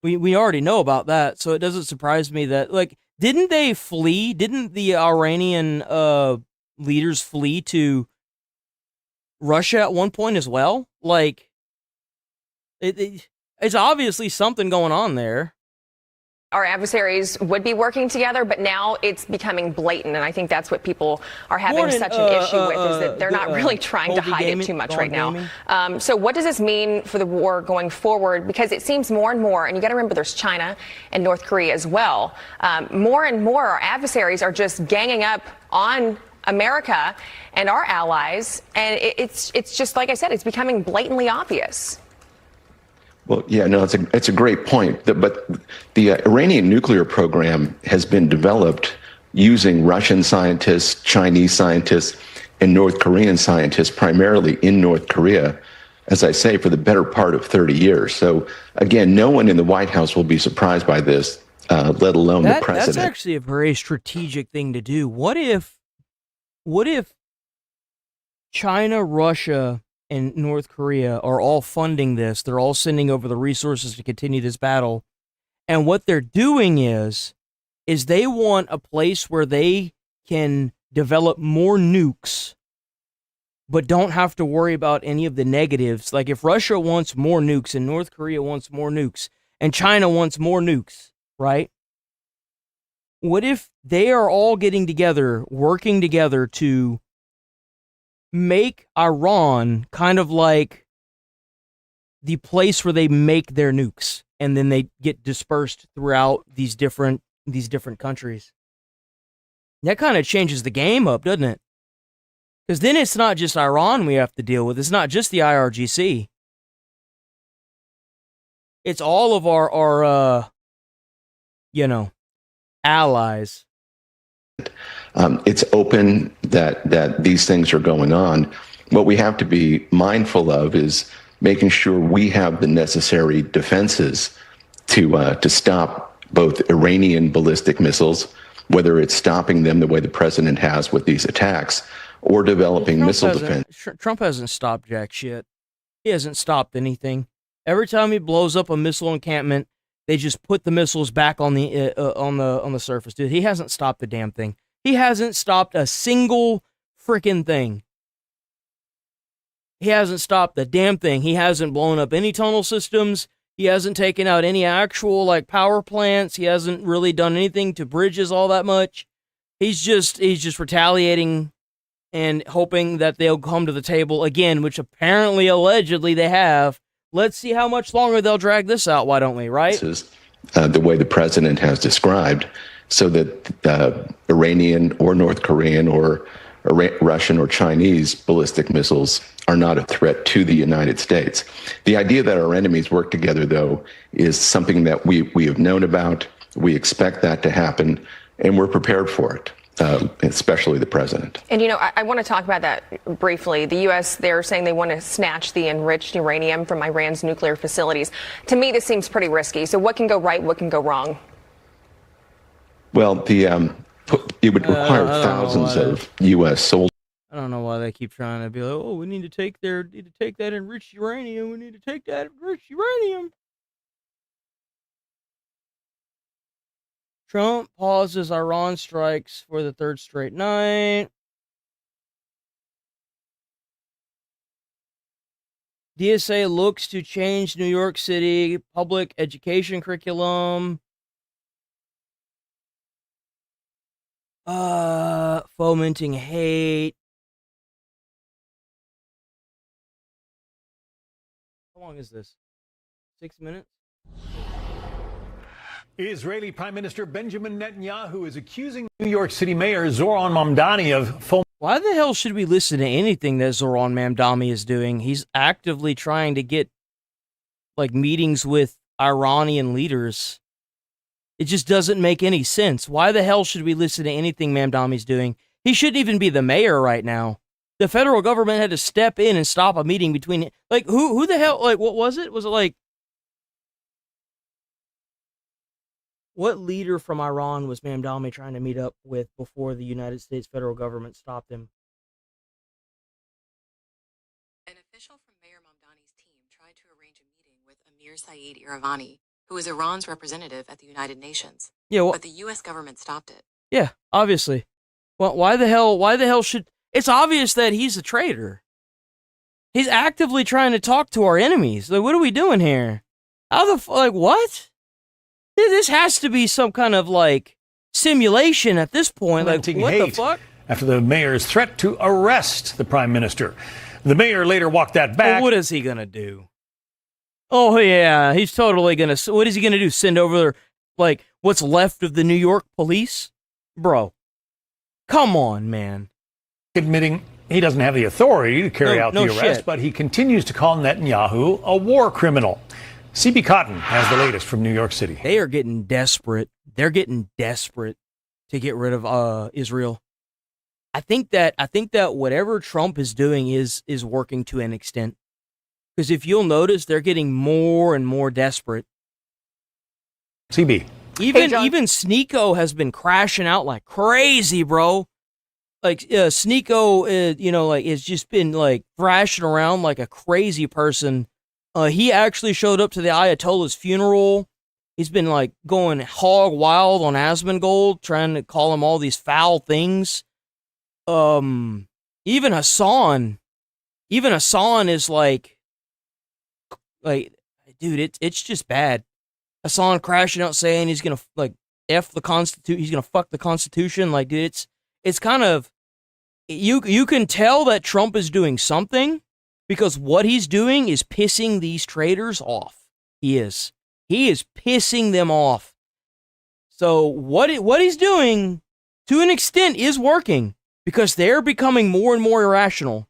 We already know about that, so it doesn't surprise me that, like, didn't they flee? Didn't the Iranian leaders flee to Russia at one point as well? Like, it's obviously something going on there. Our adversaries would be working together, but now it's becoming blatant, and I think that's what people are having such an issue with, is that they're not really trying to hide it too much right now. So what does this mean for the war going forward? Because it seems more and more, and you got to remember there's China and North Korea as well, more and more our adversaries are just ganging up on America and our allies, and it's just, like I said, it's becoming blatantly obvious. Well, yeah, no, it's a great point. But the Iranian nuclear program has been developed using Russian scientists, Chinese scientists, and North Korean scientists, primarily in North Korea, as I say, for the better part of 30 years. So, again, no one in the White House will be surprised by this. let alone the president. That's actually a very strategic thing to do. What if China, Russia, and North Korea are all funding this? They're all sending over the resources to continue this battle. And what they're doing is they want a place where they can develop more nukes, but don't have to worry about any of the negatives. Like if Russia wants more nukes and North Korea wants more nukes and China wants more nukes, right? What if they are all getting together, working together to make Iran kind of like the place where they make their nukes, and then they get dispersed throughout these different countries? That kind of changes the game up, doesn't it? Because then it's not just Iran we have to deal with. It's not just the IRGC. It's all of our allies. It's open that these things are going on. What we have to be mindful of is making sure we have the necessary defenses to stop both Iranian ballistic missiles, whether it's stopping them the way the president has with these attacks, or developing missile defense. Trump hasn't stopped jack shit. He hasn't stopped anything. Every time he blows up a missile encampment, they just put the missiles back on the surface, dude. He hasn't stopped a damn thing. He hasn't stopped a single freaking thing. He hasn't stopped a damn thing. He hasn't blown up any tunnel systems. He hasn't taken out any actual like power plants. He hasn't really done anything to bridges all that much. He's just retaliating and hoping that they'll come to the table again, which apparently, allegedly, they have. Let's see how much longer they'll drag this out. Why don't we, right? This is the way the president has described, so that Iranian or North Korean or Russian or Chinese ballistic missiles are not a threat to the United States. The idea that our enemies work together, though, is something that we have known about. We expect that to happen, and we're prepared for it. Especially the president. And, I want to talk about that briefly. The U.S., they're saying they want to snatch the enriched uranium from Iran's nuclear facilities. To me, this seems pretty risky. So what can go right? What can go wrong? Well, it would require thousands of U.S. soldiers. I don't know why they keep trying to be like, oh, we need to take that enriched uranium. We need to take that enriched uranium. Trump pauses Iran strikes for the third straight night. DSA looks to change New York City public education curriculum. Fomenting hate. How long is this? 6 minutes? Israeli Prime Minister Benjamin Netanyahu is accusing New York City Mayor Zoran Mamdani of Why the hell should we listen to anything that Zoran Mamdani is doing? He's actively trying to get meetings with Iranian leaders. It just doesn't make any sense. Why the hell should we listen to anything Mamdani's doing? He shouldn't even be the mayor right now. The federal government had to step in and stop a meeting between who the hell what was it? Was it what leader from Iran was Mamdani trying to meet up with before the United States federal government stopped him? An official from Mayor Mamdani's team tried to arrange a meeting with Amir Saeed Iravani, who is Iran's representative at the United Nations. Yeah, but the U.S. government stopped it. Yeah, obviously. Well, why the hell should... It's obvious that he's a traitor. He's actively trying to talk to our enemies. What are we doing here? How the... what? This has to be some kind of, simulation at this point. What the fuck? After the mayor's threat to arrest the prime minister. The mayor later walked that back. Well, what is he going to do? Oh, yeah, he's totally going to... What is he going to do? Send over, what's left of the New York police? Bro, come on, man. Admitting he doesn't have the authority to carry out the arrest, but he continues to call Netanyahu a war criminal. CB Cotton has the latest from New York City. They are getting desperate. They're getting desperate to get rid of Israel. I think that whatever Trump is doing is working to an extent. Because if you'll notice, they're getting more and more desperate. CB. Even Sneeko has been crashing out like crazy, bro. Like Sneeko, has just been like thrashing around like a crazy person. He actually showed up to the Ayatollah's funeral. He's been like going hog wild on Asmongold, trying to call him all these foul things. Even Hassan is like, dude, it's just bad. Hassan crashing out saying he's gonna like F the Constitution, he's gonna fuck the Constitution. Like, dude, it's kind of, you can tell that Trump is doing something because what he's doing is pissing these traitors off. He is pissing them off. So what he's doing to an extent is working because they're becoming more and more irrational.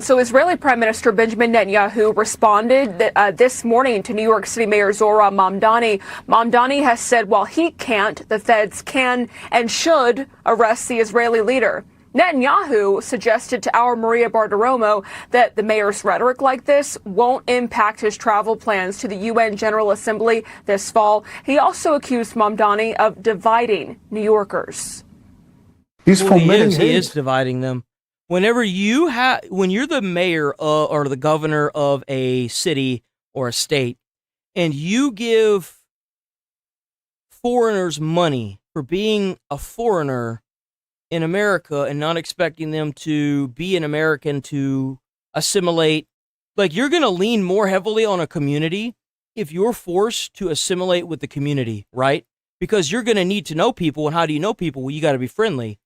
So Israeli Prime Minister Benjamin Netanyahu responded this morning to New York City Mayor Zohran Mamdani. Mamdani has said while he can't, the feds can and should arrest the Israeli leader. Netanyahu suggested to our Maria Bartiromo that the mayor's rhetoric like this won't impact his travel plans to the UN General Assembly this fall. He also accused Mamdani of dividing New Yorkers. He is dividing them. When you're the mayor or the governor of a city or a state, and you give foreigners money for being a foreigner in America and not expecting them to be an American to assimilate, like you're going to lean more heavily on a community if you're forced to assimilate with the community, right? Because you're going to need to know people. And how do you know people? Well, you got to be friendly.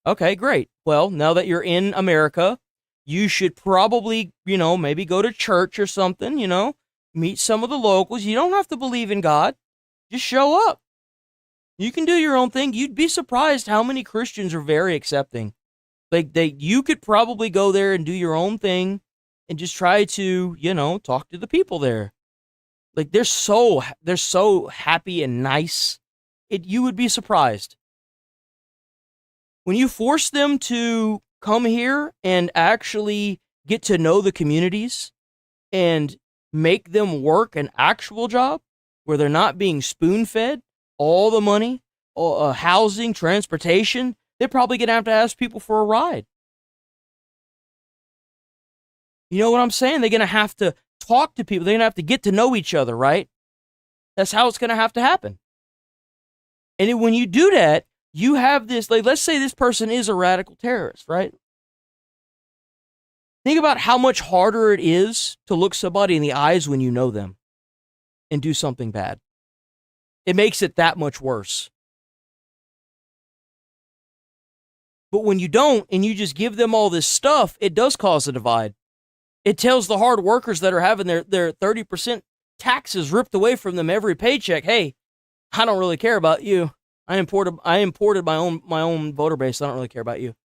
Okay, great. Well, now that you're in America, you should probably, maybe go to church or something, meet some of the locals. You don't have to believe in God. Just show up. You can do your own thing. You'd be surprised how many Christians are very accepting. Like you could probably go there and do your own thing and just try to, talk to the people there. Like they're so happy and nice. You would be surprised. When you force them to come here and actually get to know the communities and make them work an actual job where they're not being spoon-fed all the money, housing, transportation, they're probably going to have to ask people for a ride. You know what I'm saying? They're going to have to talk to people. They're going to have to get to know each other, right? That's how it's going to have to happen. And then when you do that, you have this, like, let's say this person is a radical terrorist, right? Think about how much harder it is to look somebody in the eyes when you know them and do something bad. It makes it that much worse. But when you don't and you just give them all this stuff, it does cause a divide. It tells the hard workers that are having their 30% taxes ripped away from them every paycheck, hey, I don't really care about you. I imported my own voter base. I don't really care about you.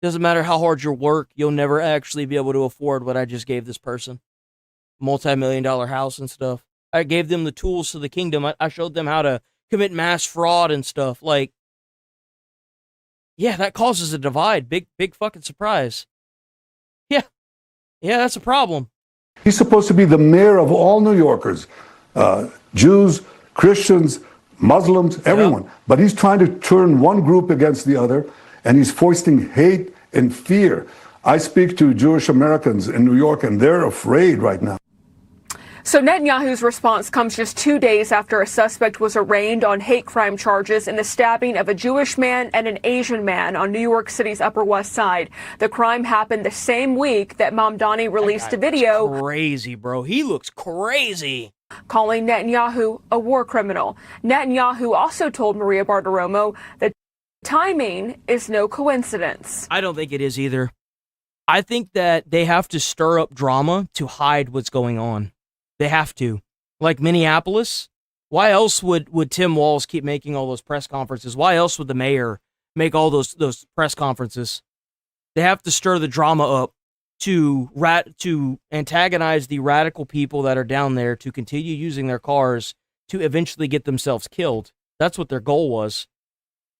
Doesn't matter how hard you work, you'll never actually be able to afford what I just gave this person. Multi-million-dollar house and stuff. I gave them the tools to the kingdom. I showed them how to commit mass fraud and stuff. Like, yeah, that causes a divide. Big fucking surprise. Yeah, that's a problem. He's supposed to be the mayor of all New Yorkers, Jews, Christians, Muslims, everyone. Yep. But he's trying to turn one group against the other, and he's foisting hate and fear. I speak to Jewish Americans in New York, and they're afraid right now. So Netanyahu's response comes just 2 days after a suspect was arraigned on hate crime charges in the stabbing of a Jewish man and an Asian man on New York City's Upper West Side. The crime happened the same week that Mamdani released a video. Crazy, bro. He looks crazy. Calling Netanyahu a war criminal. Netanyahu also told Maria Bartiromo that timing is no coincidence. I don't think it is either. I think that they have to stir up drama to hide what's going on. They have to. Like Minneapolis, why else would Tim Walz keep making all those press conferences? Why else would the mayor make all those press conferences? They have to stir the drama up to antagonize the radical people that are down there to continue using their cars to eventually get themselves killed. That's what their goal was.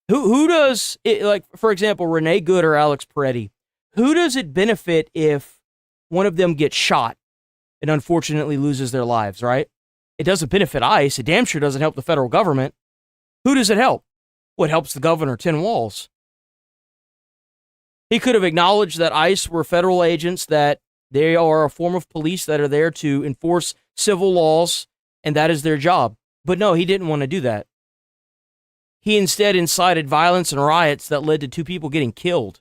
Who does it, like, for example, Renee Good or Alex Peretti, who does it benefit if one of them gets shot and unfortunately loses their lives, right? It doesn't benefit ICE. It damn sure doesn't help the federal government. Who does it help? Well, it helps the governor 10 walls. He could have acknowledged that ICE were federal agents, that they are a form of police that are there to enforce civil laws, and that is their job. But no, he didn't want to do that. He instead incited violence and riots that led to 2 people getting killed.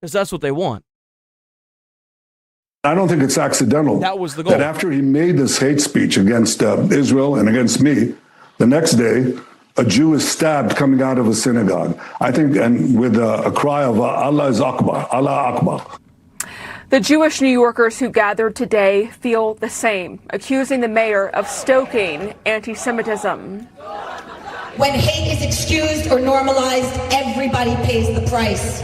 Because that's what they want. I don't think it's accidental. That was the goal. That after he made this hate speech against Israel and against me, the next day, a Jew is stabbed coming out of a synagogue. I think, and with a cry of Allah is Akbar, Allah Akbar. The Jewish New Yorkers who gathered today feel the same, accusing the mayor of stoking anti-Semitism. When hate is excused or normalized, everybody pays the price.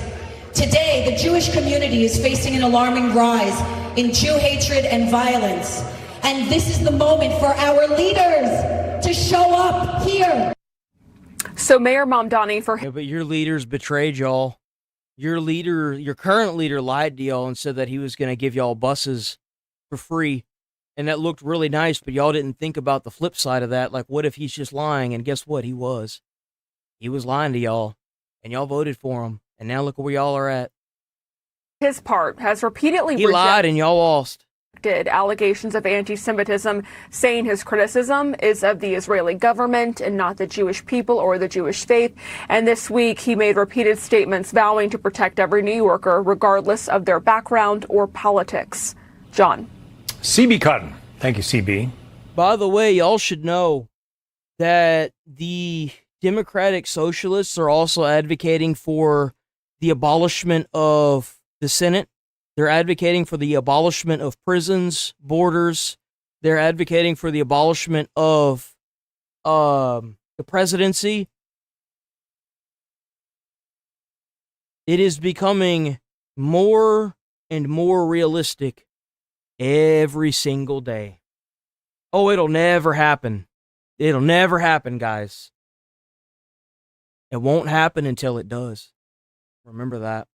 Today, the Jewish community is facing an alarming rise in Jew hatred and violence. And this is the moment for our leaders to show up here. So Mayor Mamdani for... Yeah, but your leaders betrayed y'all. Your current leader lied to y'all and said that he was going to give y'all buses for free. And that looked really nice, but y'all didn't think about the flip side of that. Like, what if he's just lying? And guess what? He was. He was lying to y'all. And y'all voted for him. And now look where y'all are at. His part has repeatedly He lied and y'all lost. Allegations of anti-Semitism, saying his criticism is of the Israeli government and not the Jewish people or the Jewish faith. And this week, he made repeated statements vowing to protect every New Yorker, regardless of their background or politics. John. CB Cotton. Thank you, CB. By the way, y'all should know that the Democratic Socialists are also advocating for the abolishment of the Senate. They're advocating for the abolishment of prisons, borders. They're advocating for the abolishment of the presidency. It is becoming more and more realistic every single day. Oh, it'll never happen. It'll never happen, guys. It won't happen until it does. Remember that.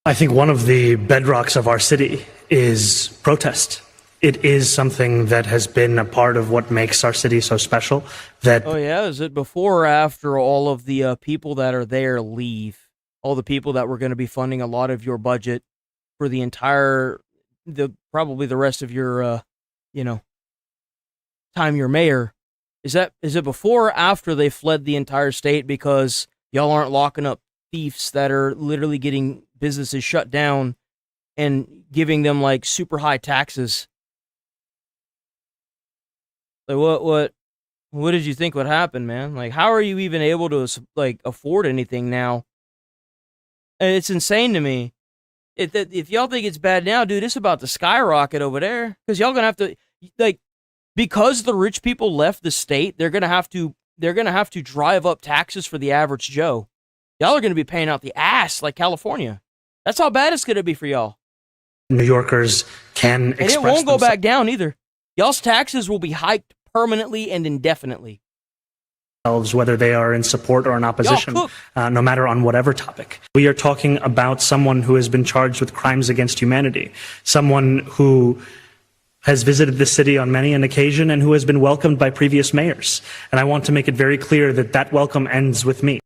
I think one of the bedrocks of our city is protest. It is something that has been a part of what makes our city so special. That Oh yeah, is it before or after all of the people that are there leave? All the people that were going to be funding a lot of your budget for the entire, probably the rest of your, time you're mayor. Is it before or after they fled the entire state because y'all aren't locking up thieves that are literally getting businesses shut down and giving them like super high taxes? Like what did you think would happen, man? Like, how are you even able to like afford anything now? And it's insane to me. If y'all think it's bad now, dude, it's about to skyrocket over there because y'all gonna have to because the rich people left the state, they're gonna have to drive up taxes for the average Joe. Y'all are gonna be paying out the ass like California. That's how bad it's gonna be for y'all. New Yorkers can express And it won't go back down either. Y'all's taxes will be hiked permanently and indefinitely. Whether they are in support or in opposition, no matter on whatever topic. We are talking about someone who has been charged with crimes against humanity, someone who has visited the city on many an occasion and who has been welcomed by previous mayors. And I want to make it very clear that that welcome ends with me.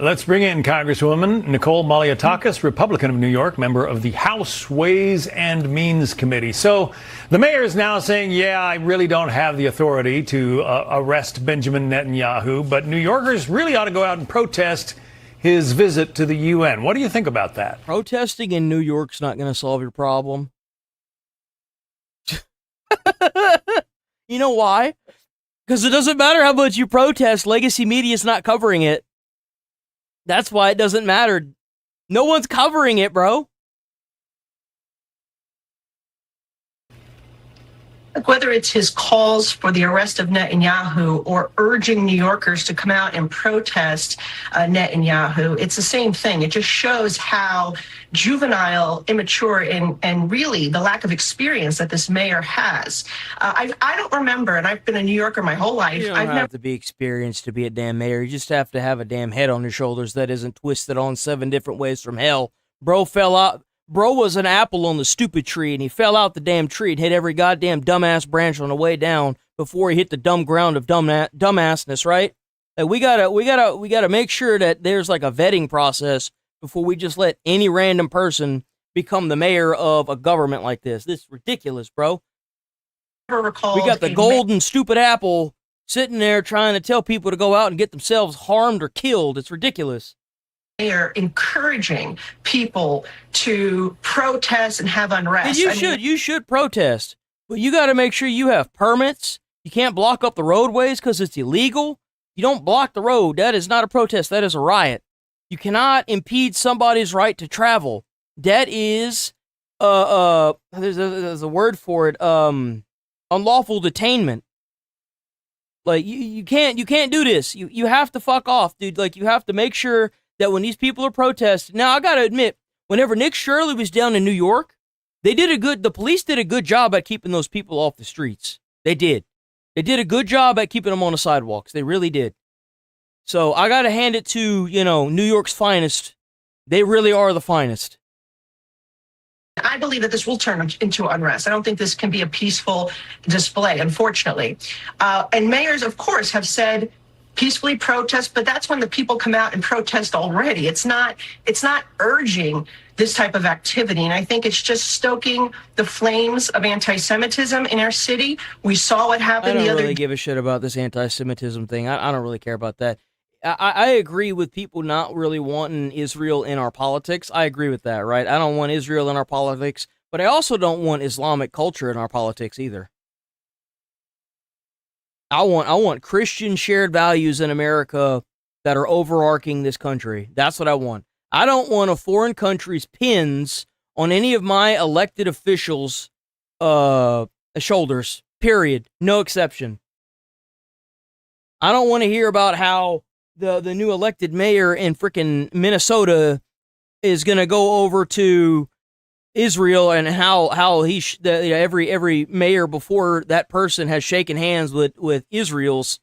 Let's bring in Congresswoman Nicole Malliotakis, Republican of New York, member of the House Ways and Means Committee. So the mayor is now saying, yeah, I really don't have the authority to arrest Benjamin Netanyahu, but New Yorkers really ought to go out and protest his visit to the UN. What do you think about that? Protesting in New York's not going to solve your problem. You know why? Because it doesn't matter how much you protest, legacy media is not covering it. That's why it doesn't matter. No one's covering it, bro. Whether it's his calls for the arrest of Netanyahu or urging New Yorkers to come out and protest Netanyahu, it's the same thing. It just shows how juvenile, immature, and really the lack of experience that this mayor has. I don't remember, and I've been a New Yorker my whole life. You don't have to be experienced to be a damn mayor. You just have to have a damn head on your shoulders that isn't twisted on 7 different ways from hell. Bro fell out. Bro was an apple on the stupid tree, and he fell out the damn tree and hit every goddamn dumbass branch on the way down before he hit the dumb ground of dumbassness, right? Like we gotta make sure that there's like a vetting process before we just let any random person become the mayor of a government like this. This is ridiculous, bro. We got the golden stupid apple sitting there trying to tell people to go out and get themselves harmed or killed. It's ridiculous. Mayor encouraging people to protest and have unrest. And you should protest, but you got to make sure you have permits. You can't block up the roadways because it's illegal. You don't block the road. That is not a protest. That is a riot. You cannot impede somebody's right to travel. That is, there's a word for it. Unlawful detainment. Like you can't do this. You have to fuck off, dude. Like you have to make sure that when these people are protesting. Now, I got to admit, whenever Nick Shirley was down in New York, the police did a good job at keeping those people off the streets. They did. They did a good job at keeping them on the sidewalks. They really did. So I got to hand it to, New York's finest. They really are the finest. I believe that this will turn into unrest. I don't think this can be a peaceful display, unfortunately. And mayors, of course, have said peacefully protest, but that's when the people come out and protest already. It's not urging this type of activity. And I think it's just stoking the flames of anti-Semitism in our city. We saw what happened the other day. I don't really give a shit about this anti-Semitism thing. I don't really care about that. I agree with people not really wanting Israel in our politics. I agree with that, right? I don't want Israel in our politics, but I also don't want Islamic culture in our politics either. I want Christian shared values in America that are overarching this country. That's what I want. I don't want a foreign country's pins on any of my elected officials' shoulders. Period. No exception. I don't want to hear about how the new elected mayor in frickin' Minnesota is going to go over to Israel and how every mayor before that person has shaken hands with Israel's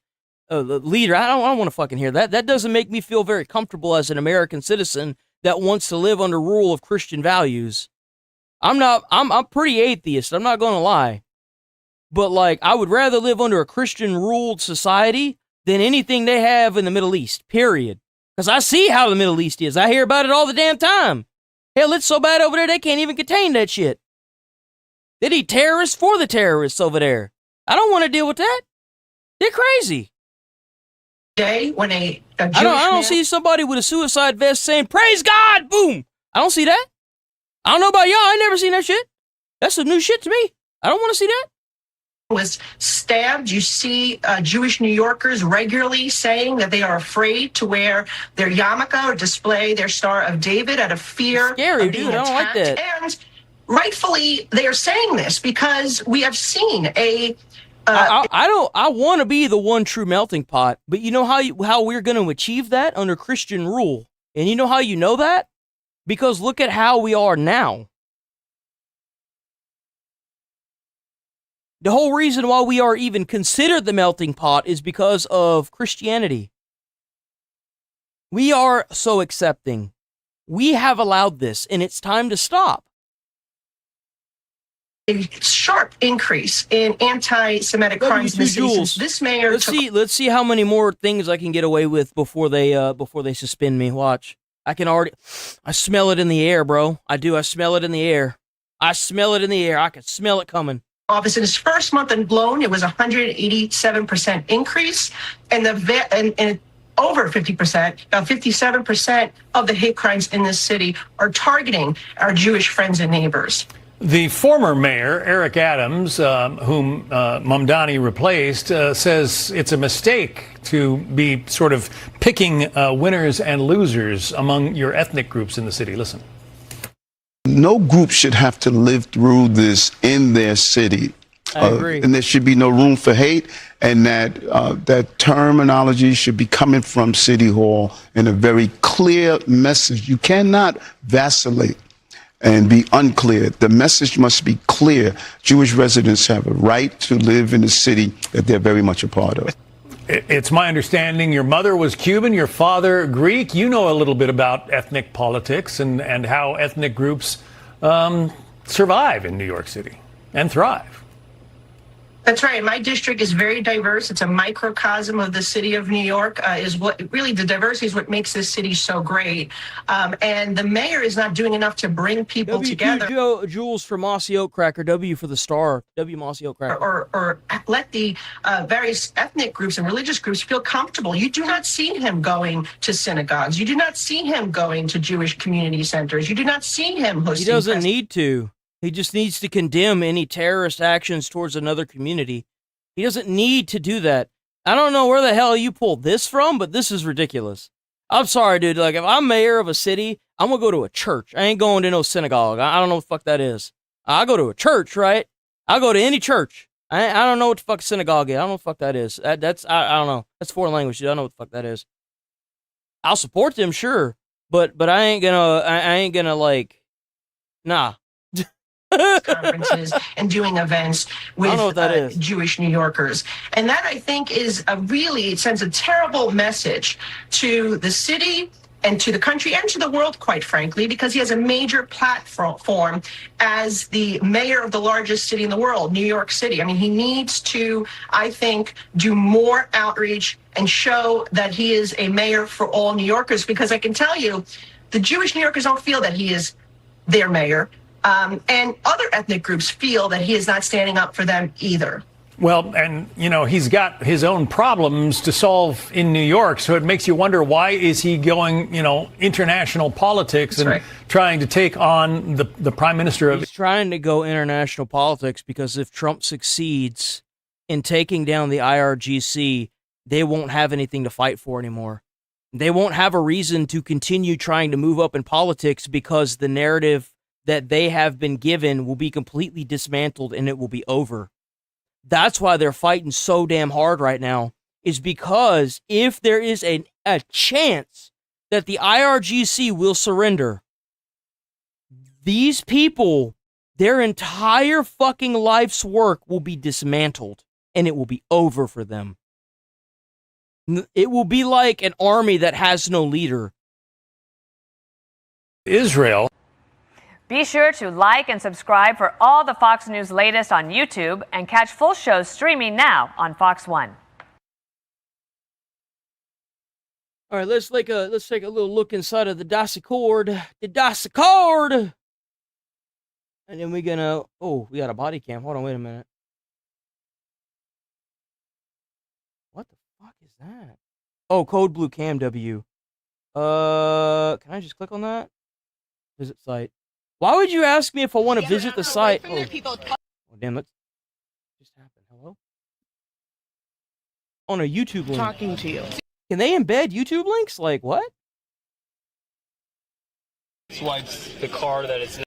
leader. I don't want to fucking hear that. That doesn't make me feel very comfortable as an American citizen that wants to live under rule of Christian values. I'm pretty atheist. I'm not going to lie. But like, I would rather live under a Christian ruled society than anything they have in the Middle East, period. Because I see how the Middle East is. I hear about it all the damn time. Hell, it's so bad over there, they can't even contain that shit. They need terrorists for the terrorists over there. I don't want to deal with that. They're crazy. When a Jewish I don't see somebody with a suicide vest saying, "Praise God," boom. I don't see that. I don't know about y'all. I ain't never seen that shit. That's some new shit to me. I don't want to see that. Was stabbed. You see Jewish New Yorkers regularly saying that they are afraid to wear their yarmulke or display their Star of David out of fear of being dude. I don't attacked. like that. And rightfully, they are saying this because we have seen a. I want to be the one true melting pot, but you know how we're going to achieve that under Christian rule, and you know how you know that? Because look at how we are now. The whole reason why we are even considered the melting pot is because of Christianity. We are so accepting. We have allowed this, and it's time to stop. A sharp increase in anti-Semitic crimes in the city since this mayor. Let's see how many more things I can get away with before they suspend me. Watch. I smell it in the air, bro. I do. I smell it in the air. I smell it in the air. I can smell it coming. Office in his first month in Blown, it was 187% increase, and over 50%, about 57% of the hate crimes in this city are targeting our Jewish friends and neighbors. The former mayor, Eric Adams, whom Mamdani replaced, says it's a mistake to be sort of picking winners and losers among your ethnic groups in the city. Listen. No group should have to live through this in their city. I agree. And there should be no room for hate, and that terminology should be coming from City Hall in a very clear message. You cannot vacillate and be unclear. The message must be clear. Jewish residents have a right to live in a city that they're very much a part of. It's my understanding your mother was Cuban, your father Greek. You know a little bit about ethnic politics and how ethnic groups survive in New York City and thrive. That's right. My district is very diverse. It's a microcosm of the city of New York. Is what really the diversity is what makes this city so great. And the mayor is not doing enough to bring people together. Jules for Mossy Oak Cracker. W for the star. W Mossy Oak Cracker. Or let the various ethnic groups and religious groups feel comfortable. You do not see him going to synagogues. You do not see him going to Jewish community centers. You do not see him hosting. He doesn't need to. He just needs to condemn any terrorist actions towards another community. He doesn't need to do that. I don't know where the hell you pulled this from, but this is ridiculous. I'm sorry, dude. Like, if I'm mayor of a city, I'm going to go to a church. I ain't going to no synagogue. I don't know what the fuck that is. I go to a church, right? I'll go to any church. I don't know what the fuck synagogue is. I don't know what the fuck that is. I don't know. That's foreign language, dude. I don't know what the fuck that is. I'll support them, sure. But I ain't gonna like, nah. Conferences and doing events with Jewish New Yorkers. And that, I think, is it sends a terrible message to the city and to the country and to the world, quite frankly, because he has a major platform as the mayor of the largest city in the world, New York City. I mean, he needs to, I think, do more outreach and show that he is a mayor for all New Yorkers, because I can tell you, the Jewish New Yorkers don't feel that he is their mayor. And other ethnic groups feel that he is not standing up for them either. Well, and, he's got his own problems to solve in New York, so it makes you wonder, why is he going, international politics and trying to take on the prime minister of... He's trying to go international politics because if Trump succeeds in taking down the IRGC, they won't have anything to fight for anymore. They won't have a reason to continue trying to move up in politics because the narrative that they have been given will be completely dismantled and it will be over. That's why they're fighting so damn hard right now, is because if there is a chance that the IRGC will surrender, these people, their entire fucking life's work will be dismantled and it will be over for them. It will be like an army that has no leader. Israel. Be sure to like and subscribe for all the Fox News latest on YouTube and catch full shows streaming now on Fox One. All right, let's take a little look inside of the Discord. The Discord! And then we're gonna... Oh, we got a body cam. Hold on, wait a minute. What the fuck is that? Oh, Code Blue Cam W. Can I just click on that? Visit site. Why would you ask me if I want to visit the site? Oh, damn, that just happened. Hello? On a YouTube link. Talking to you. Can they embed YouTube links? Like, what? Swipes the car that it's...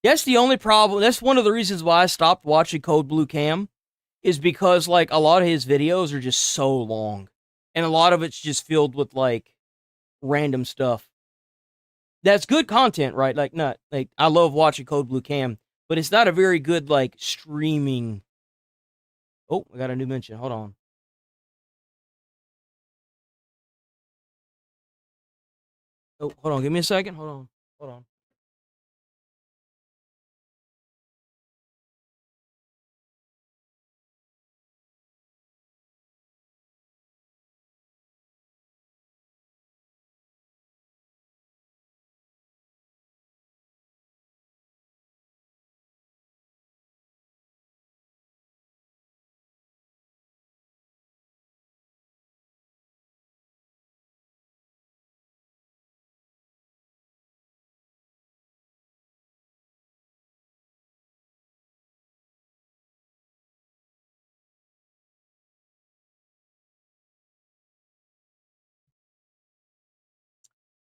That's the only problem. That's one of the reasons why I stopped watching Code Blue Cam, is because, like, a lot of his videos are just so long. And a lot of it's just filled with, like, random stuff. That's good content, right? Like, I love watching Code Blue Cam, but it's not a very good, like, streaming. Oh, I got a new mention. Hold on. Oh, hold on. Give me a second. Hold on.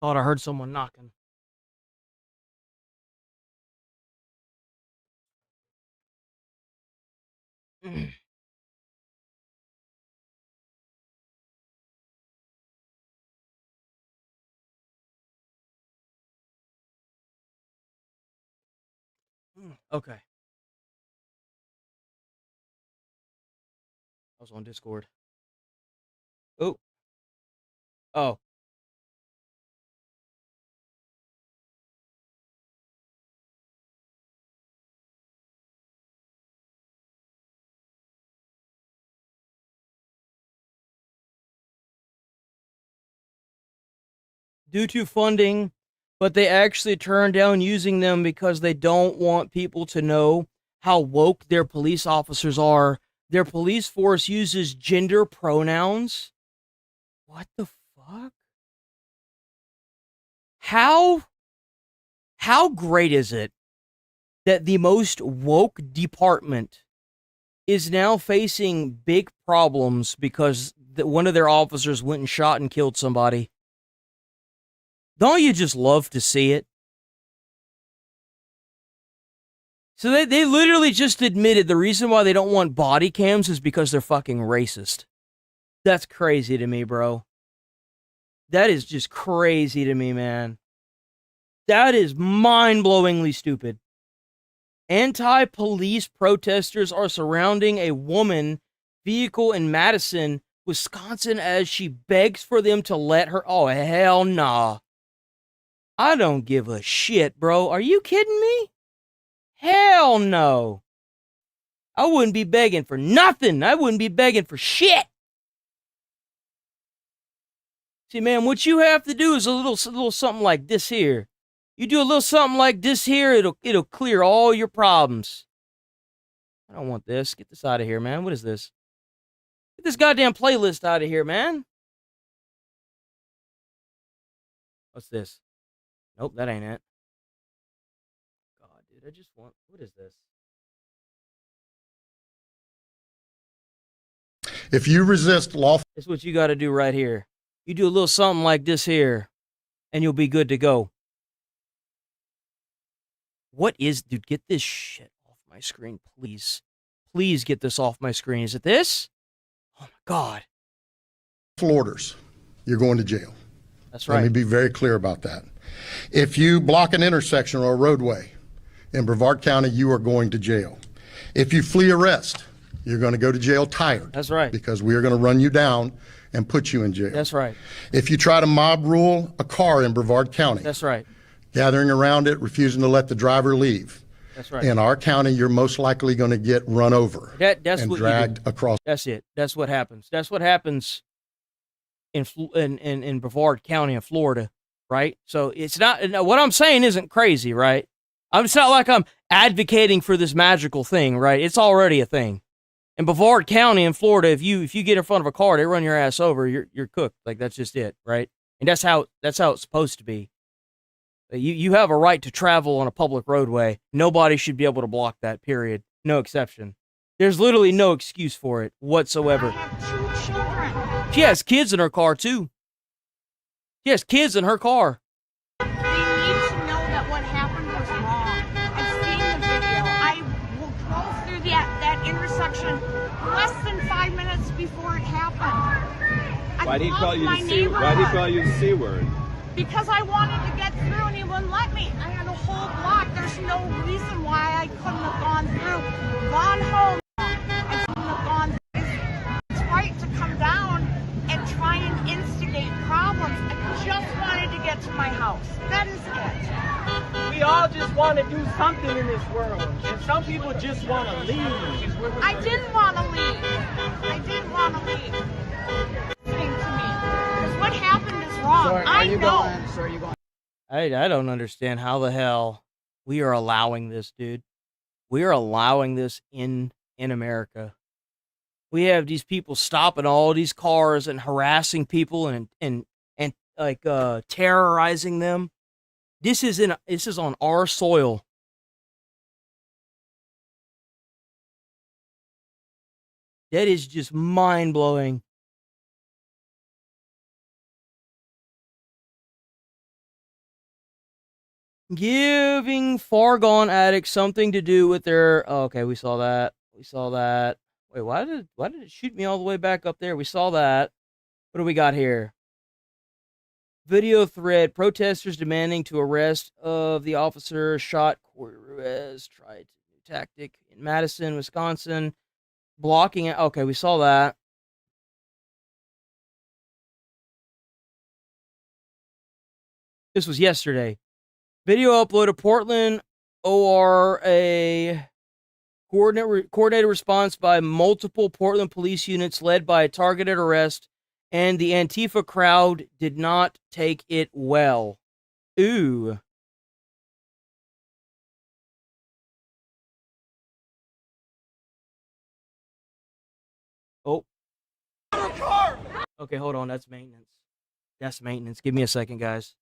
Thought I heard someone knocking. Okay. I was on Discord. Oh. Oh. Due to funding, but they actually turn down using them because they don't want people to know how woke their police officers are. Their police force uses gender pronouns. What the fuck? How great is it that the most woke department is now facing big problems because one of their officers went and shot and killed somebody? Don't you just love to see it? So they literally just admitted the reason why they don't want body cams is because they're fucking racist. That's crazy to me, bro. That is just crazy to me, man. That is mind-blowingly stupid. Anti-police protesters are surrounding a woman vehicle in Madison, Wisconsin, as she begs for them to let her. Oh, hell nah. I don't give a shit, bro. Are you kidding me? Hell no. I wouldn't be begging for nothing. I wouldn't be begging for shit. See, man, what you have to do is a little something like this here. You do a little something like this here, it'll clear all your problems. I don't want this. Get this out of here, man. What is this? Get this goddamn playlist out of here, man. What's this? Nope, that ain't it. God, dude, I just want... What is this? If you resist lawful... That's what you got to do right here. You do a little something like this here, and you'll be good to go. What is... Dude, get this shit off my screen, please. Please get this off my screen. Is it this? Oh, my God. Orders, you're going to jail. That's right. Let me be very clear about that. If you block an intersection or a roadway in Brevard County, you are going to jail. If you flee arrest, you're going to go to jail tired. That's right. Because we are going to run you down and put you in jail. That's right. If you try to mob rule a car in Brevard County, that's right. Gathering around it, refusing to let the driver leave. That's right. In our county, you're most likely going to get run over that's and what dragged you do. across. That's it. That's what happens. That's what happens in Brevard County in Florida, right? So it's not, what I'm saying isn't crazy, right? It's not like I'm advocating for this magical thing, right? It's already a thing. In Brevard County in Florida, if you get in front of a car, they run your ass over, you're cooked. Like, that's just it, right? And that's how it's supposed to be. You have a right to travel on a public roadway. Nobody should be able to block that, period. No exception. There's literally no excuse for it whatsoever. She has kids in her car, too. She has kids in her car. We need to know that what happened was wrong. I've seen the video. I drove through that intersection less than 5 minutes before it happened. Why did he call you the C word? Because I wanted to get through and he wouldn't let me. I had a whole block. There's no reason why I couldn't have gone through. Gone home. I couldn't have gone through. It's right to come down and try and instigate problems. I just wanted to get to my house. That is it. We all just want to do something in this world. And some people just want to leave. I didn't want to leave. I didn't want to leave. Listening to me. Because what happened is wrong. So I know. I don't understand how the hell we are allowing this, dude. We are allowing this in America. We have these people stopping all these cars and harassing people and like terrorizing them. This is on our soil. That is just mind-blowing. Giving far gone addicts something to do with their... Oh, okay, we saw that. We saw that. Wait, why did it shoot me all the way back up there? We saw that. What do we got here? Video thread: protesters demanding to arrest of the officer shot Corey Ruiz. Tried new tactic in Madison, Wisconsin. Blocking it. Okay, we saw that. This was yesterday. Video upload of Portland ORA coordinated response by multiple Portland police units led by a targeted arrest, and the Antifa crowd did not take it well. Ooh. Oh. Okay, hold on. That's maintenance. That's maintenance. Give me a second, guys.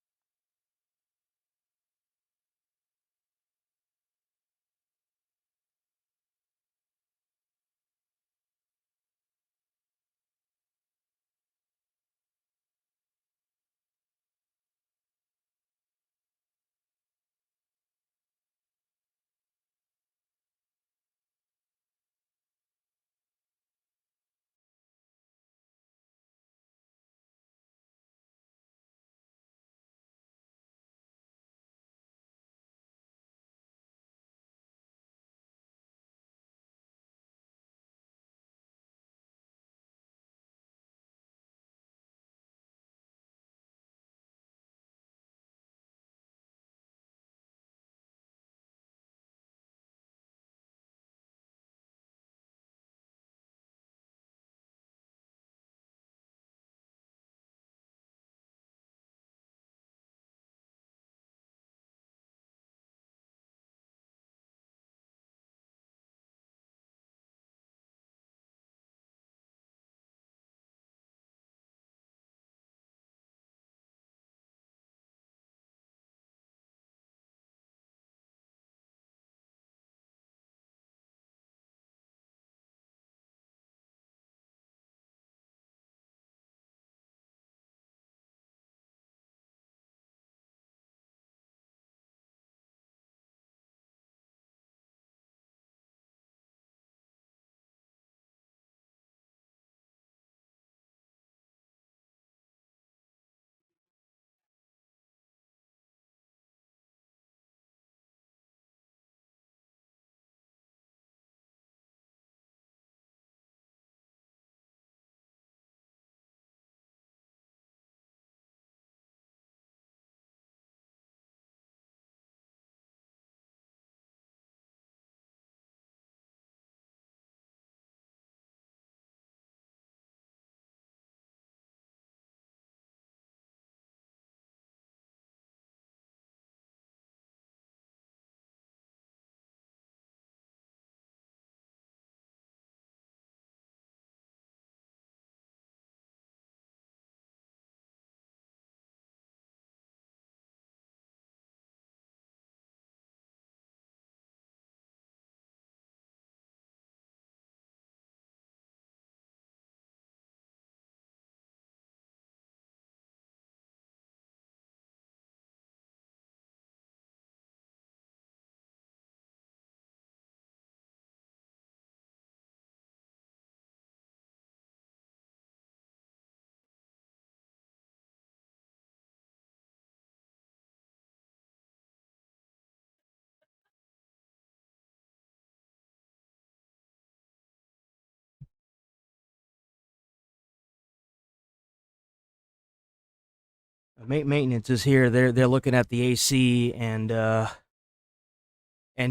Maintenance is here. They're looking at the AC and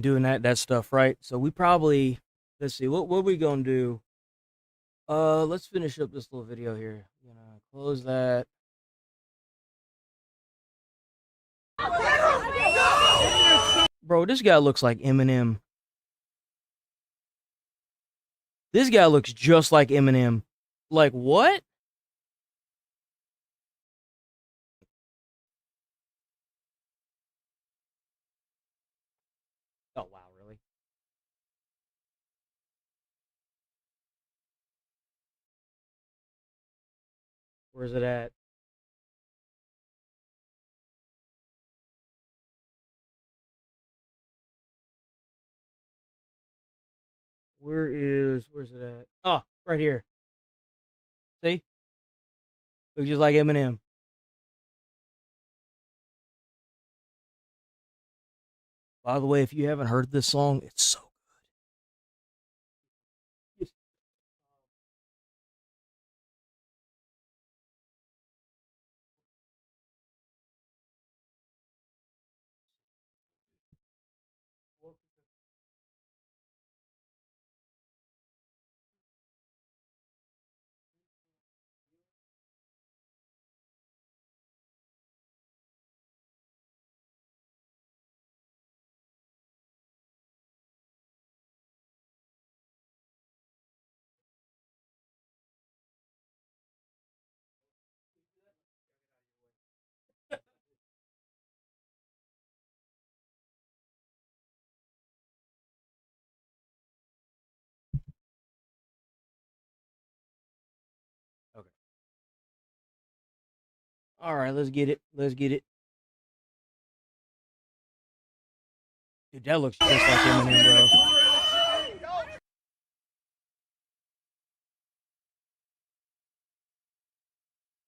doing that stuff, right? So we probably, let's see, what are we gonna do? Let's finish up this little video here. I'm gonna close that. Bro, this guy looks like Eminem. This guy looks just like Eminem. Like, what? Oh, wow, really? Where's it at? Where's it at? Oh, right here. See? Looks just like Eminem. By the way, if you haven't heard this song, it's so good. Okay. All right, let's get it. Let's get it. Dude, that looks just like Eminem, bro.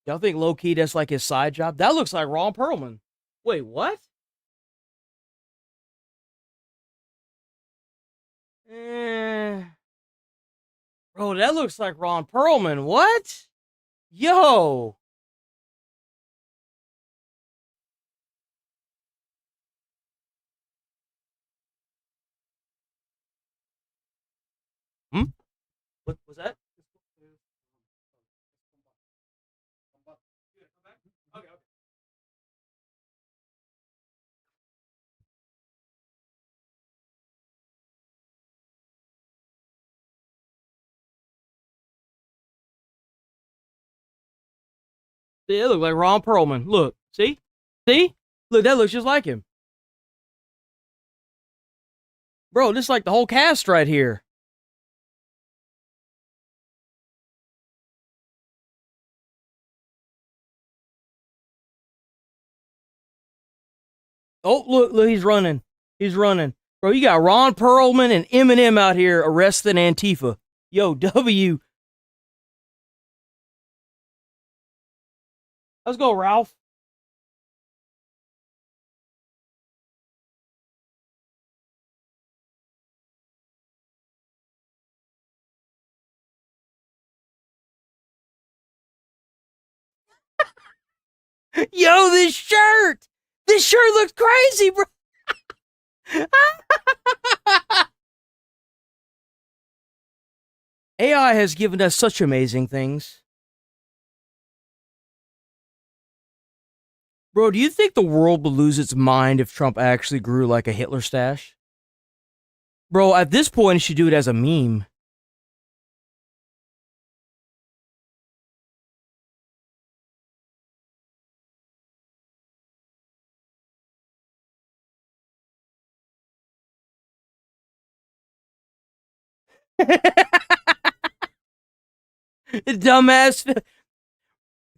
Y'all think low key that's like his side job? That looks like Ron Perlman. Wait, what? Eh. Bro, that looks like Ron Perlman. What? Yo. Hmm? What was that? See, it looks like Ron Perlman. Look, see? See? Look, that looks just like him. Bro, this is like the whole cast right here. Oh, look, he's running. He's running. Bro, you got Ron Perlman and Eminem out here arresting Antifa. Yo, W. Let's go, Ralph. Yo, this shirt! This shirt looks crazy, bro! AI has given us such amazing things. Bro, do you think the world would lose its mind if Trump actually grew like a Hitler stash? Bro, at this point, you should do it as a meme.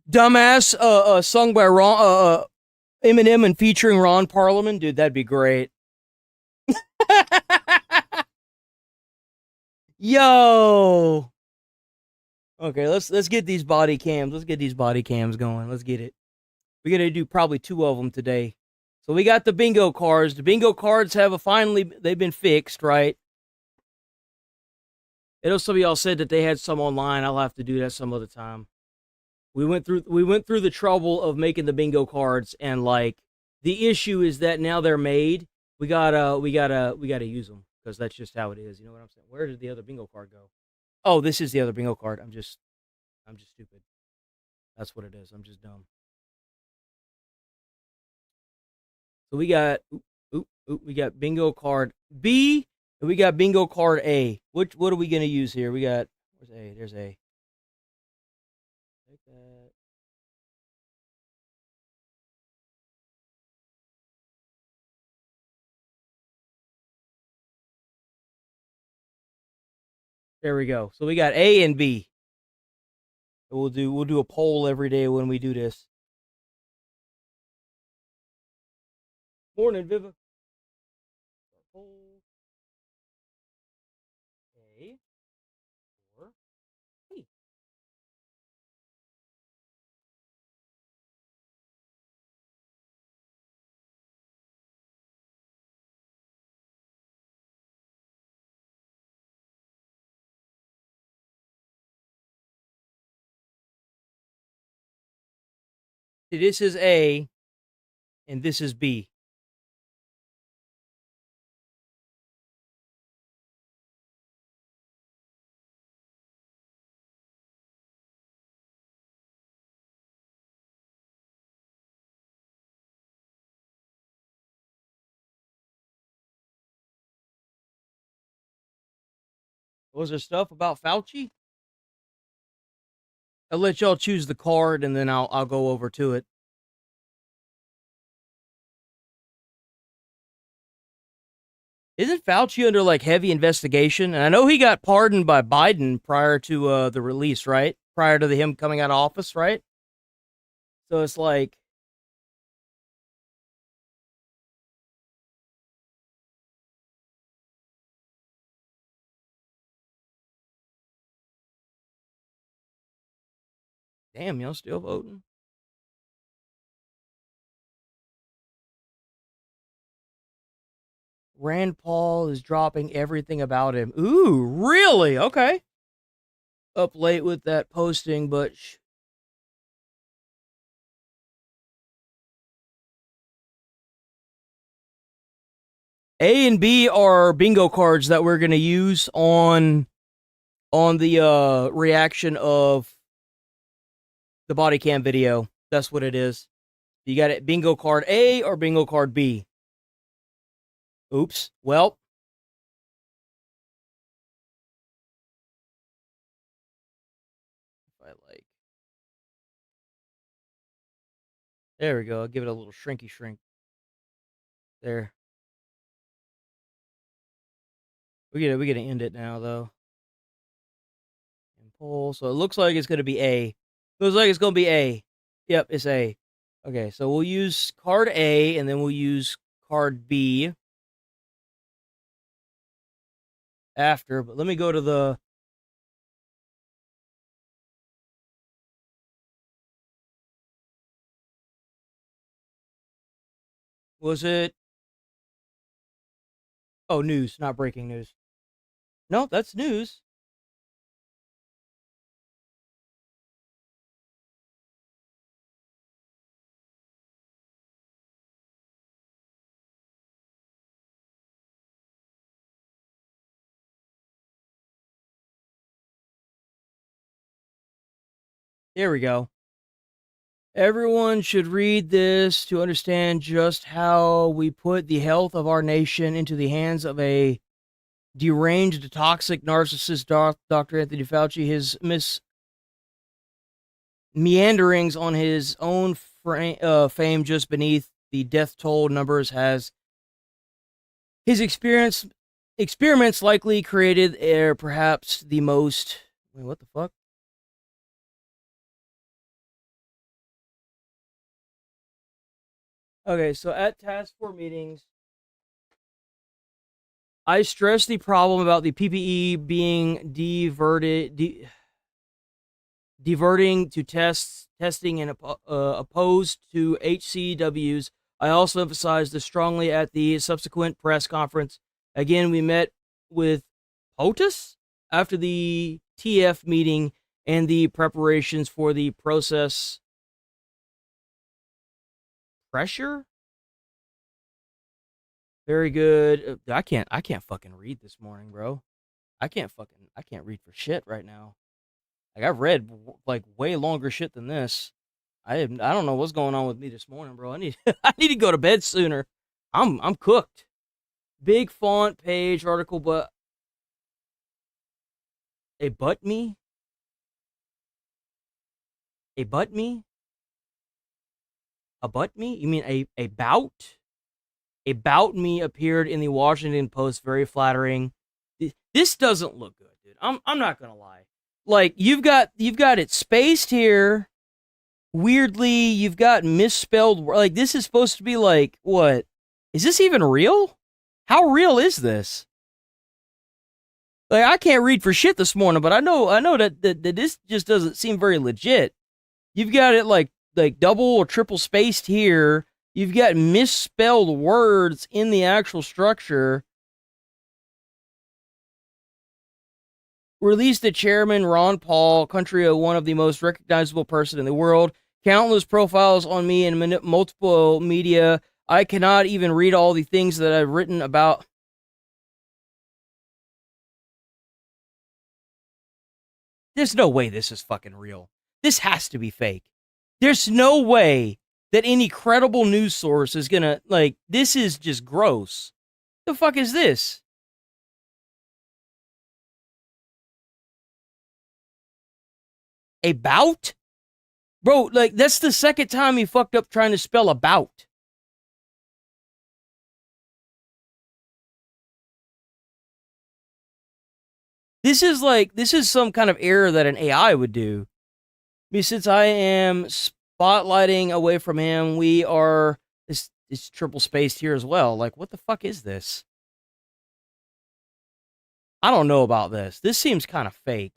dumbass, sung by Ron, Eminem and featuring Ron Perlman, dude, that'd be great. Yo. Okay, let's get these body cams. Let's get these body cams going. Let's get it. We're gonna do probably 2 of them today. So we got the bingo cards. The bingo cards they've been fixed, right? I know some of y'all said that they had some online. I'll have to do that some other time. We went through the trouble of making the bingo cards, and like the issue is that now they're made. We gotta use them because that's just how it is. You know what I'm saying? Where did the other bingo card go? Oh, this is the other bingo card. I'm just stupid. That's what it is. I'm just dumb. So we got we got bingo card B and we got bingo card A. What are we gonna use here? We got where's A? There's A. Take that. There we go. So we got A and B. We'll do a poll every day when we do this. Morning, Viva. This is A, and this is B. Was there stuff about Fauci? I'll let y'all choose the card, and then I'll go over to it. Isn't Fauci under like heavy investigation? And I know he got pardoned by Biden prior to the release, right? Prior to him coming out of office, right? So it's like, damn, y'all still voting? Rand Paul is dropping everything about him. Ooh, really? Okay. Up late with that posting, but A and B are bingo cards that we're gonna use on the reaction of the body cam video. That's what it is. You got it, bingo card A or bingo card B. Oops. Well, if I like, there we go. I'll give it a little shrinky shrink. There. We gotta end it now though. And pull. So it looks like it's gonna be A. Looks like it's gonna be A. Yep, it's A. Okay, so we'll use card A and then we'll use card B after. But let me go to the. Was it? Oh, news, not breaking news. No, that's news. There we go. Everyone should read this to understand just how we put the health of our nation into the hands of a deranged, toxic narcissist, Dr. Anthony Fauci. His meanderings on his own fame just beneath the death toll numbers has his experiments likely created perhaps the most. Wait, what the fuck? Okay, so at task force meetings, I stressed the problem about the PPE being diverting to testing and opposed to HCWs. I also emphasized this strongly at the subsequent press conference. Again, we met with POTUS after the TF meeting and the preparations for the process pressure. Very good. I can't fucking read this morning, bro. I can't read for shit right now. Like I've read like way longer shit than this. I don't know what's going on with me this morning, bro. I need I need to go to bed sooner. I'm cooked. Big font page article, but a butt me? A butt me? A butt me? You mean a bout? A bout me appeared in the Washington Post, very flattering. This doesn't look good, dude. I'm not gonna lie. Like you've got it spaced here. Weirdly, you've got misspelled. Like this is supposed to be like what? Is this even real? How real is this? Like I can't read for shit this morning, but I know that this just doesn't seem very legit. You've got it like double or triple spaced here. You've got misspelled words in the actual structure. Released the chairman, Ron Paul, country of one of the most recognizable person in the world, countless profiles on me in multiple media. I cannot even read all the things that I've written about. There's no way this is fucking real. This has to be fake. There's no way that any credible news source is gonna, like, this is just gross. The fuck is this? A bout? Bro, like, that's the second time he fucked up trying to spell about. This is some kind of error that an AI would do. Since I am spotlighting away from him, we are, it's triple spaced here as well. Like, what the fuck is this? I don't know about this. This seems kind of fake.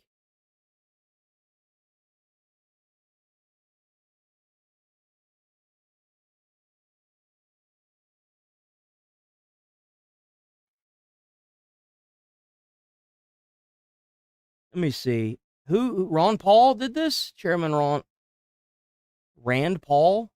Let me see. Who Ron Paul did this? Chairman Rand Paul?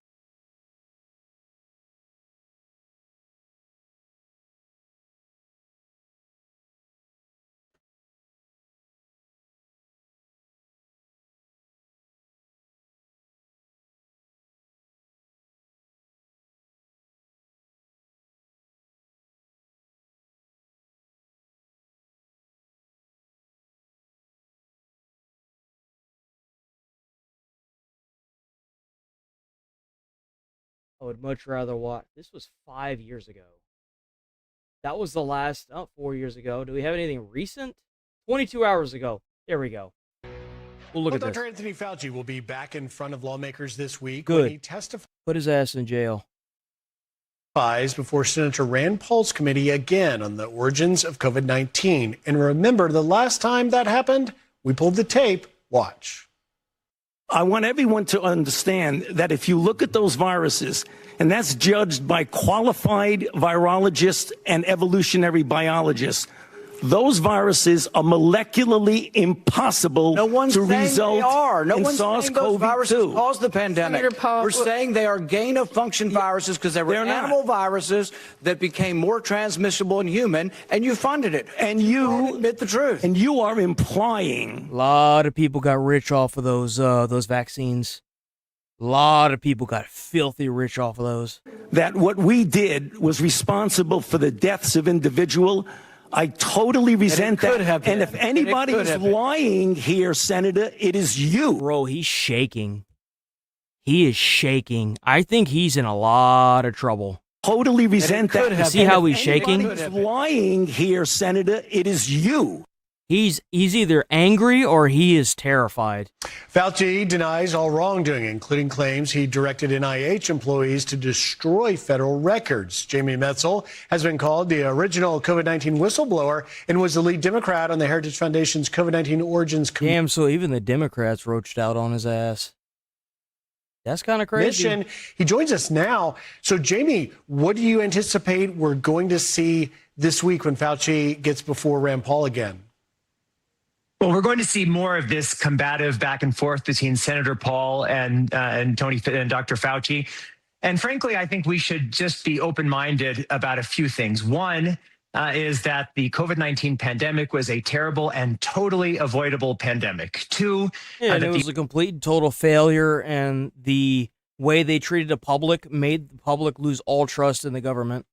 I would much rather watch. This was 5 years ago. That was the last, 4 years ago. Do we have anything recent? 22 hours ago. There we go. We'll look at this. Dr. Anthony Fauci will be back in front of lawmakers this week Good. when he testifies Put his ass in jail. before Senator Rand Paul's committee again on the origins of COVID-19. And remember, the last time that happened, we pulled the tape. Watch. I want everyone to understand that if you look at those viruses, and that's judged by qualified virologists and evolutionary biologists, those viruses are molecularly impossible to result they are. No in one's saying those viruses SARS-CoV-2. caused the pandemic. We're saying they are gain-of-function viruses because they were animal viruses that became more transmissible in human, and you funded it. And you admit the truth. And you are implying A lot of people got rich off of those vaccines. A lot of people got filthy rich off of those. that what we did was responsible for the deaths of individual. I totally resent that. And if anybody is lying here, Senator, it is you. Bro, he's shaking. He is shaking. I think he's in a lot of trouble. Totally resent that. You see how he's shaking? If anybody is lying here, Senator, it is you. He's either angry or he is terrified. Fauci denies all wrongdoing, including claims he directed NIH employees to destroy federal records. Jamie Metzel has been called the original COVID-19 whistleblower and was the lead Democrat on the Heritage Foundation's COVID-19 Origins Committee. Damn, so even the Democrats roached out on his ass. That's kind of crazy. He joins us now. So, Jamie, what do you anticipate we're going to see this week when Fauci gets before Rand Paul again? Well, we're going to see more of this combative back and forth between Senator Paul and Dr. Fauci. And frankly, I think we should just be open-minded about a few things. One is that the COVID-19 pandemic was a terrible and totally avoidable pandemic. Two, and it was a complete and total failure, and the way they treated the public made the public lose all trust in the government.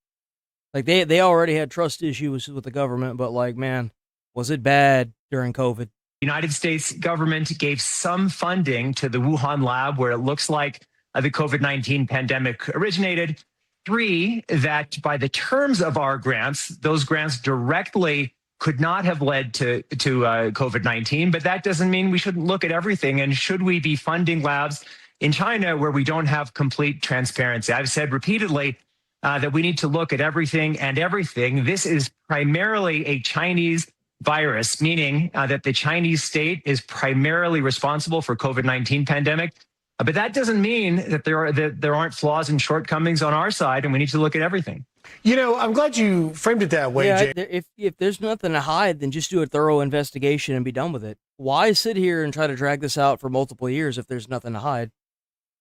Like, they already had trust issues with the government, but, like, man, was it bad during COVID? The United States government gave some funding to the Wuhan lab where it looks like the COVID-19 pandemic originated. Three, that by the terms of our grants, those grants directly could not have led to COVID-19, but that doesn't mean we shouldn't look at everything. And should we be funding labs in China where we don't have complete transparency? I've said repeatedly that we need to look at everything and everything. This is primarily a Chinese virus, meaning that the Chinese state is primarily responsible for COVID-19 pandemic. But that doesn't mean that there aren't flaws and shortcomings on our side, and we need to look at everything. You know, I'm glad you framed it that way, Yeah, Jay. if there's nothing to hide, then just do a thorough investigation and be done with it. Why sit here and try to drag this out for multiple years if there's nothing to hide?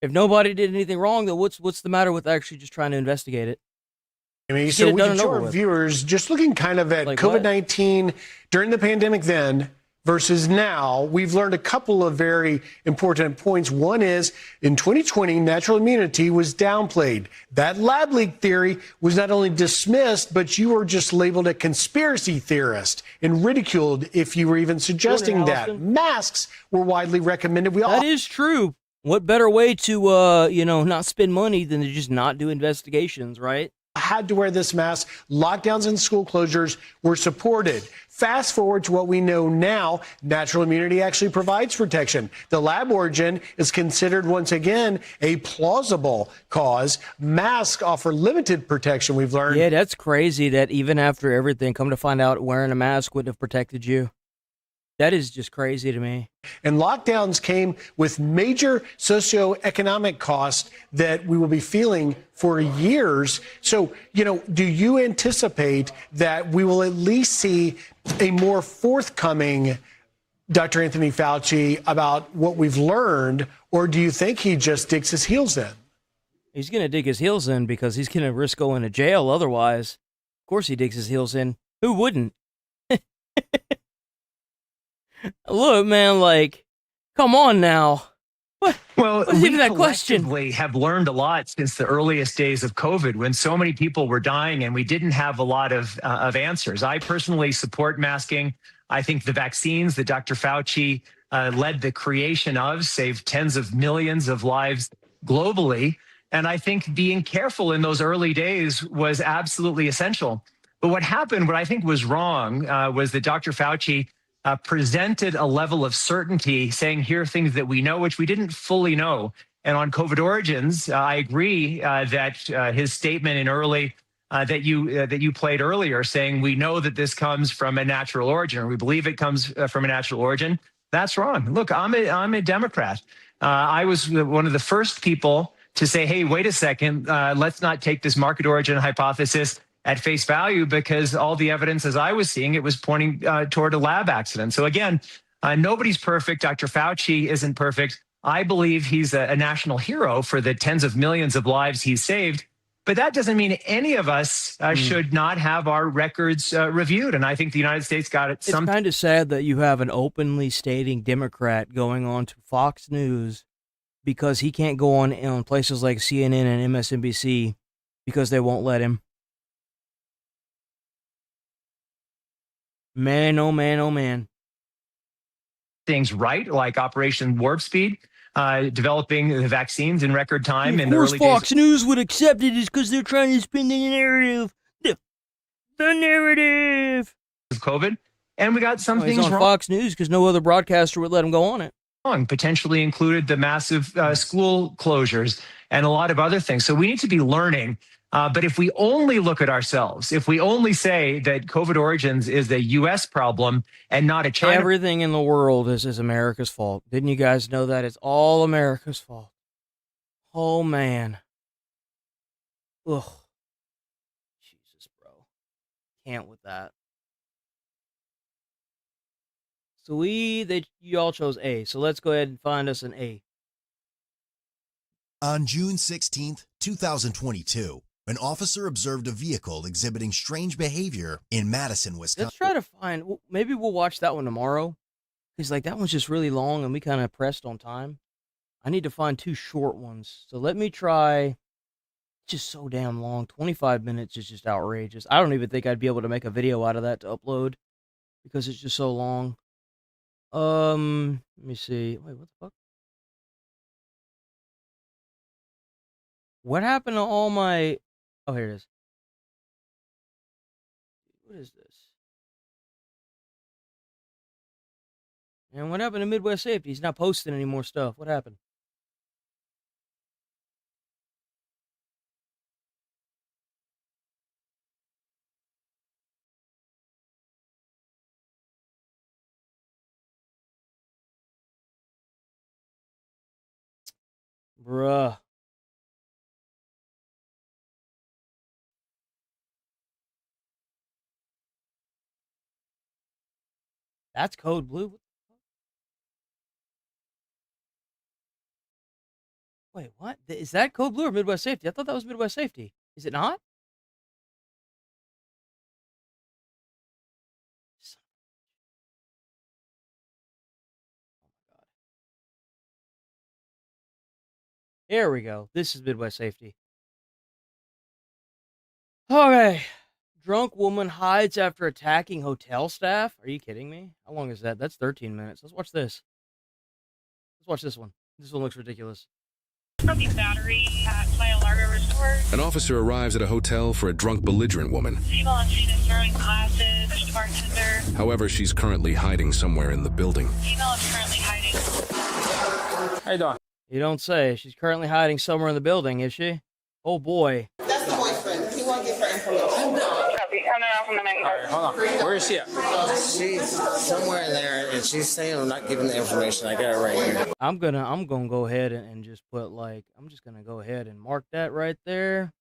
If nobody did anything wrong, then what's the matter with actually just trying to investigate it? I mean, Just so get it we done can and show over our with. viewers just looking kind of at Like what? COVID-19 during the pandemic then versus now. We've learned a couple of very important points. One is in 2020, natural immunity was downplayed. That lab leak theory was not only dismissed, but you were just labeled a conspiracy theorist and ridiculed if you were even suggesting that. Allison. Masks were widely recommended. That is true. What better way to, not spend money than to just not do investigations, right? Had to wear this mask. Lockdowns and school closures were supported. Fast forward to what we know now, natural immunity actually provides protection. The lab origin is considered once again a plausible cause. Masks offer limited protection, we've learned. Yeah, that's crazy that even after everything, come to find out wearing a mask wouldn't have protected you. That is just crazy to me. And lockdowns came with major socioeconomic costs that we will be feeling for years. So, do you anticipate that we will at least see a more forthcoming Dr. Anthony Fauci about what we've learned, or do you think he just digs his heels in? He's going to dig his heels in because he's going to risk going to jail otherwise. Of course he digs his heels in. Who wouldn't? Look, man, come on now. Well, What's we even that question? collectively have learned a lot since the earliest days of COVID, when so many people were dying and we didn't have a lot of answers. I personally support masking. I think the vaccines that Dr. Fauci led the creation of saved tens of millions of lives globally. And I think being careful in those early days was absolutely essential. But what happened, what I think was wrong, was that Dr. Fauci presented a level of certainty, saying here are things that we know, which we didn't fully know. And on COVID origins, I agree that his statement in early that you played earlier, saying we know that this comes from a natural origin, or we believe it comes from a natural origin. That's wrong. Look, I'm a Democrat. I was one of the first people to say, hey, wait a second, let's not take this market origin hypothesis at face value, because all the evidence, as I was seeing, it was pointing toward a lab accident. So again, nobody's perfect. Dr. Fauci isn't perfect. I believe he's a national hero for the tens of millions of lives he's saved. But that doesn't mean any of us should not have our records reviewed. And I think the United States got it. It's kind of sad that you have an openly stating Democrat going on to Fox News because he can't go on places like CNN and MSNBC because they won't let him. Man, oh man, oh man. Things right, like Operation Warp Speed, developing the vaccines in record time. Of course, Fox News would accept it is because they're trying to spin the narrative. The narrative of COVID. And we got some things on wrong. Fox News because no other broadcaster would let him go on it. Potentially included the massive school closures and a lot of other things. So we need to be learning. But if we only look at ourselves, if we only say that COVID origins is a U.S. problem and not a China, everything in the world is America's fault. Didn't you guys know that? It's all America's fault. Oh, man. Ugh. Jesus, bro. Can't with that. So you all chose A. So let's go ahead and find us an A. On June 16th, 2022, an officer observed a vehicle exhibiting strange behavior in Madison, Wisconsin. Let's try to find, maybe we'll watch that one tomorrow. Because that one's just really long and we kind of pressed on time. I need to find two short ones. So let me try, just so damn long. 25 minutes is just outrageous. I don't even think I'd be able to make a video out of that to upload because it's just so long. Let me see. Wait, what the fuck? What happened to all my... Oh, here it is. What is this? And what happened to Midwest Safety? He's not posting any more stuff. What happened? Bruh. That's code blue. Wait, what? Is that Code Blue or Midwest Safety? I thought that was Midwest Safety. Is it not? There we go. This is Midwest Safety. Okay. Drunk woman hides after attacking hotel staff. Are you kidding me? How long is that? That's 13 minutes. Let's watch this. Let's watch this one. This one looks ridiculous. Battery at Playa Larga Resort. An officer arrives at a hotel for a drunk, belligerent woman. Female on scene is throwing glasses. There's a bartender. However, she's currently hiding somewhere in the building. Female is currently hiding. How you doing? You don't say. She's currently hiding somewhere in the building, is she? Oh boy. That's the boyfriend. He won't give her information. Alright, hold on. Where is she at? She's somewhere in there, and she's saying I'm not giving the information. I got it right here. I'm gonna go ahead and just put I'm just gonna go ahead and mark that right there.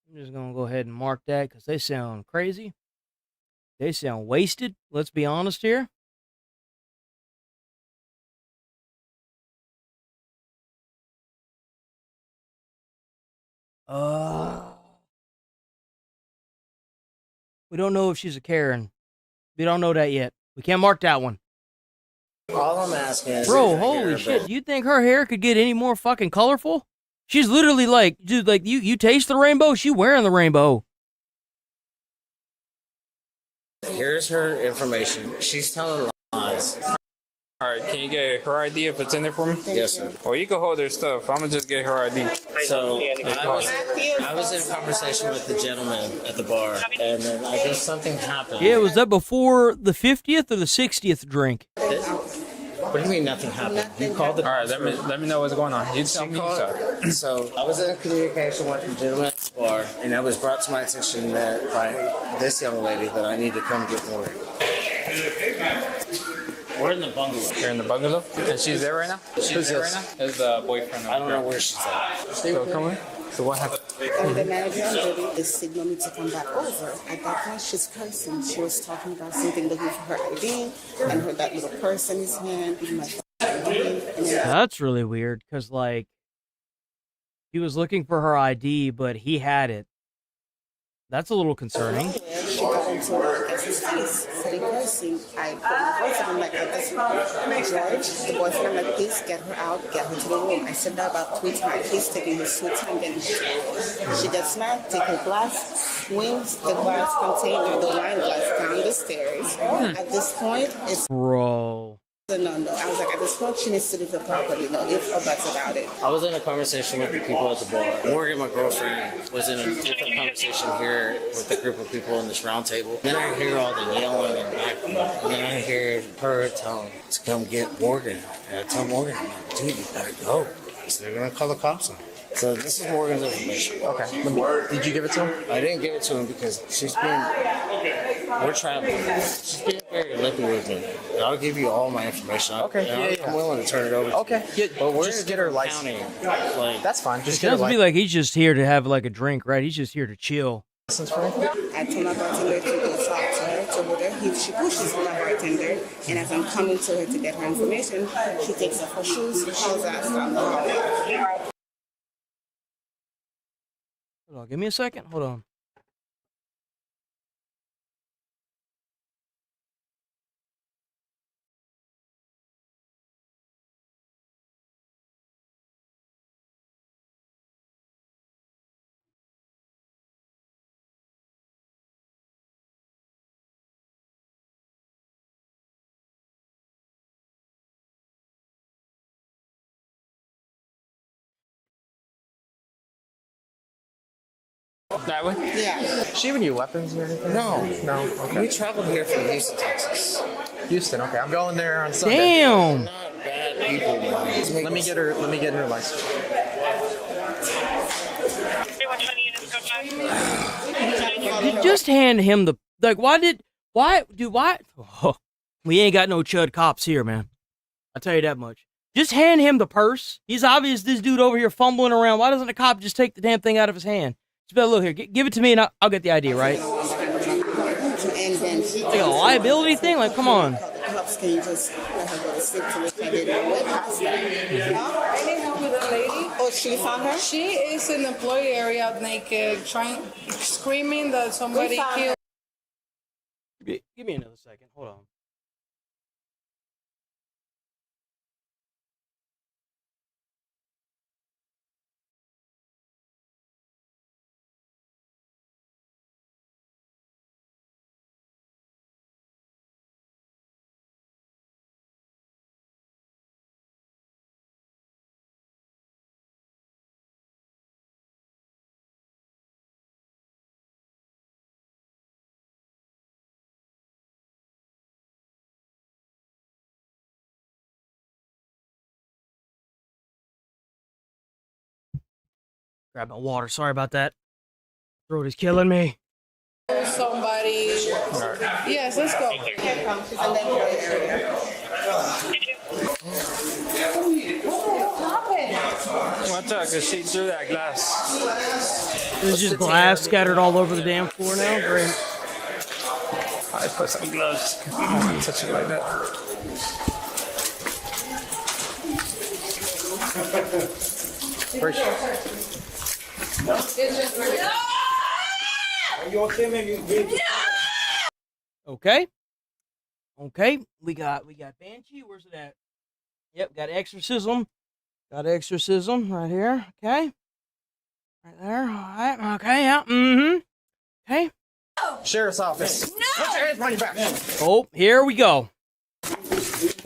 I'm just gonna go ahead and mark that because they sound crazy. They sound wasted. Let's be honest here. We don't know if she's a Karen. We don't know that yet. We can't mark that one. All I'm asking is... Bro, holy shit. Do you think her hair could get any more fucking colorful? She's literally like, dude, like, you taste the rainbow? She wearing the rainbow. Here's her information. She's telling lies. Alright, can you get her ID if it's in there for me? Yes, sir. Or you can hold her stuff. I'm gonna just get her ID. So, I was in conversation with the gentleman at the bar, and then I guess something happened. Yeah, was that before the 50th or the 60th drink? What do you mean nothing happened? You called the... Alright, let me know what's going on. You tell me. So, I was in communication with the gentleman at the bar, and it was brought to my attention that by this young lady that I need to come get more. We're in the bungalow. You're in the bungalow? And she's there right now? Who's there right now? Is the boyfriend. I don't know where she's at. So come in. So what happened? The manager on duty is signaling me to come back over. At that point, she's cursing. She was talking about something looking for her ID, and her that little purse in his hand. That's really weird, because, like, he was looking for her ID, but he had it. That's a little concerning. She got into his face, sitting cursing. I put my voice and I'm like, at this point, George, the boyfriend, I'm like, please get her out, get her to the room. I said that about 3 times. He's taking his sweet time getting her. She gets mad, take her glass, swings the glass container, the wine glass, down the stairs. At this point, it's... Bro. No. I was like, at this point, she needs to leave the property. No ifs or buts about it. I was in a conversation with the people at the bar. Morgan, my girlfriend, was in a different conversation here with a group of people in this round table. Then I hear all the yelling and backing up. And then I hear her telling to come get Morgan. And I tell Morgan, I'm like, dude, you gotta go. So they're gonna call the cops on her. So this is Morgan's information. Okay. Did you give it to him? I didn't give it to him because we're traveling. She's being very lippy with me. And I'll give you all my information. Okay. I'm willing to turn it over. Okay. But we're just get her license. That's fine. Just It get her sounds to me license. like he's just here to have like a drink, right? He's just here to chill. I told my bartender to go talk to her, told her she pushes my bartender, and as I'm coming to her to get her information, she takes off her shoes, calls us down the hallway. Hold on, give me a second. Hold on. That way? Yeah. She giving you weapons or anything? No. Okay. We traveled here from Houston, Texas. Houston, okay. I'm going there on Sunday. Damn. Not bad people, man. Let me get her license. Just hand him the Oh, we ain't got no chud cops here, man. I'll tell you that much. Just hand him the purse. He's obvious this dude over here fumbling around. Why doesn't the cop just take the damn thing out of his hand? Just better look here. Give it to me and I'll get the ID, right? And then she Like a liability thing? Like, come on. Can you just let her go to sleep to which I didn't know way past that. So she found her? She is in the employee area naked, screaming that somebody killed. Give me another second. Hold on. Grab my water. Sorry about that. Throat is killing me. Somebody. Yes, let's go. Watch out, because she threw that glass. There's just glass scattered all over the damn floor now. Great. I put some gloves. I don't want to touch it like that. Are you okay, maybe? Okay. Okay. We got Banshee. Where's it at? Yep, got Exorcism. Got Exorcism right here. Okay. Right there. All right. Okay. Yeah. Mm-hmm. Okay. Sheriff's office. No! Put your hands behind your back. Oh, here we go.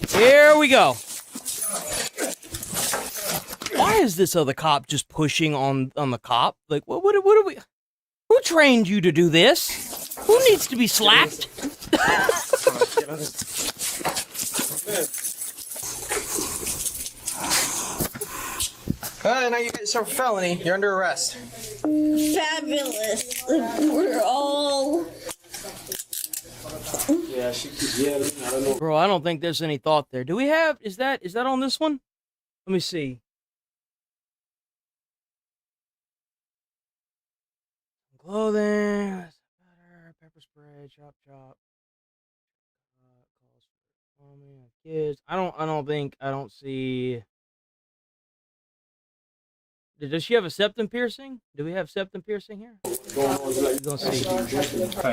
Here we go. Why is this other cop just pushing on the cop? Like, what are we? Who trained you to do this? Who needs to be slapped? Now you get yourself a felony. You're under arrest. Fabulous. We're all. Yeah, she keeps yelling. I don't know. Bro, I don't think there's any thought there. Do we have? Is that on this one? Let me see. Clothing, pepper spray, chop. Oh man, kids. I don't see. Does she have a septum piercing? Do we have septum piercing here? We're gonna see.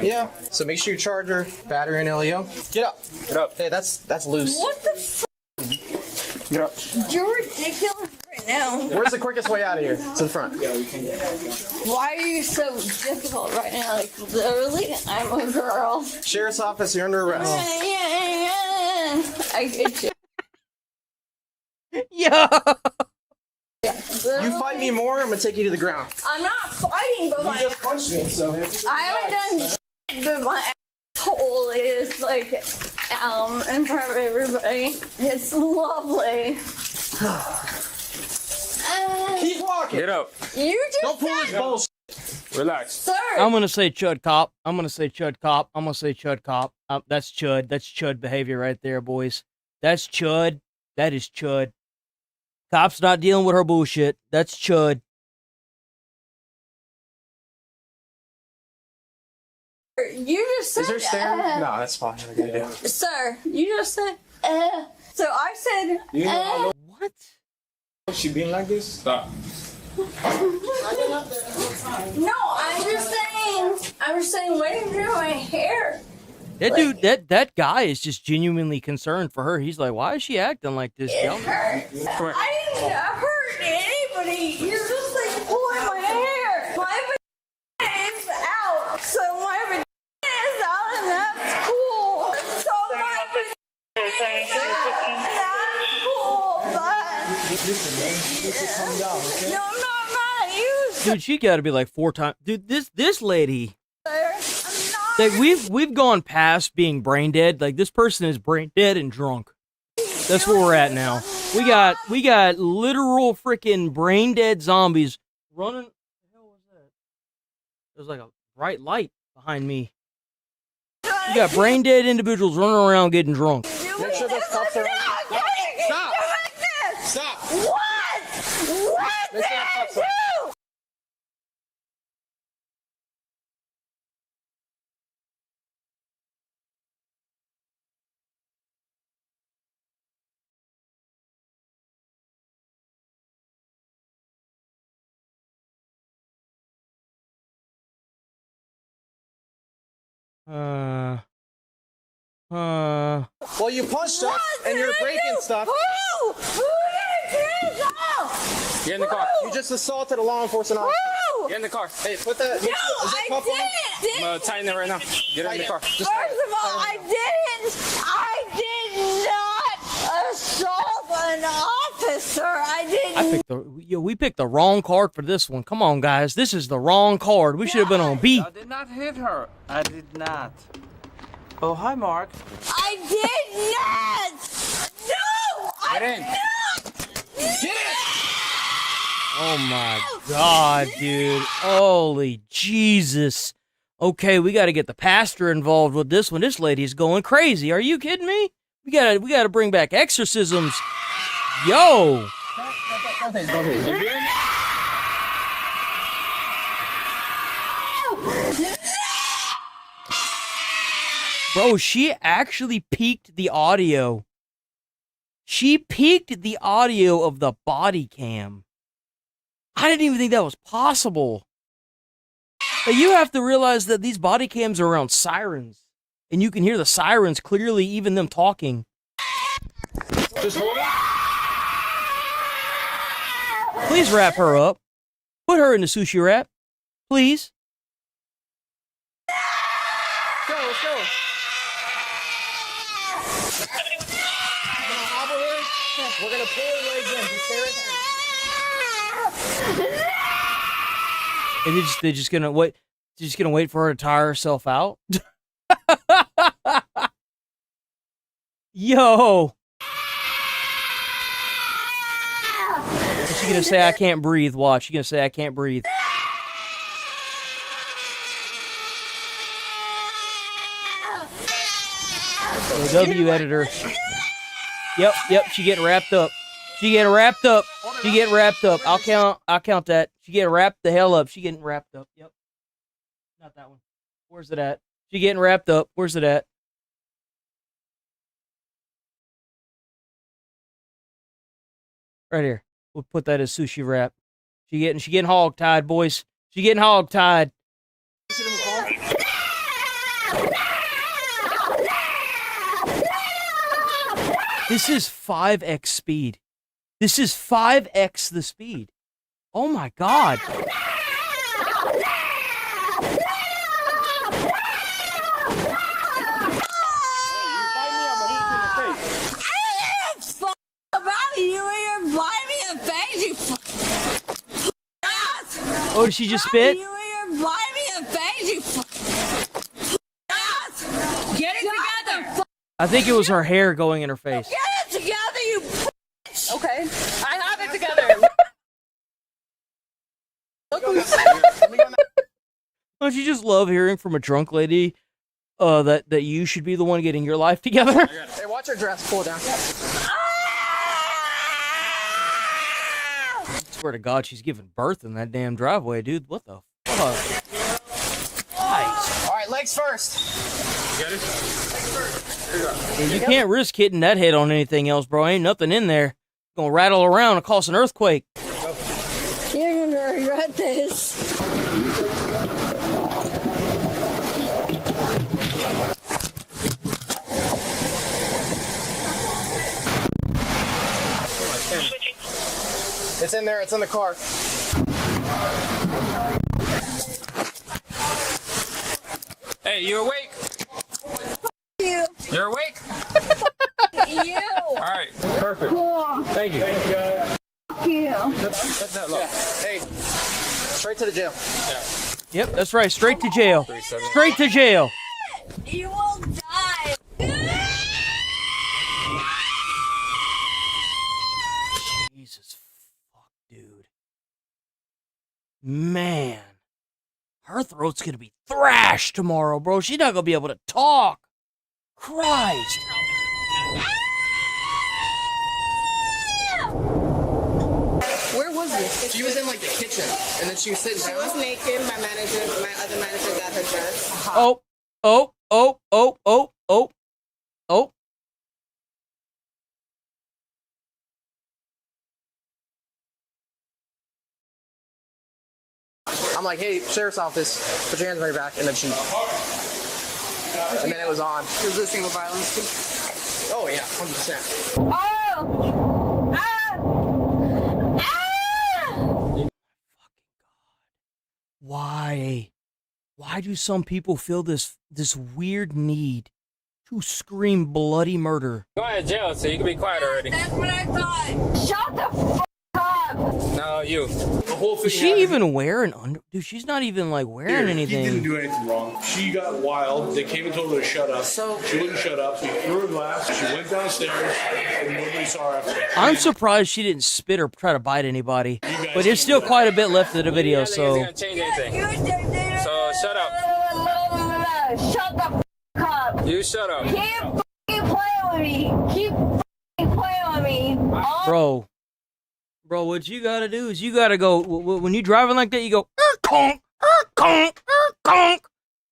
Yeah. So make sure you charge her battery and LEO. Get up. Get up. Hey, that's loose. What the f? Get up. You're ridiculous right now. Where's the quickest way out of here? To the front. Why are you so difficult right now? Like, literally, I'm a girl. Sheriff's office, you're under arrest. I get you. Yeah. You fight me more, I'm gonna take you to the ground. I'm not fighting, but You just punched me, so. I haven't done shit, but my asshole is like in front of everybody. It's lovely. Keep walking. Get up. You just don't pull this bullshit. Relax. Sir. I'm gonna say chud cop. That's chud. That's chud behavior right there, boys. That's chud. That is chud. Cop's not dealing with her bullshit. That's chud. You just said. Is there staring? No, that's fine. I gotta do. Sir, you just said. So I said. You know, what? She being like this? Stop. No, I'm just saying. Waiting for my hair. That dude, that guy is just genuinely concerned for her. He's like, why is she acting like this? It hurts. I didn't hurt anybody. You're just like pulling my hair. My vagina is out, so my vagina is out, and that's cool. So my vagina is out, that's cool. But no, I'm not mad at you. Dude, she got to be like 4 times. Dude, this lady. Sir. Like we've gone past being brain dead. Like this person is brain dead and drunk. That's where we're at now. We got literal freaking brain dead zombies running. What the hell was that? There's like a bright light behind me. We got brain dead individuals running around getting drunk. Make sure those cops are. Stop! Stop! What? What did I do? Well, you punched us and you're breaking stuff. Who did this? You're in the car. You just assaulted a law enforcement officer. You're in the car. Hey, put that. No, is that I cuff on? didn't. I'm gonna tighten it right now. Get in the car. First of all, I did not assault an officer. We picked the wrong card for this one. Come on, guys. This is the wrong card. We should have been on B. I did not hit her. I did not. Oh, hi, Mark. I did not. No, I did not. Get in. Oh my God, dude. Holy Jesus. Okay, we got to get the pastor involved with this one. This lady's going crazy. Are you kidding me? We got to bring back exorcisms. Yo. Bro, she actually peaked the audio. She peaked the audio of the body cam. I didn't even think that was possible. But you have to realize that these body cams are around sirens. And you can hear the sirens clearly, even them talking. Just hold it. Please wrap her up. Put her in the sushi wrap. Please. Let's go. We're gonna pull her legs in. Just stay right there. And they're just gonna wait. They're just gonna wait for her to tire herself out. Yo. She's gonna say I can't breathe. Watch. She's gonna say I can't breathe. W editor. Yep, she getting wrapped up. She getting wrapped up. I'll count that. She getting wrapped the hell up. She getting wrapped up. Yep. Not that one. Where's it at? She getting wrapped up. Where's it at? Right here. We'll put that as sushi wrap. She getting hog tied, boys. She getting hog tied. This is 5x speed. This is 5x the speed. Oh my God. Oh, did she just spit? Get it together. I think it was her hair going in her face. Get it together, you bitch. Okay, I have it together. Don't you just love hearing from a drunk lady that you should be the one getting your life together? Hey, watch her dress. Pull it down. I swear to God, she's giving birth in that damn driveway, dude. What the fuck? Nice. All right, legs first. You got it? You can't risk hitting that head on anything else, bro. Ain't nothing in there. Gonna rattle around and cause an earthquake. You're gonna regret this. It's in there. It's in the car. Hey, you awake? You. You're awake? You. All right. Perfect. Cool. Thank you. You. That's that low. Hey, straight to the jail. Yeah. Yep, that's right. Straight to jail. Straight to jail. You will die. Jesus fuck, dude. Man. Her throat's gonna be thrashed tomorrow, bro. She's not gonna be able to talk. Christ. Where was this? She was in like the kitchen, and then she was sitting down. She was naked. My other manager got her dressed. Oh. I'm like, hey, sheriff's office, put your hands on your back, and then she. and then it was on. Resisting with violence. Oh yeah, 100%. Oh! Why? Why do some people feel this weird need to scream bloody murder? Go ahead, jail, so you can be quiet already. That's what I thought. Shut the f up. No, you. The whole thing Is she even wearing under? Dude, she's not even like wearing anything. He didn't do anything wrong. She got wild. They came and told her to shut up. She wouldn't shut up. So he threw her glass. She went downstairs, and nobody saw her after that. I'm surprised she didn't spit or try to bite anybody. But there's still quite a bit left of the video, so. Gonna change anything. So shut up. Shut the f up. You shut up. Keep f***ing playing with me. Keep f***ing playing with me. Bro, what you gotta do is you gotta go, when you driving like that, you go, conk, conk, conk.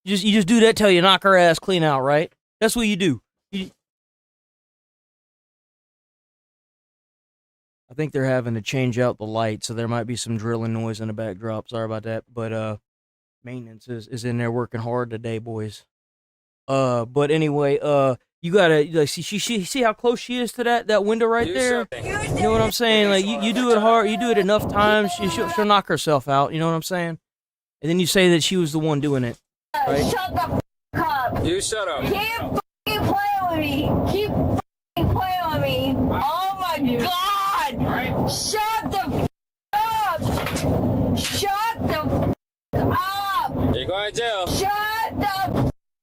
You just do that till you knock her ass clean out, right? That's what you do. I think they're having to change out the light, so there might be some drilling noise in the backdrop. Sorry about that, but maintenance is in there working hard today, boys. But anyway, you gotta like see how close she is to that window right there. You know what I'm saying? Like you do it hard, you do it enough times, she'll knock herself out. You know what I'm saying? And then you say that she was the one doing it, right? Shut the f up. You shut up. Keep f***ing playing with me. Keep f***ing playing with me. Oh my god. Shut the f up. Shut the f up. You're going to jail. Shut the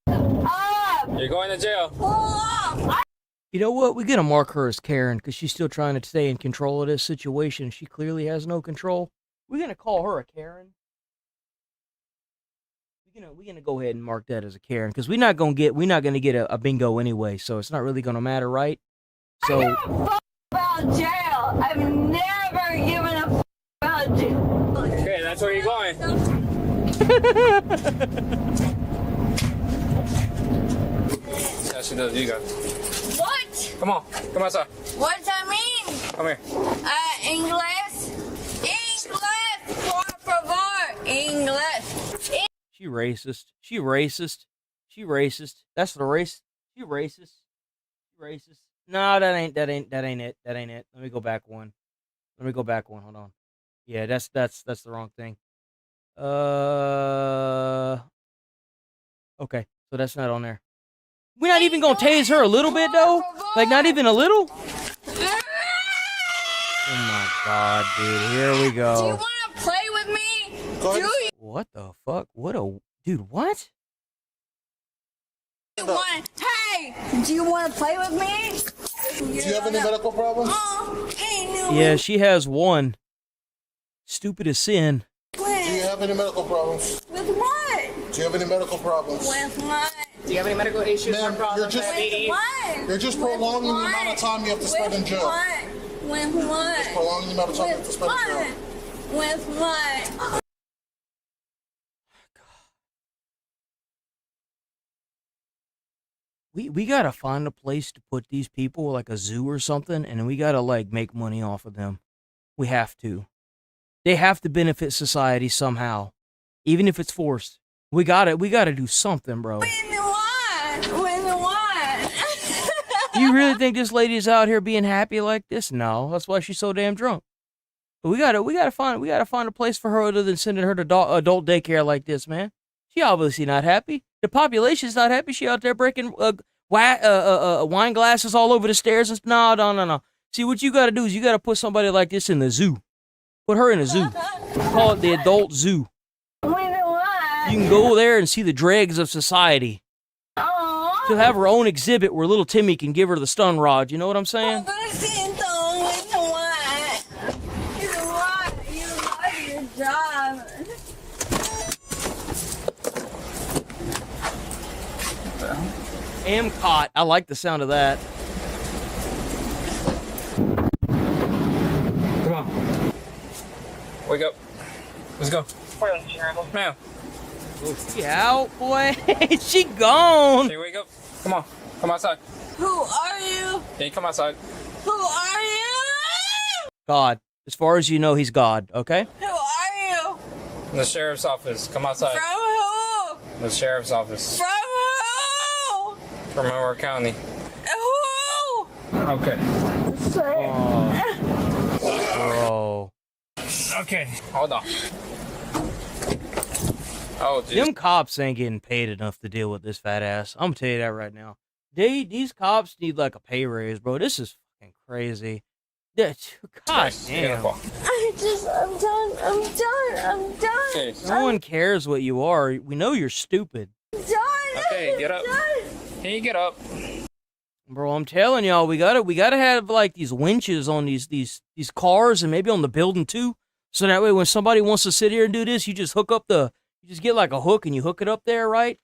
f up. You're going to jail. You know what? We're gonna mark her as Karen because she's still trying to stay in control of this situation. She clearly has no control. We're gonna call her a Karen. We're gonna go ahead and mark that as a Karen because we're not gonna get a bingo anyway, so it's not really gonna matter, right? So I give a f about jail. I've never given a f about jail. Okay, that's where you're going. Yeah, she does. You go. What? Come on. Come outside. What does that mean? Come here. English? English, por favor. English. she racist. She racist. She racist. That's the race. She racist. She racist. No, that ain't it. That ain't it. Let me go back one. Hold on. Yeah, that's the wrong thing. Okay, so that's not on there. We're not even gonna tase her a little bit though? Like not even a little? Oh my god, dude, here we go. Do you wanna play with me? Do you? What the fuck? Dude, what? Hey, do you wanna play with me? Do you have any medical problems? Yeah, she has one. Stupid as sin. Do you have any medical problems? With what? Do you have any medical problems? With what? Do you have any medical issues or problems? You're just prolonging the amount of time you have to spend in jail. With what? Just prolonging the amount of time you have to spend in jail. With what? We gotta find a place to put these people, like a zoo or something, and we gotta like make money off of them. We have to. They have to benefit society somehow, even if it's forced. We gotta do something, bro. With what? You really think this lady is out here being happy like this? No, that's why she's so damn drunk. But we gotta find a place for her other than sending her to adult daycare like this, man. She obviously not happy. The population's not happy. She out there breaking wine glasses all over the stairs. No. See, what you got to do is you got to put somebody like this in the zoo. Put her in a zoo. Call it the adult zoo. You can go there and see the dregs of society. She'll have her own exhibit where little Timmy can give her the stun rod. You know what I'm saying? Am caught. I like the sound of that. Come on. Wake up. Let's go. Ma'am. She out, boy. She gone. Hey, wake up. Come on. Come outside. Who are you? Hey, come outside. Who are you? God. As far as you know, he's God, okay? Who are you? The sheriff's office. Come outside. From who? The sheriff's office. From who? From our county. Oh! Okay. Bro. Okay, hold on. Oh, geez. Them cops ain't getting paid enough to deal with this fat ass. I'm gonna tell you that right now. These cops need like a pay raise, bro. This is fucking crazy. God damn. I'm done. Okay. No one cares what you are. We know you're stupid. Okay, get up. Can you get up? Bro, I'm telling y'all, we gotta have like these winches on these cars and maybe on the building too. So that way when somebody wants to sit here and do this, you just you just get like a hook and you hook it up there, right?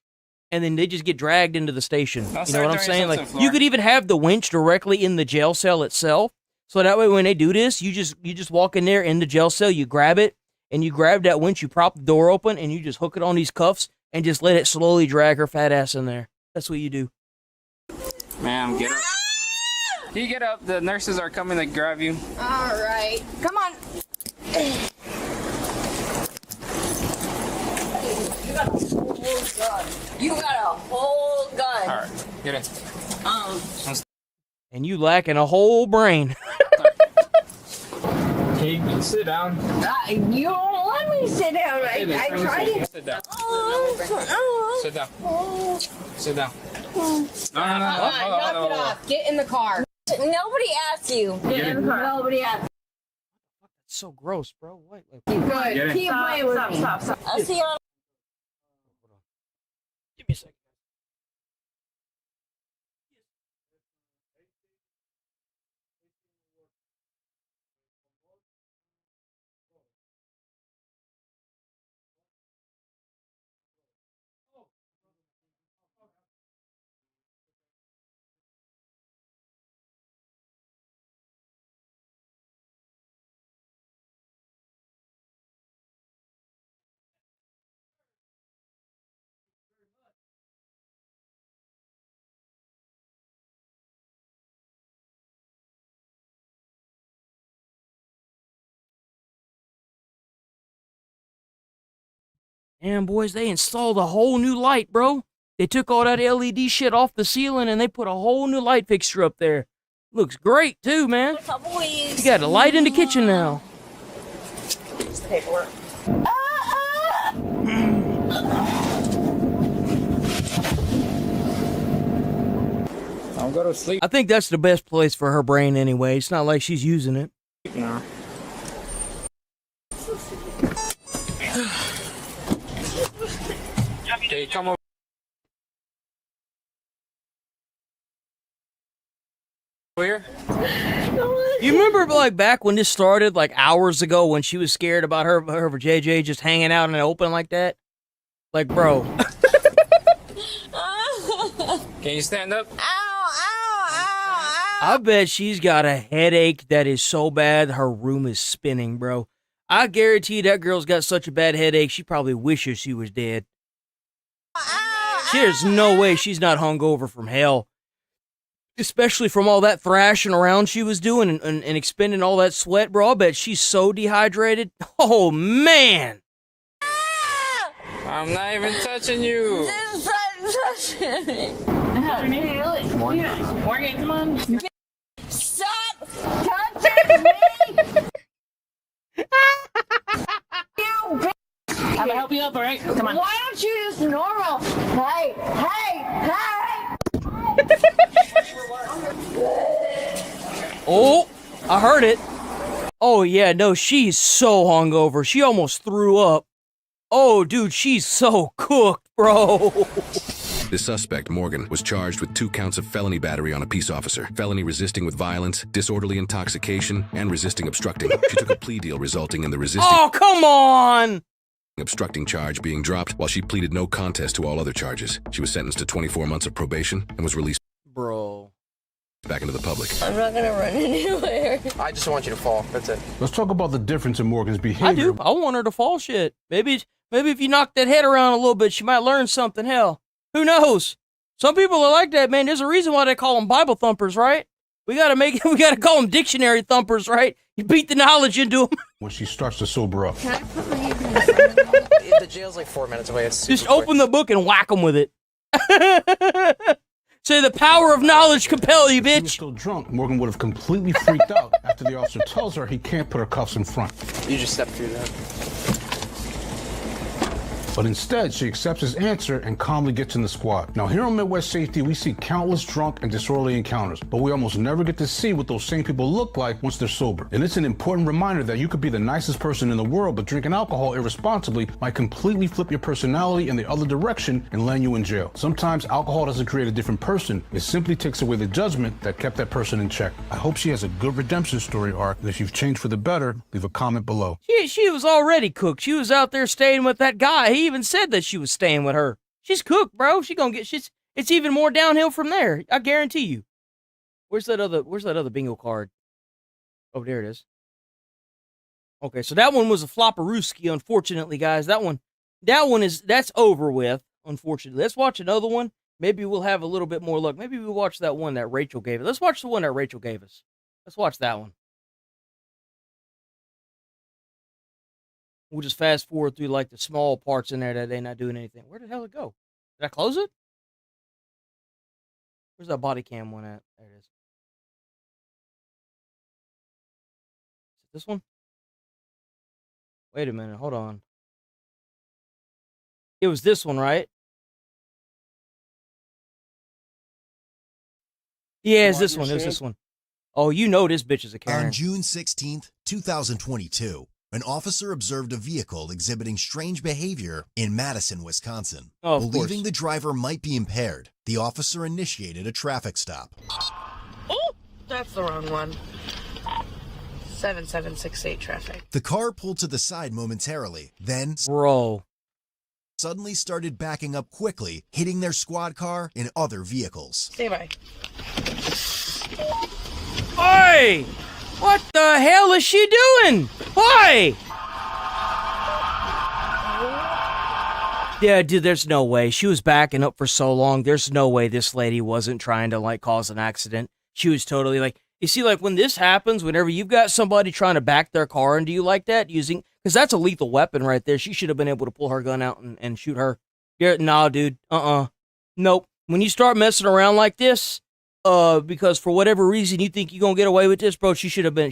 And then they just get dragged into the station. You know what I'm saying? Like you could even have the winch directly in the jail cell itself. So that way when they do this, you just walk in there in the jail cell, you grab it, and you grab that winch, you prop the door open, and you just hook it on these cuffs and just let it slowly drag her fat ass in there. That's what you do. Ma'am, get up. Can you get up? The nurses are coming to grab you. All right. Come on. You got a whole gun. All right, get in. And you lacking a whole brain. Hey, you can sit down. You don't let me sit down. I tried to. Sit down. Sit down. Sit down. Knock it off. Get in the car. Nobody asked you. Get in the car. Nobody asked. It's so gross, bro. What? Good. Keep playing with me. Stop. I'll see you on. Give me a second. And boys, they installed a whole new light, bro. They took all that LED shit off the ceiling and they put a whole new light fixture up there. Looks great too, man. You got a light in the kitchen now. It's the paperwork. I'll go to sleep. I think that's the best place for her brain anyway. It's not like she's using it. No. Okay, come over. Here. You remember like back when this started, like hours ago, when she was scared about her JJ just hanging out in the open like that? Like, bro. Can you stand up? I bet she's got a headache that is so bad her room is spinning, bro. I guarantee that girl's got such a bad headache she probably wishes she was dead. There's no way she's not hungover from hell. Especially from all that thrashing around she was doing and expending all that sweat, bro. I bet she's so dehydrated. Oh, man. I'm not even touching you. Morgan, come on. Stop touching me! You bitch! I'm gonna help you up, all right? Come on. Why don't you just normal? Hey! Oh, I heard it. Oh, yeah, no, she's so hungover. She almost threw up. Oh, dude, she's so cooked, bro. The suspect, Morgan, was charged with 2 counts of felony battery on a peace officer, felony resisting with violence, disorderly intoxication, and resisting obstructing. She took a plea deal resulting in the resisting Oh, come on! obstructing charge being dropped while she pleaded no contest to all other charges. She was sentenced to 24 months of probation and was released Bro. back into the public. I'm not gonna run anywhere. I just want you to fall. That's it. Let's talk about the difference in Morgan's I behavior. do. I want her to fall shit. Maybe if you knock that head around a little bit, she might learn something. Hell, who knows? Some people are like that, man. There's a reason why they call them Bible thumpers, right? We gotta call them dictionary thumpers, right? You beat the knowledge into them. When she starts to sober up. Can I put my hand in the The jail's like 4 minutes away. It's Just super open the book and whack them with it. Say the power of knowledge compel you, If she was bitch. still drunk, Morgan would have completely freaked out after the officer tells her he can't put her cuffs in front. You just stepped through that. But instead, she accepts his answer and calmly gets in the squad. Now, here on Midwest Safety, we see countless drunk and disorderly encounters, but we almost never get to see what those same people look like once they're sober. And it's an important reminder that you could be the nicest person in the world, but drinking alcohol irresponsibly might completely flip your personality in the other direction and land you in jail. Sometimes alcohol doesn't create a different person, it simply takes away the judgment that kept that person in check. I hope she has a good redemption story arc, and if you've changed for the better, leave a comment below. She was already cooked. She was out there staying with that guy. He even said that she was staying with her. She's cooked, bro. She gonna get it's even more downhill from there. I guarantee you. Where's that other bingo card? Oh, there it is. Okay, so that one was a flopperooski, unfortunately, guys. That's over with, unfortunately. Let's watch another one. Maybe we'll have a little bit more luck. Maybe we'll watch that one that Rachel gave us. Let's watch the one that Rachel gave us. Let's watch that one. We'll just fast forward through like the small parts in there that they're not doing anything. Where the hell did it go? Did I close it? Where's that body cam one at? There it is. This one? Wait a minute. Hold on. It was this one, right? Yeah, it's this one. It was this one. Oh, you know this bitch is a Karen. On June 16th, 2022, an officer observed a vehicle exhibiting strange behavior in Madison, Wisconsin. Oh, of Believing course. the driver might be impaired, the officer initiated a traffic stop. Oh, that's the wrong one. 7768 traffic. The car pulled to the side momentarily, then suddenly started backing up quickly, hitting their squad car and other vehicles. Stay by. Oi! What the hell is she doing? Oi! Yeah, dude, there's no way. She was backing up for so long. There's no way this lady wasn't trying to, like, cause an accident. She was totally, like... You see, like, when this happens, whenever you've got somebody trying to back their car into you like that, using... Because that's a lethal weapon right there. She should have been able to pull her gun out and shoot her. Yeah, nah, dude. Nope. When you start messing around like this... because for whatever reason you think you're gonna get away with this, bro, she should have been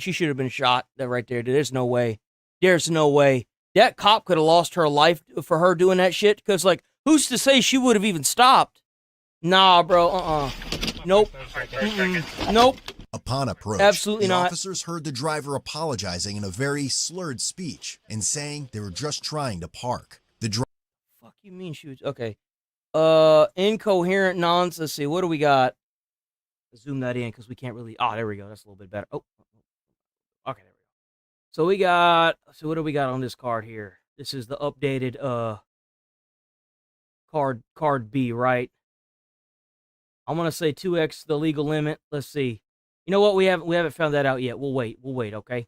shot. That right there, dude. There's no way. There's no way. That cop could have lost her life for her doing that shit. Because, like, who's to say she would have even stopped? Nah, bro. Nope. Nope. Upon approach, Absolutely the not. officers heard the driver apologizing in a very slurred speech and saying they were just trying to park. The driver. Fuck you mean she was okay? Incoherent nonsense. Let's see. What do we got? Zoom that in because we can't really. Oh, there we go. That's a little bit better. Oh, okay, there we go. So we got. So what do we got on this card here? This is the updated card B, right? I'm gonna say 2x the legal limit. Let's see. You know what? We haven't found that out yet. We'll wait. Okay.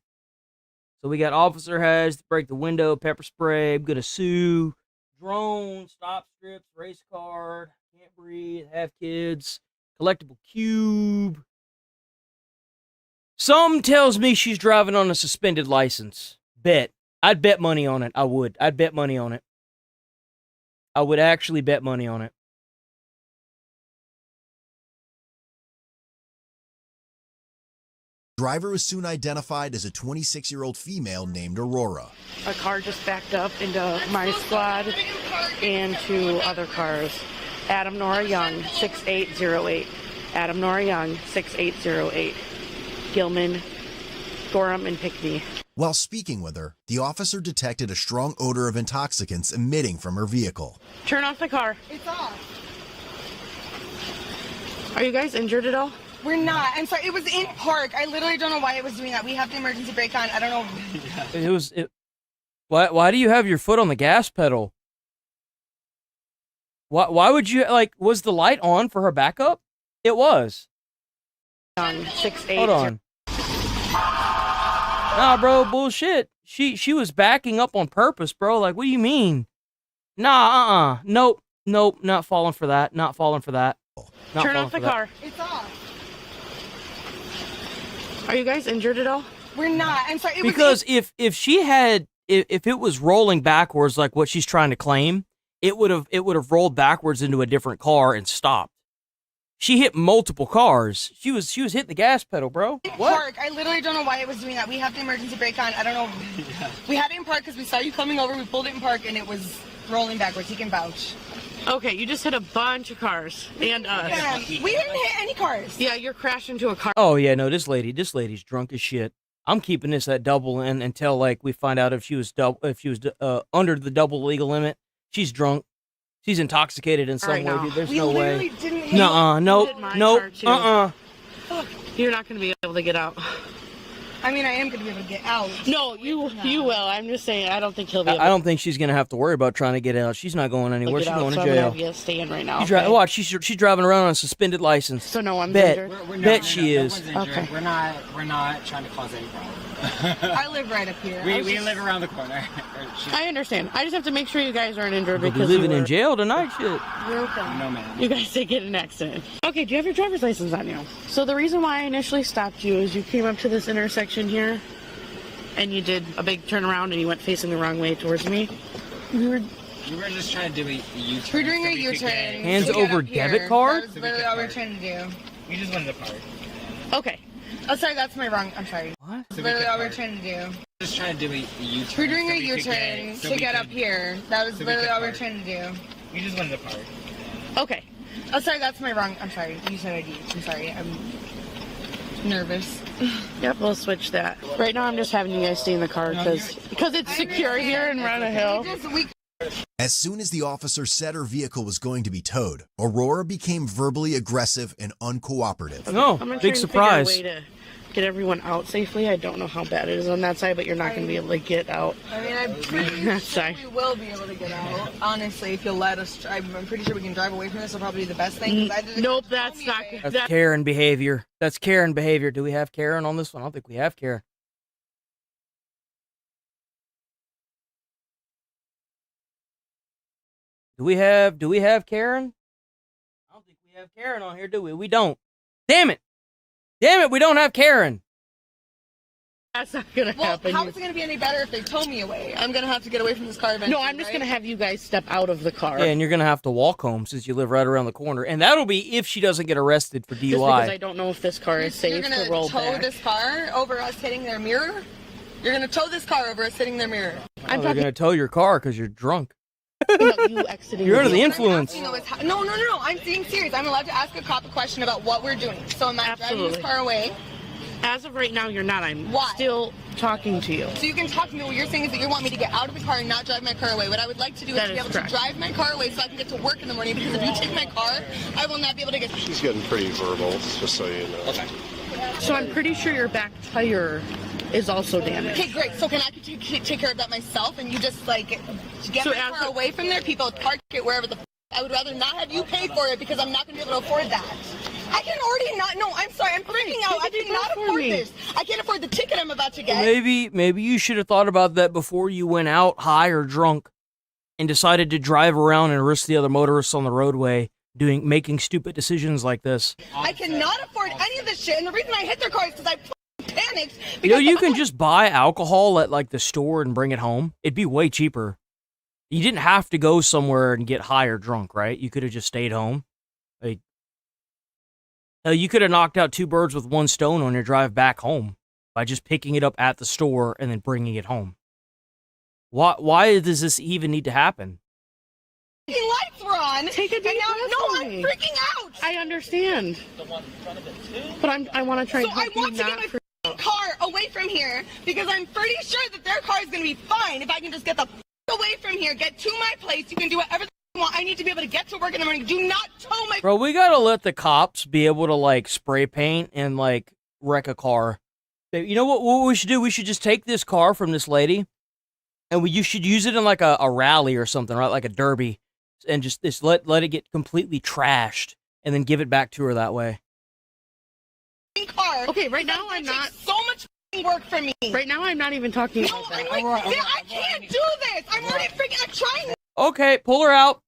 So we got officer has to break the window, pepper spray. I'm gonna sue. Drone, stop strips, race card, can't breathe, have kids. Collectible cube. Some tells me she's driving on a suspended license. Bet. I'd bet money on it. I would. I'd bet money on it. I would actually bet money on it. Driver was soon identified as a 26-year-old female named Aurora. A car just backed up into my squad and two other cars. Adam Nora Young, 6808. Adam Nora Young, 6808. Gilman, Gorham, and Pickney. While speaking with her, the officer detected a strong odor of intoxicants emitting from her vehicle. Turn off the car. It's off. Are you guys injured at all? We're not. I'm sorry. It was in park. I literally don't know why it was doing that. We have the emergency brake on. I don't know. Why do you have your foot on the gas pedal? Why would you, like, was the light on for her backup? It was. Young, 68. Hold on. Nah, bro, bullshit. She was backing up on purpose, bro. Like, what do you mean? Nah, Nope, not falling for that. Not falling for that. Turn off the car. It's off. Are you guys injured at all? We're not. I'm sorry. Because if she had, if it was rolling backwards like what she's trying to claim, it would have rolled backwards into a different car and stopped. She hit multiple cars. She was hitting the gas pedal, bro. Park. I literally don't know why it was doing that. We have the emergency brake on. I don't know. We had it in park because we saw you coming over. We pulled it in park and it was rolling backwards. He can vouch. Okay, you just hit a bunch of cars and us. Yeah, we didn't hit any cars. Yeah, you're crashing into a car. Oh yeah, no, this lady's drunk as shit. I'm keeping this at double until like we find out if she was under the double legal limit. She's drunk. She's intoxicated in some way, dude. There's no way. Nuh-uh. Nope. You're not going to be able to get out. I mean, I am going to be able to get out. No, you will. I'm just saying, I don't think he'll be able I don't think she's going to have to worry about trying to get out. She's not going anywhere. She's going to jail. I'm gonna have you stay in right now. Watch, she's driving around on a suspended license. So no one's injured? Bet she is. Okay. We're not trying to cause any problem. I live right up here. We live around the corner. I understand. I just have to make sure you guys aren't injured We'll because be living in jail tonight, shit. You're okay. No, man. You guys did get in an accident. Okay, do you have your driver's license on you? So the reason why I initially stopped you is you came up to this intersection here and you did a big turnaround and you went facing the wrong way towards me. We were just trying to do a U-turn. We're doing a U-turn. Hands over debit card? That's literally all we're trying to do. We just wanted to park. Okay. Oh, sorry, that's my wrong. I'm sorry. What? That's literally all we're trying to do. Just trying to do a U-turn. We're doing a U-turn to get up here. That was literally all we're trying to do. We just wanted to park. Okay. Oh, sorry, that's my wrong. I'm sorry. You said ID. I'm sorry. I'm nervous. Yep, we'll switch that. Right now, I'm just having you guys stay in the car because it's secure here in Run a Hill. As soon as the officer said her vehicle was going to be towed, Aurora became verbally aggressive and uncooperative. No, big surprise. Way to get everyone out safely. I don't know how bad it is on that side, but you're not going to be able to get out. I mean, I'm pretty sure we will be able to get out. Honestly, if you'll let us, I'm pretty sure we can drive away from this. Will probably be the best thing. Nope, that's not good. That's Karen behavior. That's Karen behavior. Do we have Karen on this one? I don't think we have Karen. Do we have Karen? I don't think we have Karen on here, do we? We don't. Damn it! Damn it, we don't have Karen. That's not gonna happen. How is it gonna be any better if they tow me away? I'm gonna have to get away from this car eventually. No, I'm just gonna have you guys step out of the car. Yeah, and you're gonna have to walk home since you live right around the corner, and that'll be if she doesn't get arrested for DUI. Just because I don't know if this car is safe to roll back. You're gonna tow this car over us hitting their mirror? You're gonna tow this car over us hitting their mirror? They're gonna tow your car because you're drunk. You exiting. You're under the influence. No. I'm being serious. I'm allowed to ask a cop a question about what we're doing. So am I driving this car away? As of right now, you're not. I'm Why? still talking to you. So you can talk to me. What you're saying is that you want me to get out of the car and not drive my car away. What I would like to do is to be able to drive my car away so I can get to work in the morning. Because if you take my car, I will not be able to get. She's getting pretty verbal, just so you know. Okay. So I'm pretty sure your back tire is also damaged. Okay, great. So can I take care of that myself, and you just like get my car away from there? People park it wherever the. I would rather not have you pay for it because I'm not going to be able to afford that. I can already not. No, I'm sorry. I'm freaking out. I cannot afford this. I can't afford the ticket I'm about to get. Maybe you should have thought about that before you went out high or drunk and decided to drive around and risk the other motorists on the roadway making stupid decisions like this. I cannot afford any of this shit, and the reason I hit their car is because I panicked. You can just buy alcohol at like the store and bring it home. It'd be way cheaper. You didn't have to go somewhere and get high or drunk, right? You could have just stayed home. Like, you could have knocked out two birds with one stone on your drive back home by just picking it up at the store and then bringing it home. Why does this even need to happen? Lights were on. Take a deep breath. No, I'm freaking out. I understand. The one in front of it too. But I want to try and help you. So I want to get my car away from here because I'm pretty sure that their car is going to be fine if I can just get the away from here, get to my place. You can do whatever you want. I need to be able to get to work in the morning. Do not tow my. Bro, we gotta let the cops be able to like spray paint and like wreck a car. You know what we should do? We should just take this car from this lady, and you should use it in like a rally or something, right? Like a derby. And just let it get completely trashed and then give it back to her that way. Car. Okay, right now I'm not. So much work for me. Right now I'm not even talking about that. I can't do this. I'm already freaking. I'm trying. Okay, pull her out.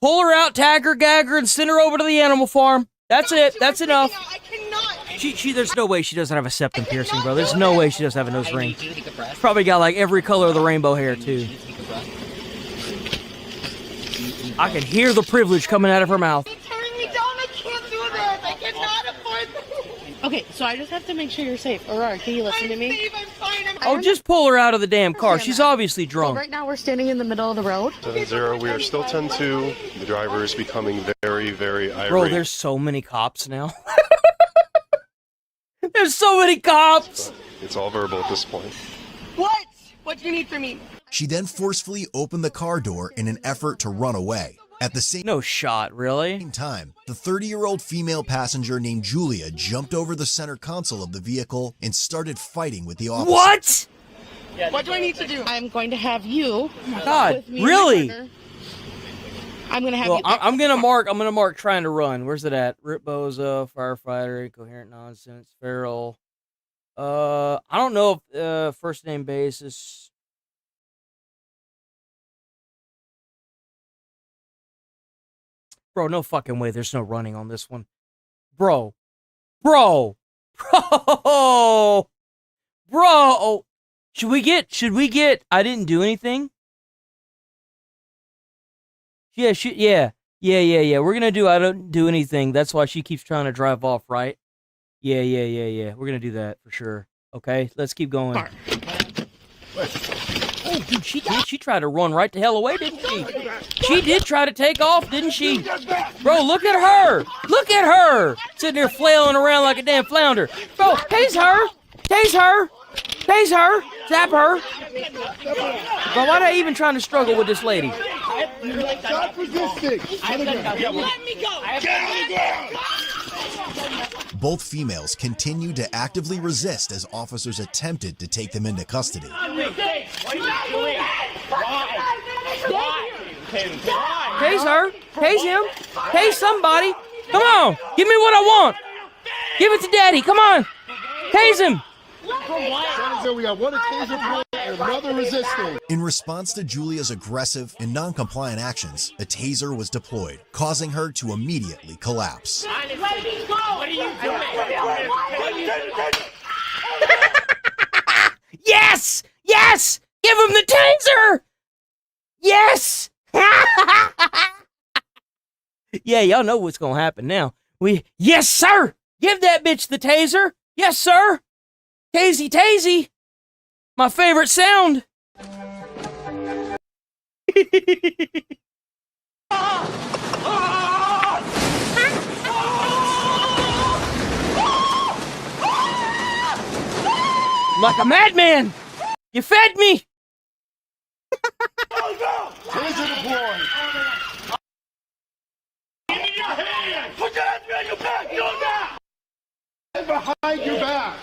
Pull her out, tag her, gag her, and send her over to the animal farm. That's it. That's enough. I cannot. There's no way she doesn't have a septum piercing, bro. There's no way she doesn't have a nose ring. She's probably got like every color of the rainbow hair too. I can hear the privilege coming out of her mouth. You're tearing me down. I can't Okay, so I just have to make sure you're safe. Aurora, can you listen to me? Oh, just pull her out of the damn car. She's obviously So drunk. right now we're standing in the middle of the road. 7-0, we are still 10-2. The driver is becoming very, very irate. Bro, there's so many cops now. There's so many cops. It's all verbal at this point. What? What do you need from me? She then forcefully opened the car door in an effort to run away. At the same really? time, the 30-year-old female passenger named Julia jumped over the center console of the vehicle and started fighting with the officer. What? What do I need to do? I'm going to have you. Oh my God, with me and my really? partner. I'm going to have Well, you. I'm gonna mark trying to run. Where's it at? Rip Boza, firefighter, incoherent nonsense, feral. I don't know if first name basis. Bro, no fucking way. There's no running on this one. Bro. Should we get, I didn't do anything? Yeah. We're gonna do, I don't do anything. That's why she keeps trying to drive off, right? Yeah. We're gonna do that for sure. Okay, let's keep going. Oh, dude, she tried to run right the hell away, didn't she? She did try to take off, didn't she? Bro, look at her! Look at her! Sitting there flailing around like a damn flounder. Bro, tase her! Tase her! Tase her! Zap her! Bro, why are they even trying to struggle with this lady? Stop resisting! Let me go! Both females continued to actively resist as officers attempted to take them into custody. Tase her! Tase him! Tase somebody! Come on! Give me what I want! Give it to daddy! Come on! Tase him! We got one taser and another resisting. In response to Julia's aggressive and non-compliant actions, a taser was deployed, causing her to immediately collapse. Let me go! What are you doing? Yes! Yes! Give him the taser! Yes! Yeah, y'all know what's gonna happen now. Yes, sir! Give that bitch the taser! Yes, sir! Tasey! My favorite sound! Like a madman! You fed me! Taser deployed. Give me your hand! Put your hands behind your back! Do that! Behind your back!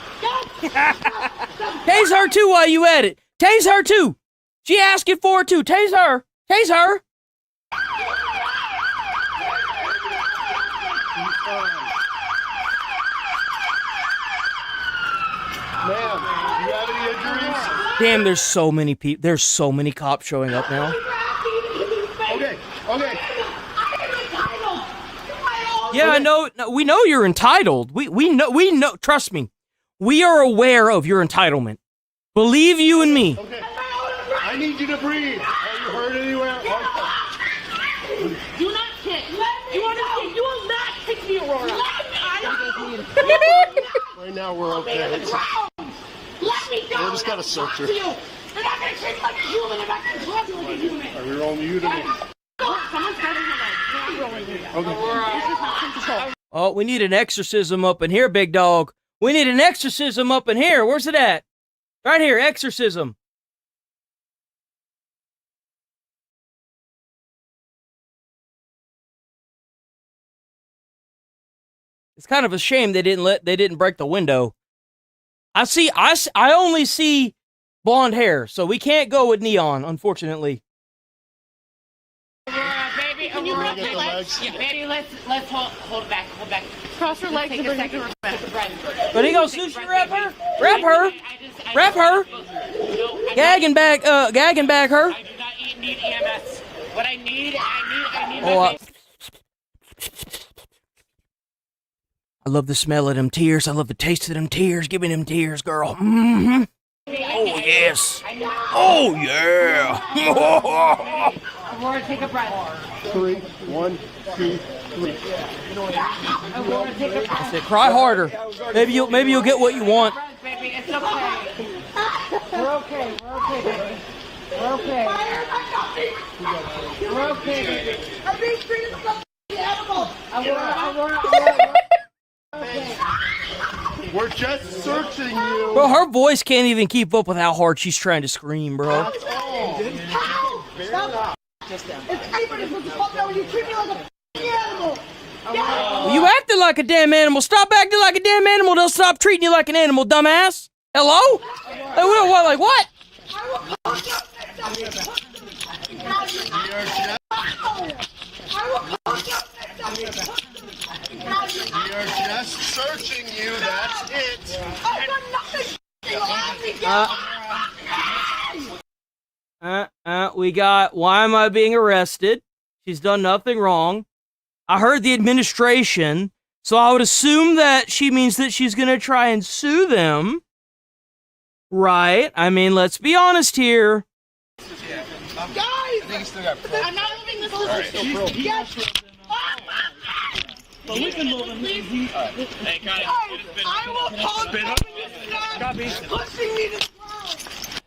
Tase her too while you at it. Tase her too. She asking for it too. Tase her. Tase her. Ma'am, you have any injuries? Damn, there's so many people. There's so many cops showing up now. Okay. Yeah, I know. No, we know you're entitled. We know. Trust me. We are aware of your entitlement. Believe you and me. Okay. I need you to breathe. Are you hurt anywhere? Do not kick. You understand? You will not kick me, Aurora. Right now we're okay. Let me go. We just gotta search her. You're not gonna treat me like a human. I'm not gonna talk to you like a human. We're on you to me. Someone's grabbing my leg. Okay. Oh, we need an exorcism up in here, big dog. We need an exorcism up in here. Where's it at? Right here, exorcism. It's kind of a shame they didn't break the window. I only see blonde hair, so we can't go with neon, unfortunately. Baby, can you grab your legs? Yeah, baby, let's hold back. Cross her legs and bring her to her back. But he goes sushi wrap her? Wrap her. Gag and bag her. I do not need EMS. What I need I love the smell of them tears. I love the taste of them tears. Give me them tears, girl. Mm-hmm. Oh, yes. Oh, yeah. Aurora, take a breath. 3, 1, 2, 3. Aurora, take a breath. I said, cry harder. Maybe you'll get what you want. Baby, it's okay. We're okay. We're okay, baby. We're okay. We're okay, baby. I'm being treated like an animal. Aurora. Okay. We're just searching you. Bro, her voice can't even keep up with how hard she's trying to scream, bro. Stop. If anybody's supposed to fuck out when you treat me like a animal. You acting like a damn animal. Stop acting like a damn animal. They'll stop treating you like an animal, dumbass. Hello? Hey, what? Like what? We are just searching you, that's it. I've done nothing. We got, why am I being arrested? She's done nothing wrong. I heard the administration, so I would assume that she means that she's gonna try and sue them. Right? I mean, let's be honest here. Guys! I'm not moving this list. Yes! But we can move him. Hey, guys, I will call you. Pushing me to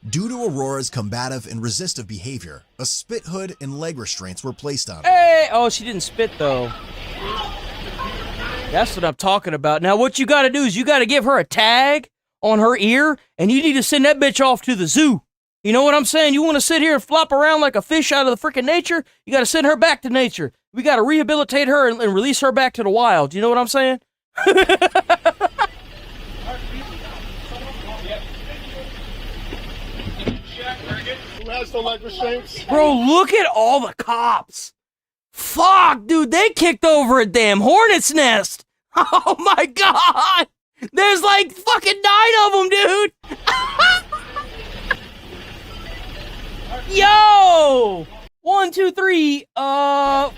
Due to Aurora's combative and resistive behavior, a spit hood and leg restraints were placed on her. Hey! Oh, she didn't spit, though. That's what I'm talking about. Now, what you gotta do is you gotta give her a tag on her ear, and you need to send that bitch off to the zoo. You know what I'm saying? You want to sit here and flop around like a fish out of the freaking nature? You got to send her back to nature. We got to rehabilitate her and release her back to the wild. You know what I'm saying? Who has the leg restraints? Bro, look at all the cops. Fuck, dude, they kicked over a damn hornet's nest. Oh my god. There's like fucking 9 of them, dude. Yo! 1, 2, 3, 4,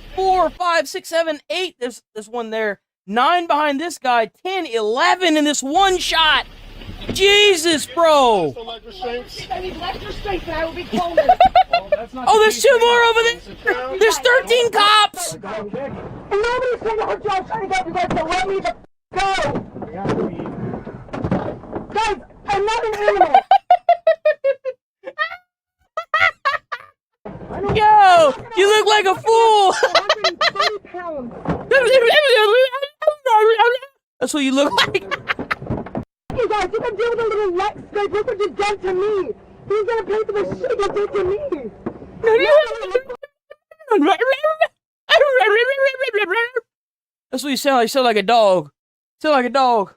5, 6, 7, 8. There's one there. 9 behind this guy. 10, 11 in this one shot. Jesus, bro. I need leg restraints and I will be closer. Oh, there's 2 more over there. There's 13 cops. And nobody's doing her job trying to get you guys to let me the go. Guys, I'm not an animal. Yo, you look like a fool. 130 pounds. That's what you look like. You guys, you can deal with a little leg scrape. Look what you've done to me. Who's gonna pay for the shit you did to me? That's what you sound like. You sound like a dog. Sound like a dog.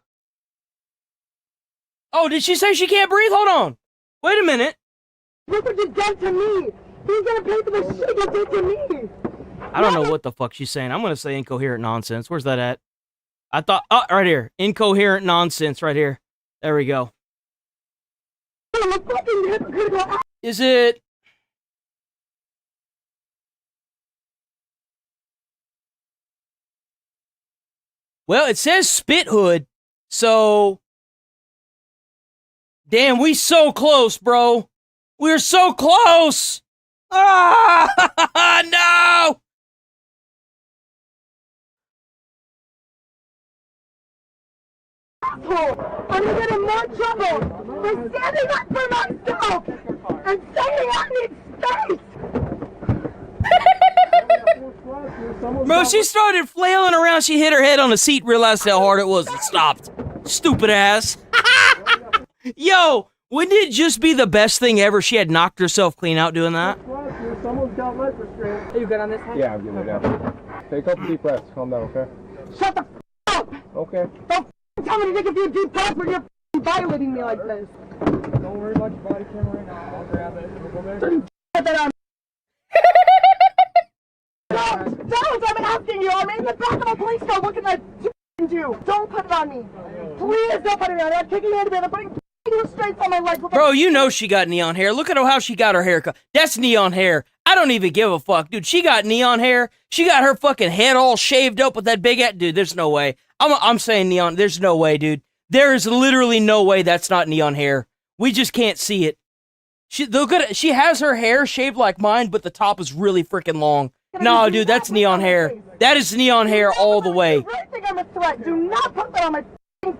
Oh, did she say she can't breathe? Hold on. Wait a minute. Look what you've done to me. Who's gonna pay for the shit you did to me? I don't know what the fuck she's saying. I'm gonna say incoherent nonsense. Where's that at? I thought, oh, right here. Incoherent nonsense right here. There we go. Is it? Well, it says spit hood, so damn, we so close, bro. We're so close. Ah, no. I'm gonna get in more trouble for standing up for myself and saying I need space. Bro, she started flailing around. She hit her head on the seat, realized how hard it was, and stopped. Stupid ass. Yo, wouldn't it just be the best thing ever? She had knocked herself clean out doing that. Someone's got leg restraints. Are you good on this one? Yeah, I'm good right now. Take a couple deep breaths. Calm down, okay? Shut the f up! Okay. Don't tell me to take a few deep breaths when you're violating me like this. Don't worry about your body camera right now. I'll grab it. We'll go there. Put that on. Don't! I'm asking you! I'm in the back of a police car looking at you do. Don't put it on me. Please don't put it on me. I'm taking hand to me. I'm putting restraints on my legs. Bro, you know she got neon hair. Look at how she got her hair cut. That's neon hair. I don't even give a fuck, dude. She got neon hair. She got her fucking head all shaved up with that big ass. Dude, there's no way. I'm saying neon. There's no way, dude. There is literally no way that's not neon hair. We just can't see it. She has her hair shaved like mine, but the top is really freaking long. No, dude, that's neon hair. That is neon hair all the way. You really think I'm a threat? Do not put that on my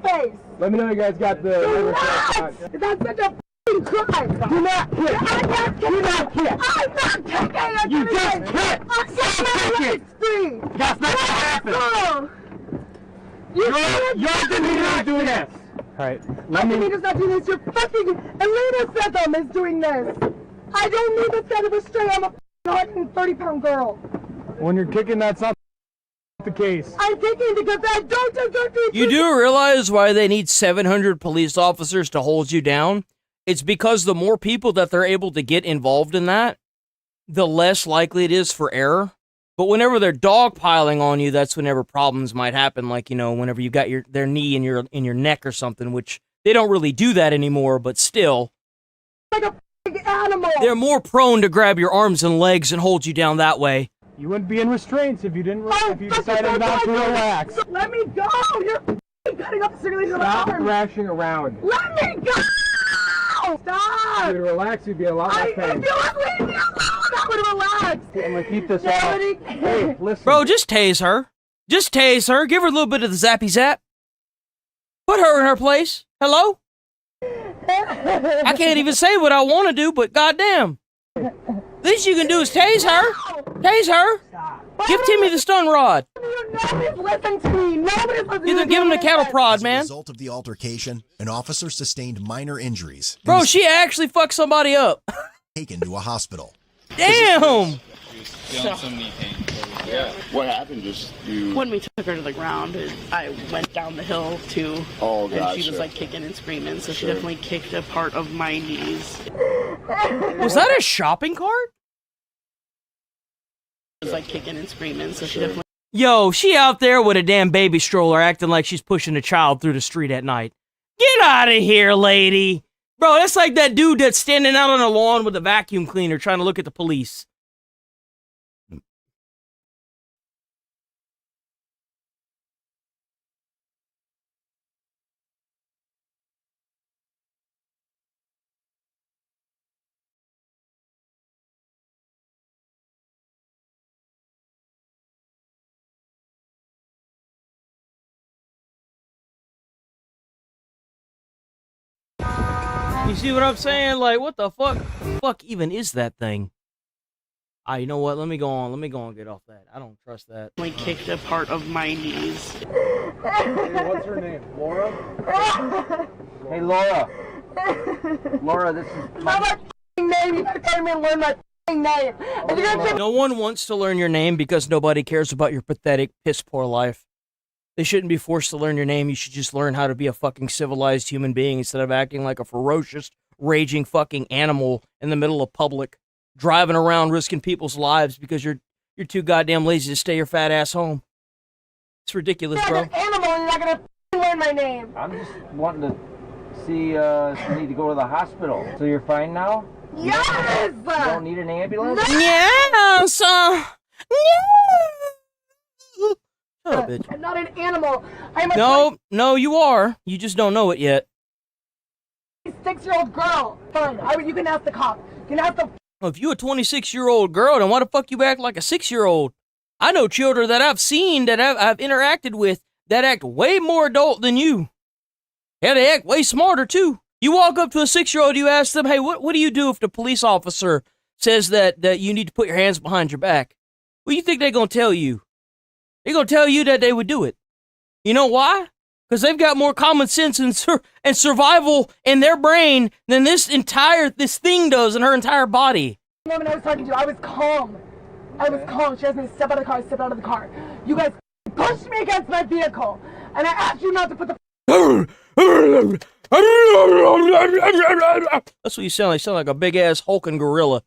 face. Let me know you guys got the. Do not! That's such a crime. Do not hit. I'm not taking it. I'm not taking it. You just hit. I'm taking it. That's not what happened. You're the leader doing this. All right. Anita's not doing this. You're fucking. Elena Setham is doing this. I don't need the set of restraint. I'm a 130-pound girl. When you're kicking, that's not the case. I'm kicking because I don't deserve to. You do realize why they need 700 police officers to hold you down? It's because the more people that they're able to get involved in that, the less likely it is for error. But whenever they're dogpiling on you, that's whenever problems might happen. Like, you know, whenever you got their knee in your neck or something, which they don't really do that anymore. But still, like a animal. They're more prone to grab your arms and legs and hold you down that way. You wouldn't be in restraints if you didn't. If you decided not to relax. Let me go. You're cutting up the circulation of my Stop arm. thrashing around. Let me go. Stop. If you relax, you'd be a lot less pain. If you would leave me alone, I would relax. I'm gonna keep this off. Hey, listen. Bro, just tase her. Just tase her. Give her a little bit of the zappy zap. Put her in her place. Hello? I can't even say what I want to do, but goddamn. Least you can do is tase her. Tase her. Give Timmy the stun rod. Nobody's listening to me. Nobody's listening to me. Give him the cattle prod, As man. a result of the altercation, an officer sustained minor injuries. and Bro, was she actually fucked somebody up. taken to a hospital. Damn. What happened? Just you. When we took her to the ground, I went down the hill too. Oh, and she was gotcha. like kicking and screaming, so she Sure. definitely kicked a part of my knees. Was that a shopping cart? She was like kicking and screaming, so she definitely. Yo, she out there with a damn baby stroller acting like she's pushing a child through the street at night. Get out of here, lady. Bro, that's like that dude that's standing out on the lawn with a vacuum cleaner trying to look at the police. You see what I'm saying? Like, what the fuck? The fuck even is that thing? Ah, you know what? Let me go on. Let me go and get off that. I don't trust that. Like kicked a part of my knees. Hey, what's her name? Laura? Hey, Laura. Laura, this is my name. You gotta tell me to learn my name. No one wants to learn your name because nobody cares about your pathetic, piss-poor life. They shouldn't be forced to learn your name. You should just learn how to be a fucking civilized human being instead of acting like a ferocious, raging fucking animal in the middle of public, driving around risking people's lives because you're too goddamn lazy to stay your fat ass home. It's ridiculous, You're bro. like an animal and you're not gonna learn my name. I'm just wanting to see if you need to go to the hospital. So you're fine now? Yes! You don't need an ambulance? Yes! No! Shut up, bitch. I'm not an animal. I'm a No, you are. You just don't know it yet. 26-year-old girl. Fine. You can ask the cop. You can ask the. Well, if you a 26-year-old girl, then why the fuck you act like a 6-year-old? I know children that I've seen, that I've interacted with, that act way more adult than you. Yeah, they act way smarter, too. You walk up to a 6-year-old, you ask them, hey, what do you do if the police officer says that you need to put your hands behind your back? What do you think they're going to tell you? They're going to tell you that they would do it. You know why? Because they've got more common sense and survival in their brain than this thing does in her entire body. The moment I was talking to you, I was calm. I was calm. She asked me to step out of the car. I stepped out of the car. You guys pushed me against my vehicle. And I asked you not to put the... That's what you sound like. You sound like a big-ass hulking gorilla.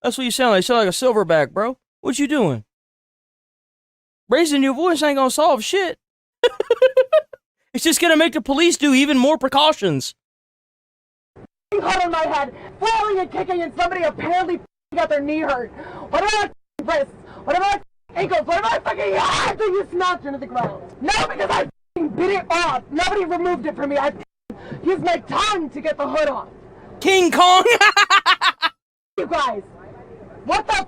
That's what you sound like. You sound like a silverback, bro. What you doing? Raising your voice ain't gonna solve shit. It's just gonna make the police do even more precautions. Hard on my head, flailing and kicking, and somebody apparently got their knee hurt. What about my wrists? What about my ankles? What about my fucking ass that you smashed into the ground? No, because I bit it off. Nobody removed it from me. I use my tongue to get the hood off. King Kong. You guys, what the f***?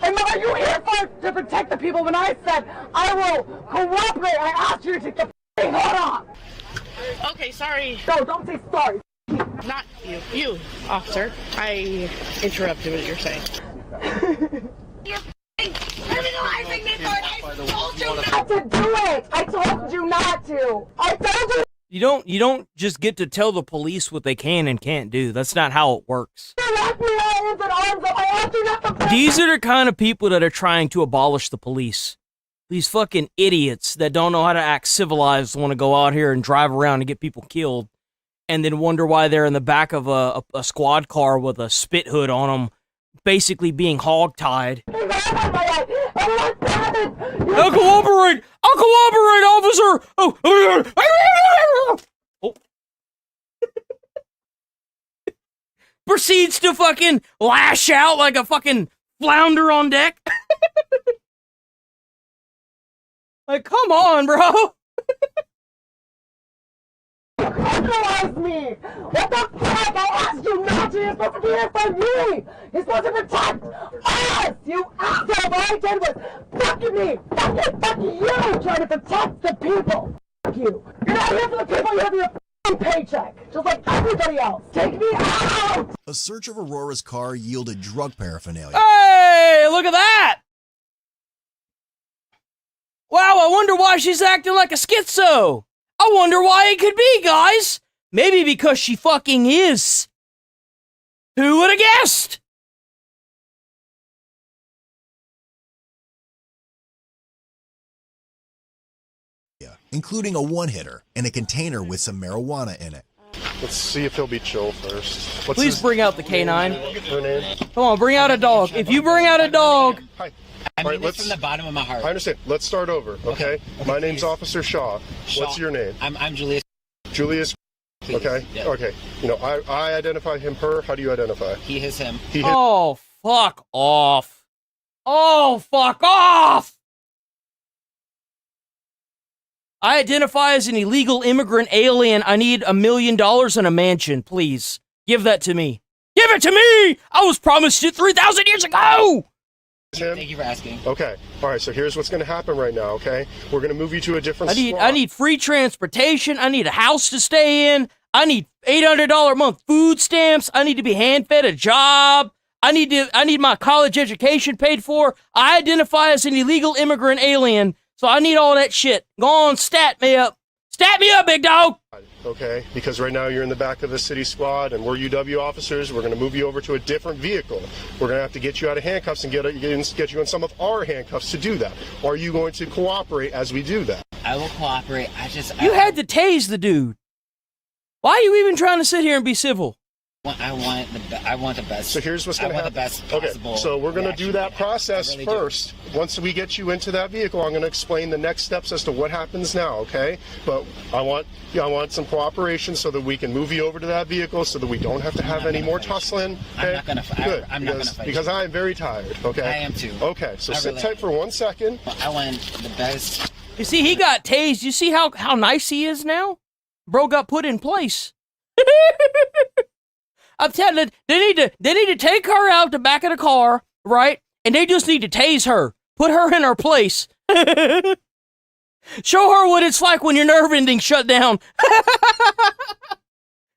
And are you here to protect the people when I said I will cooperate? I asked you to take the f***ing hood off. Okay, sorry. No, don't say sorry. Not you. You, officer. I interrupted what you're saying. You're criminalizing me, Lord. I told you not to do it. I told you not to. I told you. You don't just get to tell the police what they can and can't do. That's not how it works. These are the kind of people that are trying to abolish the police. These fucking idiots that don't know how to act civilized want to go out here and drive around and get people killed, and then wonder why they're in the back of a squad car with a spit hood on them, basically being hog-tied. I'll cooperate! I'll cooperate, officer! Oh. Proceeds to fucking lash out like a fucking flounder on deck. Like, come on, bro. Criminalize me! What the fuck? I asked you not to! You're supposed to be here for me! You're supposed to protect us! You asshole! All I did was fuck me! Fuck you! Trying to protect the people! Fuck you! You're not here for the people, you're here for your f***ing paycheck! Just like everybody else! Take me out! A search of Aurora's car yielded drug paraphernalia. Hey, look at that! Wow, I wonder why she's acting like a schizo! I wonder why it could be, guys! Maybe because she fucking is. Who would have guessed? Yeah, including a one-hitter and a container with some marijuana in it. Let's see if he'll be chill first. Please bring out the canine. Her name? Come on, bring out a dog. If you bring out a dog... Hi. I mean this from the bottom of my heart. I understand. Let's start over, okay? My name's Officer Shaw. What's your name? I'm Julius. Julius. Please, okay. yeah. Okay. You know, I identify him, her. How do you identify? He, his, him. He, his. Oh, fuck off. Oh, fuck off! I identify as an illegal immigrant alien. I need $1 million and a mansion, please. Give that to me. Give it to me! I was promised it 3,000 years ago! Thank you for asking. Okay. All right. So here's what's going to happen right now. Okay. We're going to move you to a different. I need free transportation. I need a house to stay in. I need $800 a month food stamps. I need to be hand fed a job. I need my college education paid for. I identify as an illegal immigrant alien, so I need all that shit. Go on, stat me up. Stat me up, big dog. Okay, because right now you're in the back of the city squad and we're UW officers. We're going to move you over to a different vehicle. We're going to have to get you out of handcuffs and get you in some of our handcuffs to do that. Are you going to cooperate as we do that? I will cooperate. You had to tase the dude. Why are you even trying to sit here and be civil? I want the best. So here's what's going to happen. I want the best possible. Okay, so we're going to do that process really first. Once we get you into that vehicle, I'm going to explain the next steps as to what happens now, okay? But I want some cooperation so that we can move you over to that vehicle so that we don't have to have any more tussling. Okay? I'm not going to fight. Good, I'm not going to fight. Because I am very tired, okay? I am too. Okay, so sit tight for 1 second. I want the best. You see, he got tased. You see how nice he is now? Bro got put in place. I'm telling you, they need to take her out the back of the car, right? And they just need to tase her. Put her in her place. Show her what it's like when your nerve endings shut down.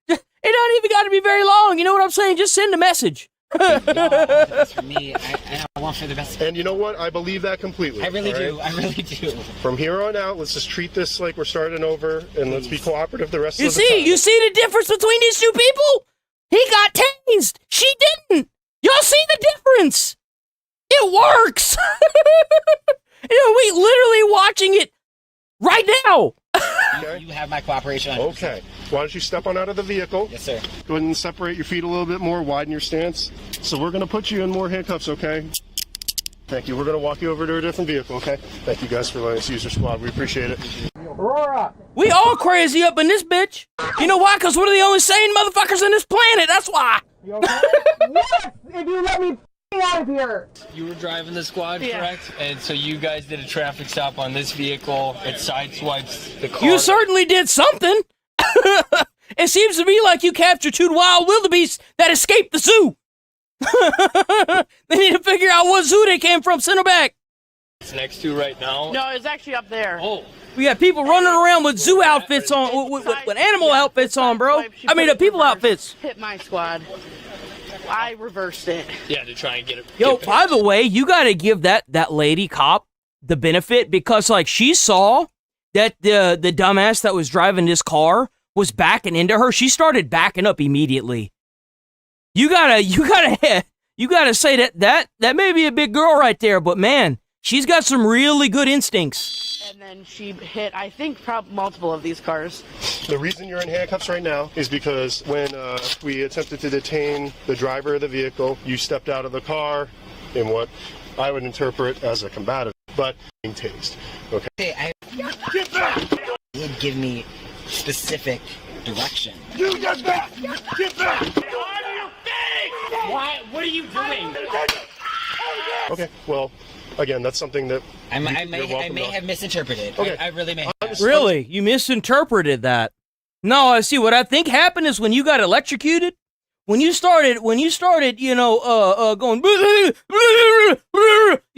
It don't even got to be very long. You know what I'm saying? Just send a message. That's for me. I want for the best. And you know what? I believe that completely. I really right? do. I really do. From here on out, let's just treat this like we're starting over, and let's be cooperative the rest of the time. You see the difference between these two people? He got tased. She didn't. Y'all see the difference? It works. We literally watching it right now. Okay. You have my cooperation. 100%. Okay. Why don't you step on out of the vehicle? Yes, sir. Go ahead and separate your feet a little bit more, widen your stance. So we're going to put you in more handcuffs, okay? Thank you. We're going to walk you over to a different vehicle, okay? Thank you guys for letting us use your squad. We appreciate it. Aurora! We all crazy up in this bitch. You know why? Because we're the only sane motherfuckers on this planet. That's why. You okay? Yes! If you let me out of here. You were driving the squad, correct? And so you guys did a traffic stop on this vehicle. It sideswipes the car. You certainly did something. It seems to me like you captured two wild wildebeests that escaped the zoo. They need to figure out what zoo they came from. Send them back. It's next to right now. No, it's actually up there. Oh. We got people running around with zoo outfits on, with animal outfits on, bro. I mean, the people outfits. Hit my squad. I reversed it. Yeah, to try and get it. Yo, by the way, you got to give that lady cop the benefit because, like, she saw that the dumbass that was driving this car was backing into her. She started backing up immediately. You gotta say that may be a big girl right there, but man, she's got some really good instincts. And then she hit, I think, multiple of these cars. The reason you're in handcuffs right now is because when we attempted to detain the driver of the vehicle, you stepped out of the car in what I would interpret as a combative, but being tased. Okay. Hey, get back! You would give me specific direction. You get back! Get back! Why? What are you doing? Okay, well, again, that's something that I may have misinterpreted. Okay. I really may have. Really? You misinterpreted that. No, I see. What I think happened is when you got electrocuted, when you started, going, you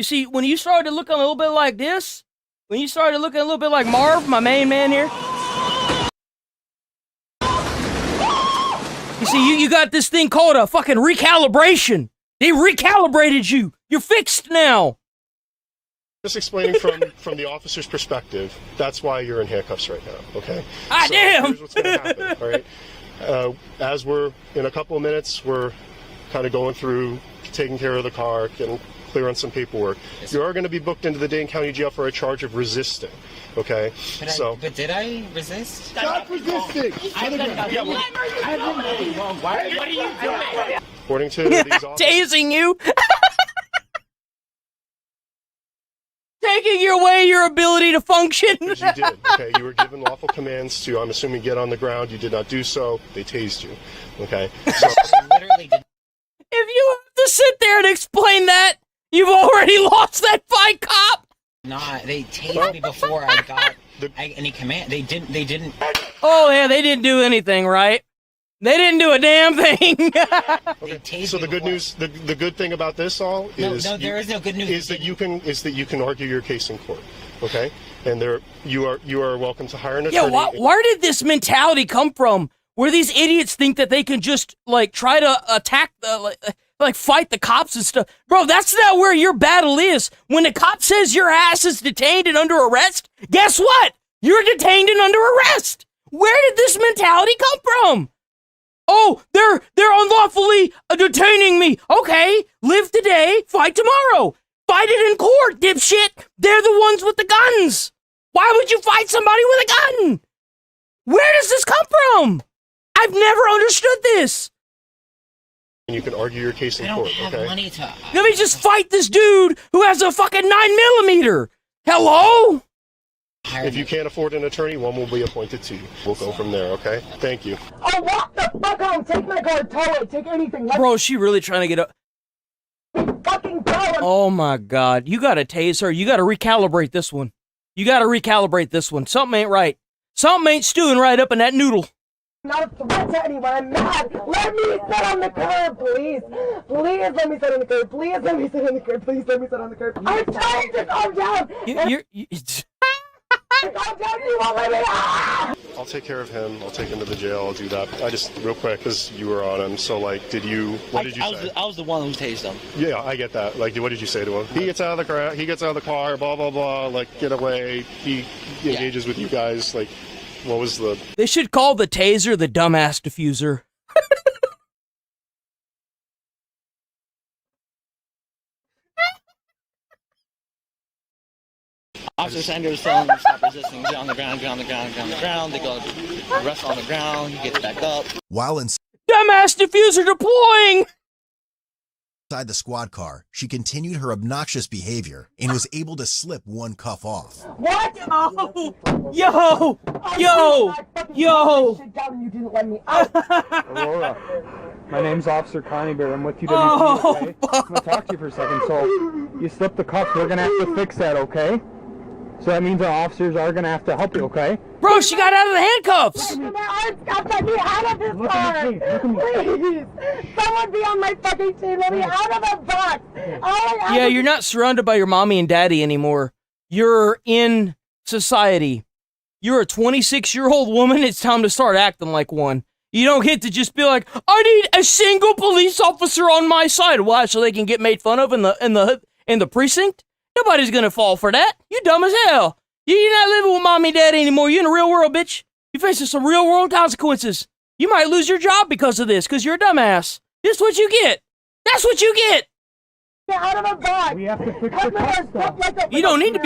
see, when you started looking a little bit like this, when you started looking a little bit like Marv, my main man here, you see, you got this thing called a fucking recalibration. They recalibrated you. You're fixed now. Just explaining from the officer's perspective, that's why you're in handcuffs right now, okay? Ah, so damn! Here's what's going to happen, all right? As we're, in a couple of minutes, we're kind of going through, taking care of the car, getting clear on some paperwork. Yes, you are going to be booked into the Dane County Jail for a charge of resisting, okay? But did I resist? Stop resisting! What are you doing? According to these officers... Tasing you! Taking away your ability to function. You did, okay? You were given lawful commands to, I'm assuming, get on the ground. You did not do so. They tased you, okay? So, literally did. If you have to sit there and explain that, you've already lost that fight, cop. Nah, they tased me before I got any command. They didn't. Oh yeah, they didn't do anything, right? They didn't do a damn thing. Okay. So the good news, the good thing about this all is there is no good news. Is that you can argue your case in court, okay? And you are welcome to hire an attorney. Yeah, where did this mentality come from? Where these idiots think that they can just like try to attack like fight the cops and stuff, bro? That's not where your battle is. When the cop says your ass is detained and under arrest, guess what? You're detained and under arrest. Where did this mentality come from? Oh, they're unlawfully detaining me. Okay, live today, fight tomorrow. Fight it in court, dipshit. They're the ones with the guns. Why would you fight somebody with a gun? Where does this come from? I've never understood this. And you can argue your case in court, okay? Money to... Let me just fight this dude who has a fucking 9mm. Hello? If you can't afford an attorney, one will be appointed to you. We'll go from there, okay? Thank you. Oh, walk the fuck home. Take my car, tow it, take anything. Bro, she really trying to get up. Fucking tow it. Oh my God. You gotta tase her. You gotta recalibrate this one. You gotta recalibrate this one. Something ain't right. Something ain't stewing right up in that noodle. Not a threat to anyone. I'm mad. Let me sit on the curb, please. Please let me sit on the curb. Please let me sit on the curb. Please let me sit on the curb. I'm trying to calm down. Calm down. You won't let me. I'll take care of him. I'll take him to the jail. I'll do that. I just, real quick, because you were on him. So, like, what did you say? I was the one who tased him. Yeah, I get that. Like, what did you say to him? He gets out of the car, blah, blah, blah, like, get away. He engages with you guys. Like, what was the... They should call the taser the dumbass diffuser. Officer Sanders telling him to stop resisting, get on the ground, get on the ground, get on the ground. They go rest on the ground, he gets back up. While Dumbass diffuser deploying! inside the squad car, she continued her obnoxious behavior and was able to slip one cuff off. What? Yo! Yo! You didn't let me out. Aurora, my name's Officer Connie Bear. I'm with UWP, Oh, okay? I'm gonna talk to you for a second. So, you slipped the cuff. We're gonna have to fix that, okay? So that means our officers are gonna have to help you, okay? Bro, she got out of the handcuffs! My arms got to get out of this car! Please! Someone be on my fucking team! Let me out of the box! Yeah, you're not surrounded by your mommy and daddy anymore. You're in society. You're a 26-year-old woman. It's time to start acting like one. You don't get to just be like, I need a single police officer on my side. Why? So they can get made fun of in the precinct? Nobody's gonna fall for that. You dumb as hell. You're not living with mommy and daddy anymore. You're in the real world, bitch. You're facing some real world consequences. You might lose your job because of this, because you're a dumbass. This is what you get. That's what you get. Get out of the box! We have to fix the custom. You don't need to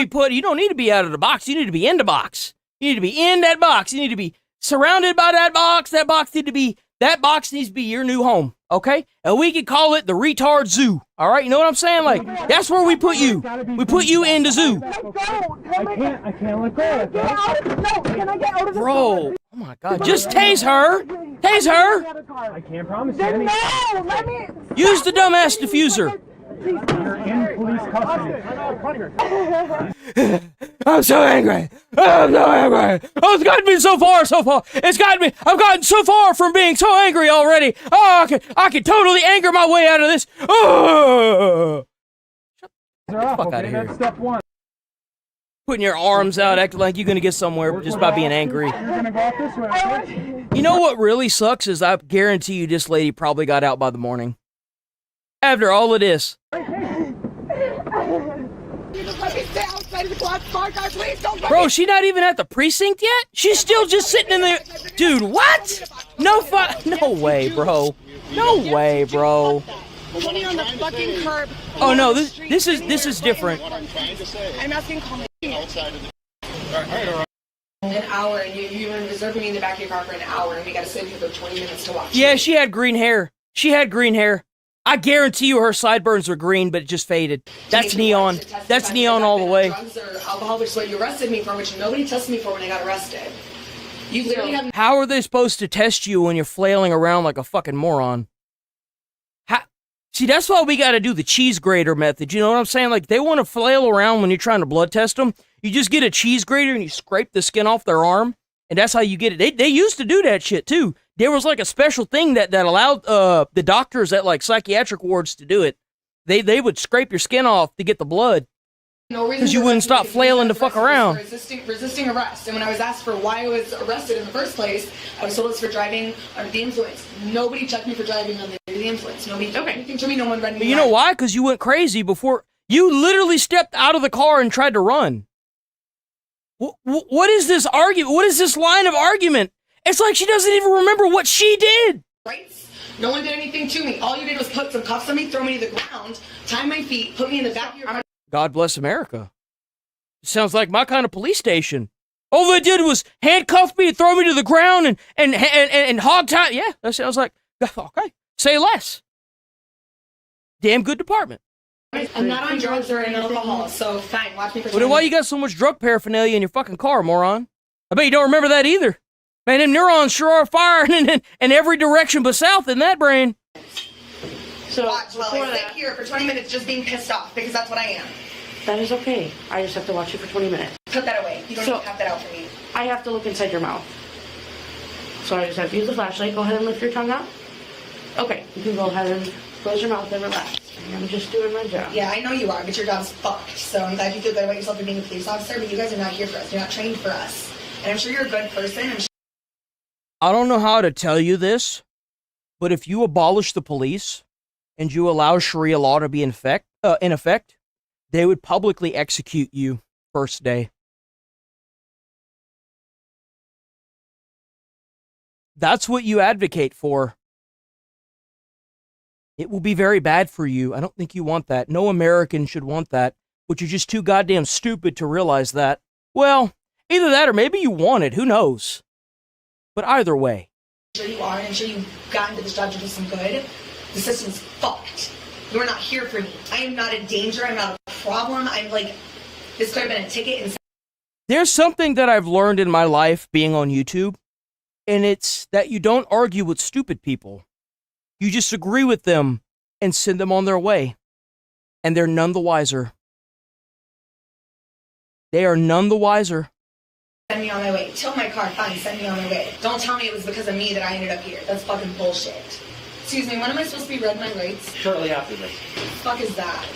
be out of the box. You need to be in the box. You need to be in that box. You need to be surrounded by that box. That box needs to be your new home, okay? And we can call it the retard zoo, all right? You know what I'm saying? Like, that's where we put you. We put you in the zoo. I can't let go. Can I get out of the Bro, oh my God, just tase her. Tase her. I can't promise you anything. No, let me... Use the dumbass diffuser. You're in police custody. I'm so angry. I'm so angry. Oh, it's gotten me so far. It's gotten me. I've gotten so far from being so angry already. Oh, I can totally anger my way out of this. Oh. Shut the fuck out of here. That's step one. Putting your arms out, acting like you're gonna get somewhere just by being angry. You're gonna go out this way, okay? You know what really sucks is I guarantee you this lady probably got out by the morning. After all of this. Bro, she not even at the precinct yet? She's still just sitting in there. Dude, what? No way, bro. No way, bro. Putting on the fucking curb. Oh no, this is different. I'm asking calmly. An hour, and you were reserving me in the back of your car for an hour, and we got to sit here for 20 minutes to watch. Yeah, she had green hair. I guarantee you her sideburns were green, but it just faded. That's neon. That's neon all the way. Drugs or alcohol, which is what you arrested me for, which nobody tested me for when I got arrested. You literally have... How are they supposed to test you when you're flailing around like a fucking moron? See, that's why we got to do the cheese grater method. You know what I'm saying? Like, they want to flail around when you're trying to blood test them. You just get a cheese grater and you scrape the skin off their arm, and that's how you get it. They used to do that shit, too. There was like a special thing that allowed the doctors at like psychiatric wards to do it. They would scrape your skin off to get the blood. Because you wouldn't stop flailing to fuck around. Resisting arrest. And when I was asked for why I was arrested in the first place, I was told it's for driving under the influence. Nobody checked me for driving under the influence. Nobody did anything to me. No one read me. But you know why? Because you went crazy before. You literally stepped out of the car and tried to run. What is this argument? What is this line of argument? It's like she doesn't even remember what she did. Right? No one did anything to me. All you did was put some cuffs on me, throw me to the ground, tie my feet, put me in the back of your car. God bless America. Sounds like my kind of police station. All they did was handcuff me, throw me to the ground, and hog tie. Yeah, that sounds like, okay, say less. Damn good department. I'm not on drugs or alcohol, so fine, watch me for Well, then why you got so much drug paraphernalia in your fucking car, moron? I bet you don't remember that either. Man, them neurons sure are firing in every direction but south in that brain. So watch while I sit here for 20 minutes just being pissed off, because that's what I am. That is okay. I just have to watch you for 20 minutes. Put that away. You don't need to have that out for me. I have to look inside your mouth. So I just have to use the flashlight. Go ahead and lift your tongue out. Okay, you can go ahead and close your mouth and relax. I'm just doing my job. Yeah, I know you are, but your job's fucked. So I'm glad you feel good about yourself for being a police officer, but you guys are not here for us. You're not trained for us. And I'm sure you're a good person. I don't know how to tell you this, but if you abolish the police and you allow Sharia law to be in effect, they would publicly execute you first day. That's what you advocate for. It will be very bad for you. I don't think you want that. No American should want that, but you're just too goddamn stupid to realize that. Well, either that or maybe you want it. Who knows? But either way. I'm sure you are, and I'm sure you've gotten to this job to do some good. The system's fucked. You're not here for me. I am not a danger. I'm not a problem. I'm like, this could have been a ticket. And there's something that I've learned in my life being on YouTube, and it's that you don't argue with stupid people. You just agree with them and send them on their way, and they're none the wiser. They are none the wiser. Send me on my way. Tow my car, fine, send me on my way. Don't tell me it was because of me that I ended up here. That's fucking bullshit. Excuse me, when am I supposed to be read my rights? Shortly after this. What the fuck is that?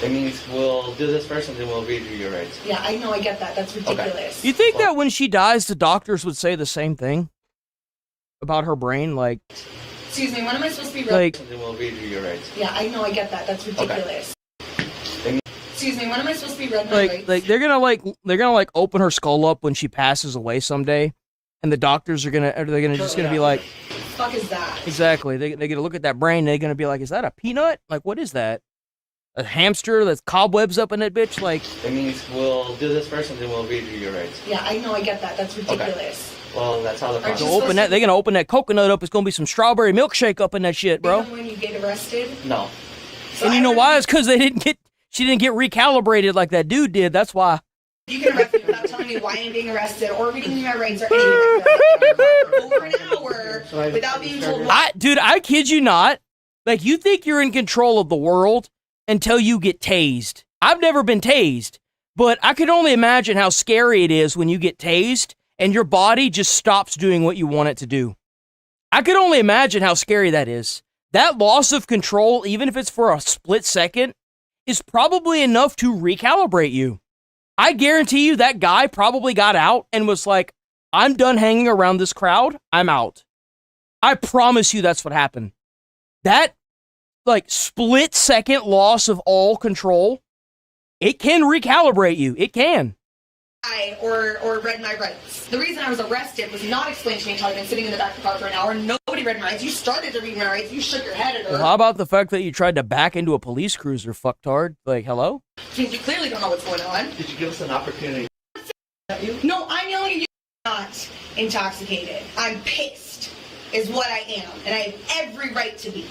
It means we'll do this first and then we'll read you your rights. Yeah, I know, I get that. That's ridiculous. You think that when she dies, the doctors would say the same thing about her brain? Like, excuse me, when am I supposed to be read? Like, and then we'll read you your rights. Yeah, I know, I get that. That's ridiculous. Excuse me, when am I supposed to be read my rights? like they're gonna open her skull up when she passes away someday, and the doctors are gonna be like, What the fuck is that? exactly. They're gonna look at that brain. They're gonna be like, is that a peanut? Like, what is that? A hamster that's cobwebs up in that bitch? Like, It means we'll do this first and then we'll read you your rights. Yeah, I know, I get that. That's ridiculous. Well, that's how the Aren't process. you supposed to- they're gonna open that coconut up. It's gonna be some strawberry milkshake up in that shit, bro. Even when you get arrested? No. And you know why? It's because she didn't get recalibrated like that dude did. That's why. You can arrest me without telling me why I'm being arrested or reading me my rights or anything like that. Over an hour without being told why. Dude, I kid you not. Like, you think you're in control of the world until you get tased. I've never been tased, but I can only imagine how scary it is when you get tased and your body just stops doing what you want it to do. I could only imagine how scary that is. That loss of control, even if it's for a split second, is probably enough to recalibrate you. I guarantee you that guy probably got out and was like, I'm done hanging around this crowd. I'm out. I promise you that's what happened. That, like, split second loss of all control, it can recalibrate you. It can. Or read my rights. The reason I was arrested was not explained to me until I've been sitting in the back of the car for an hour. Nobody read my rights. You started to read my rights. You shook your head at her. Well, how about the fact that you tried to back into a police cruiser, fucktard? Like, hello? You clearly don't know what's going on. Did you give us an opportunity? No, I'm yelling at you. I'm not intoxicated. I'm pissed, is what I am, and I have every right to be.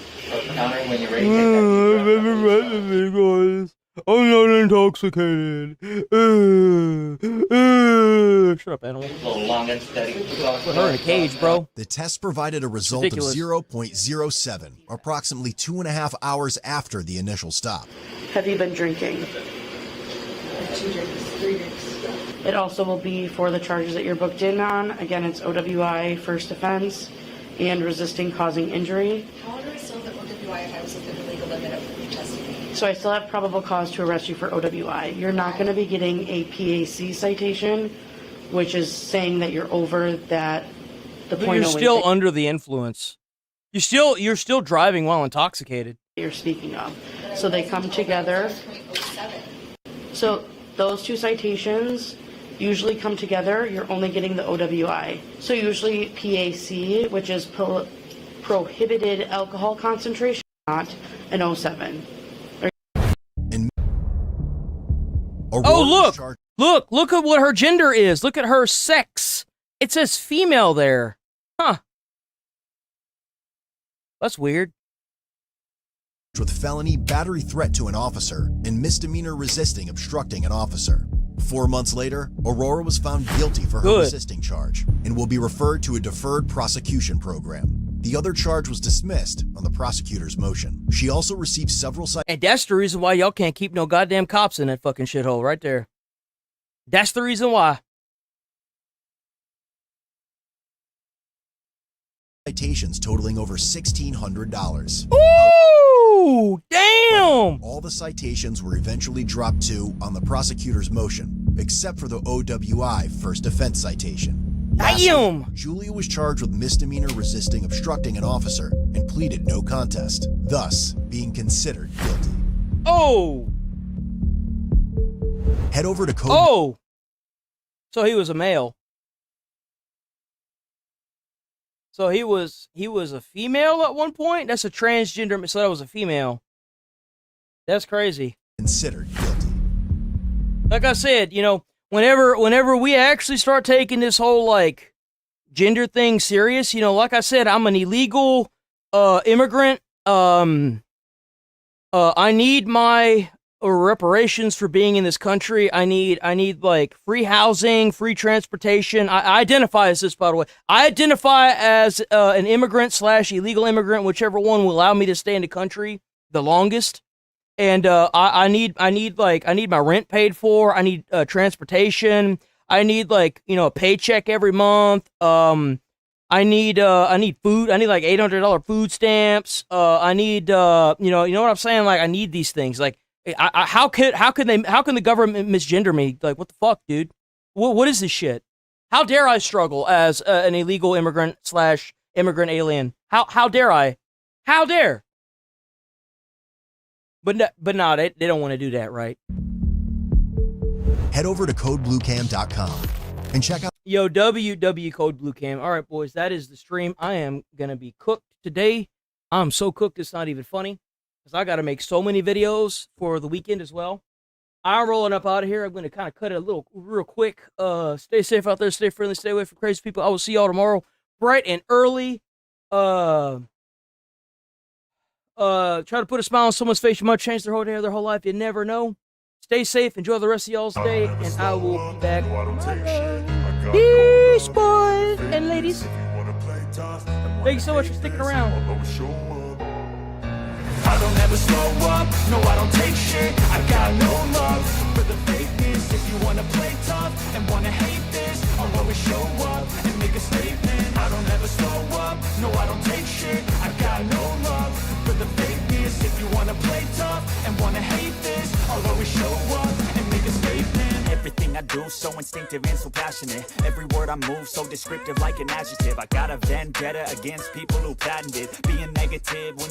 Countering when you're ready to take I'm not intoxicated. Shut up, animal. A little long and steady. Put her in a cage, bro. The test provided a result of ridiculous. 0.07, approximately 2.5 hours after the initial stop. Have you been drinking? 2 drinks, 3 drinks. It also will be for the charges that you're booked in on. Again, it's OWI, first offense, and resisting causing injury. How do I still have OWI if I was within the legal limit of testing me? So I still have probable cause to arrest you for OWI. You're not going to be getting a PAC citation, which is saying that you're over the But point. you're still under the influence. You're still driving while intoxicated. You're speaking of. So they come together. So those two citations usually come together. You're only getting the OWI. So usually PAC, which is prohibited alcohol concentration, not an 07. Oh, look at what her gender is. Look at her sex. It says female there. Huh. That's weird. With felony battery threat to an officer and misdemeanor resisting obstructing an officer. 4 months later, Aurora was found guilty for her resisting charge and will be referred to a deferred prosecution program. The other charge was dismissed on the prosecutor's motion. She also received several And that's the reason why y'all can't keep no goddamn cops in that fucking shithole right there. That's the reason why. citations totaling over $1,600. Ooh, damn! All the citations were eventually dropped to on the prosecutor's motion, except for the OWI first offense citation. Damn! Julia was charged with misdemeanor resisting obstructing an officer and pleaded no contest, thus being considered guilty. Oh! Head over to code. Oh! So he was a male. So he was a female at one point? That's a transgender, so that was a female. That's crazy. Considered guilty. Like I said, you know, whenever we actually start taking this whole, like, gender thing serious, you know, like I said, I'm an illegal immigrant. I need my reparations for being in this country. I need like free housing, free transportation. I identify as this, by the way. I identify as an immigrant / illegal immigrant, whichever one will allow me to stay in the country the longest. and I need my rent paid for. I need transportation. I need like a paycheck every month. I need food. I need like $800 food stamps. I need you know what I'm saying? Like I need these things. Like how can the government misgender me? Like what the fuck, dude? What is this shit? How dare I struggle as an illegal immigrant / immigrant alien? How dare I? How dare? But no, they don't want to do that, right? Head over to codebluecam.com and check out. Yo, WW Code Blue Cam. All right, boys, that is the stream. I am gonna be cooked today. I'm so cooked it's not even funny because I got to make so many videos for the weekend as well. I'm rolling up out of here. I'm gonna kind of cut it real quick. Stay safe out there. Stay friendly. Stay away from crazy people. I will see y'all tomorrow, bright and early. Try to put a smile on someone's face. You might change their whole life. You never know. Stay safe. Enjoy the rest of y'all's day, and I will be back. Peace, boys and ladies. Thank you so much for sticking around. I don't ever slow up, no I don't take shit. I got no love for the fakeness. If you wanna play tough and wanna hate this, I'll always show up and make a statement. I don't ever slow up, no I don't take shit. I got no love for the fakeness. If you wanna play tough and wanna hate this, I'll always show up and make a statement. Everything I do so instinctive and so passionate. Every word I move so descriptive like an adjective. I got a vendetta against people who patented being negative when you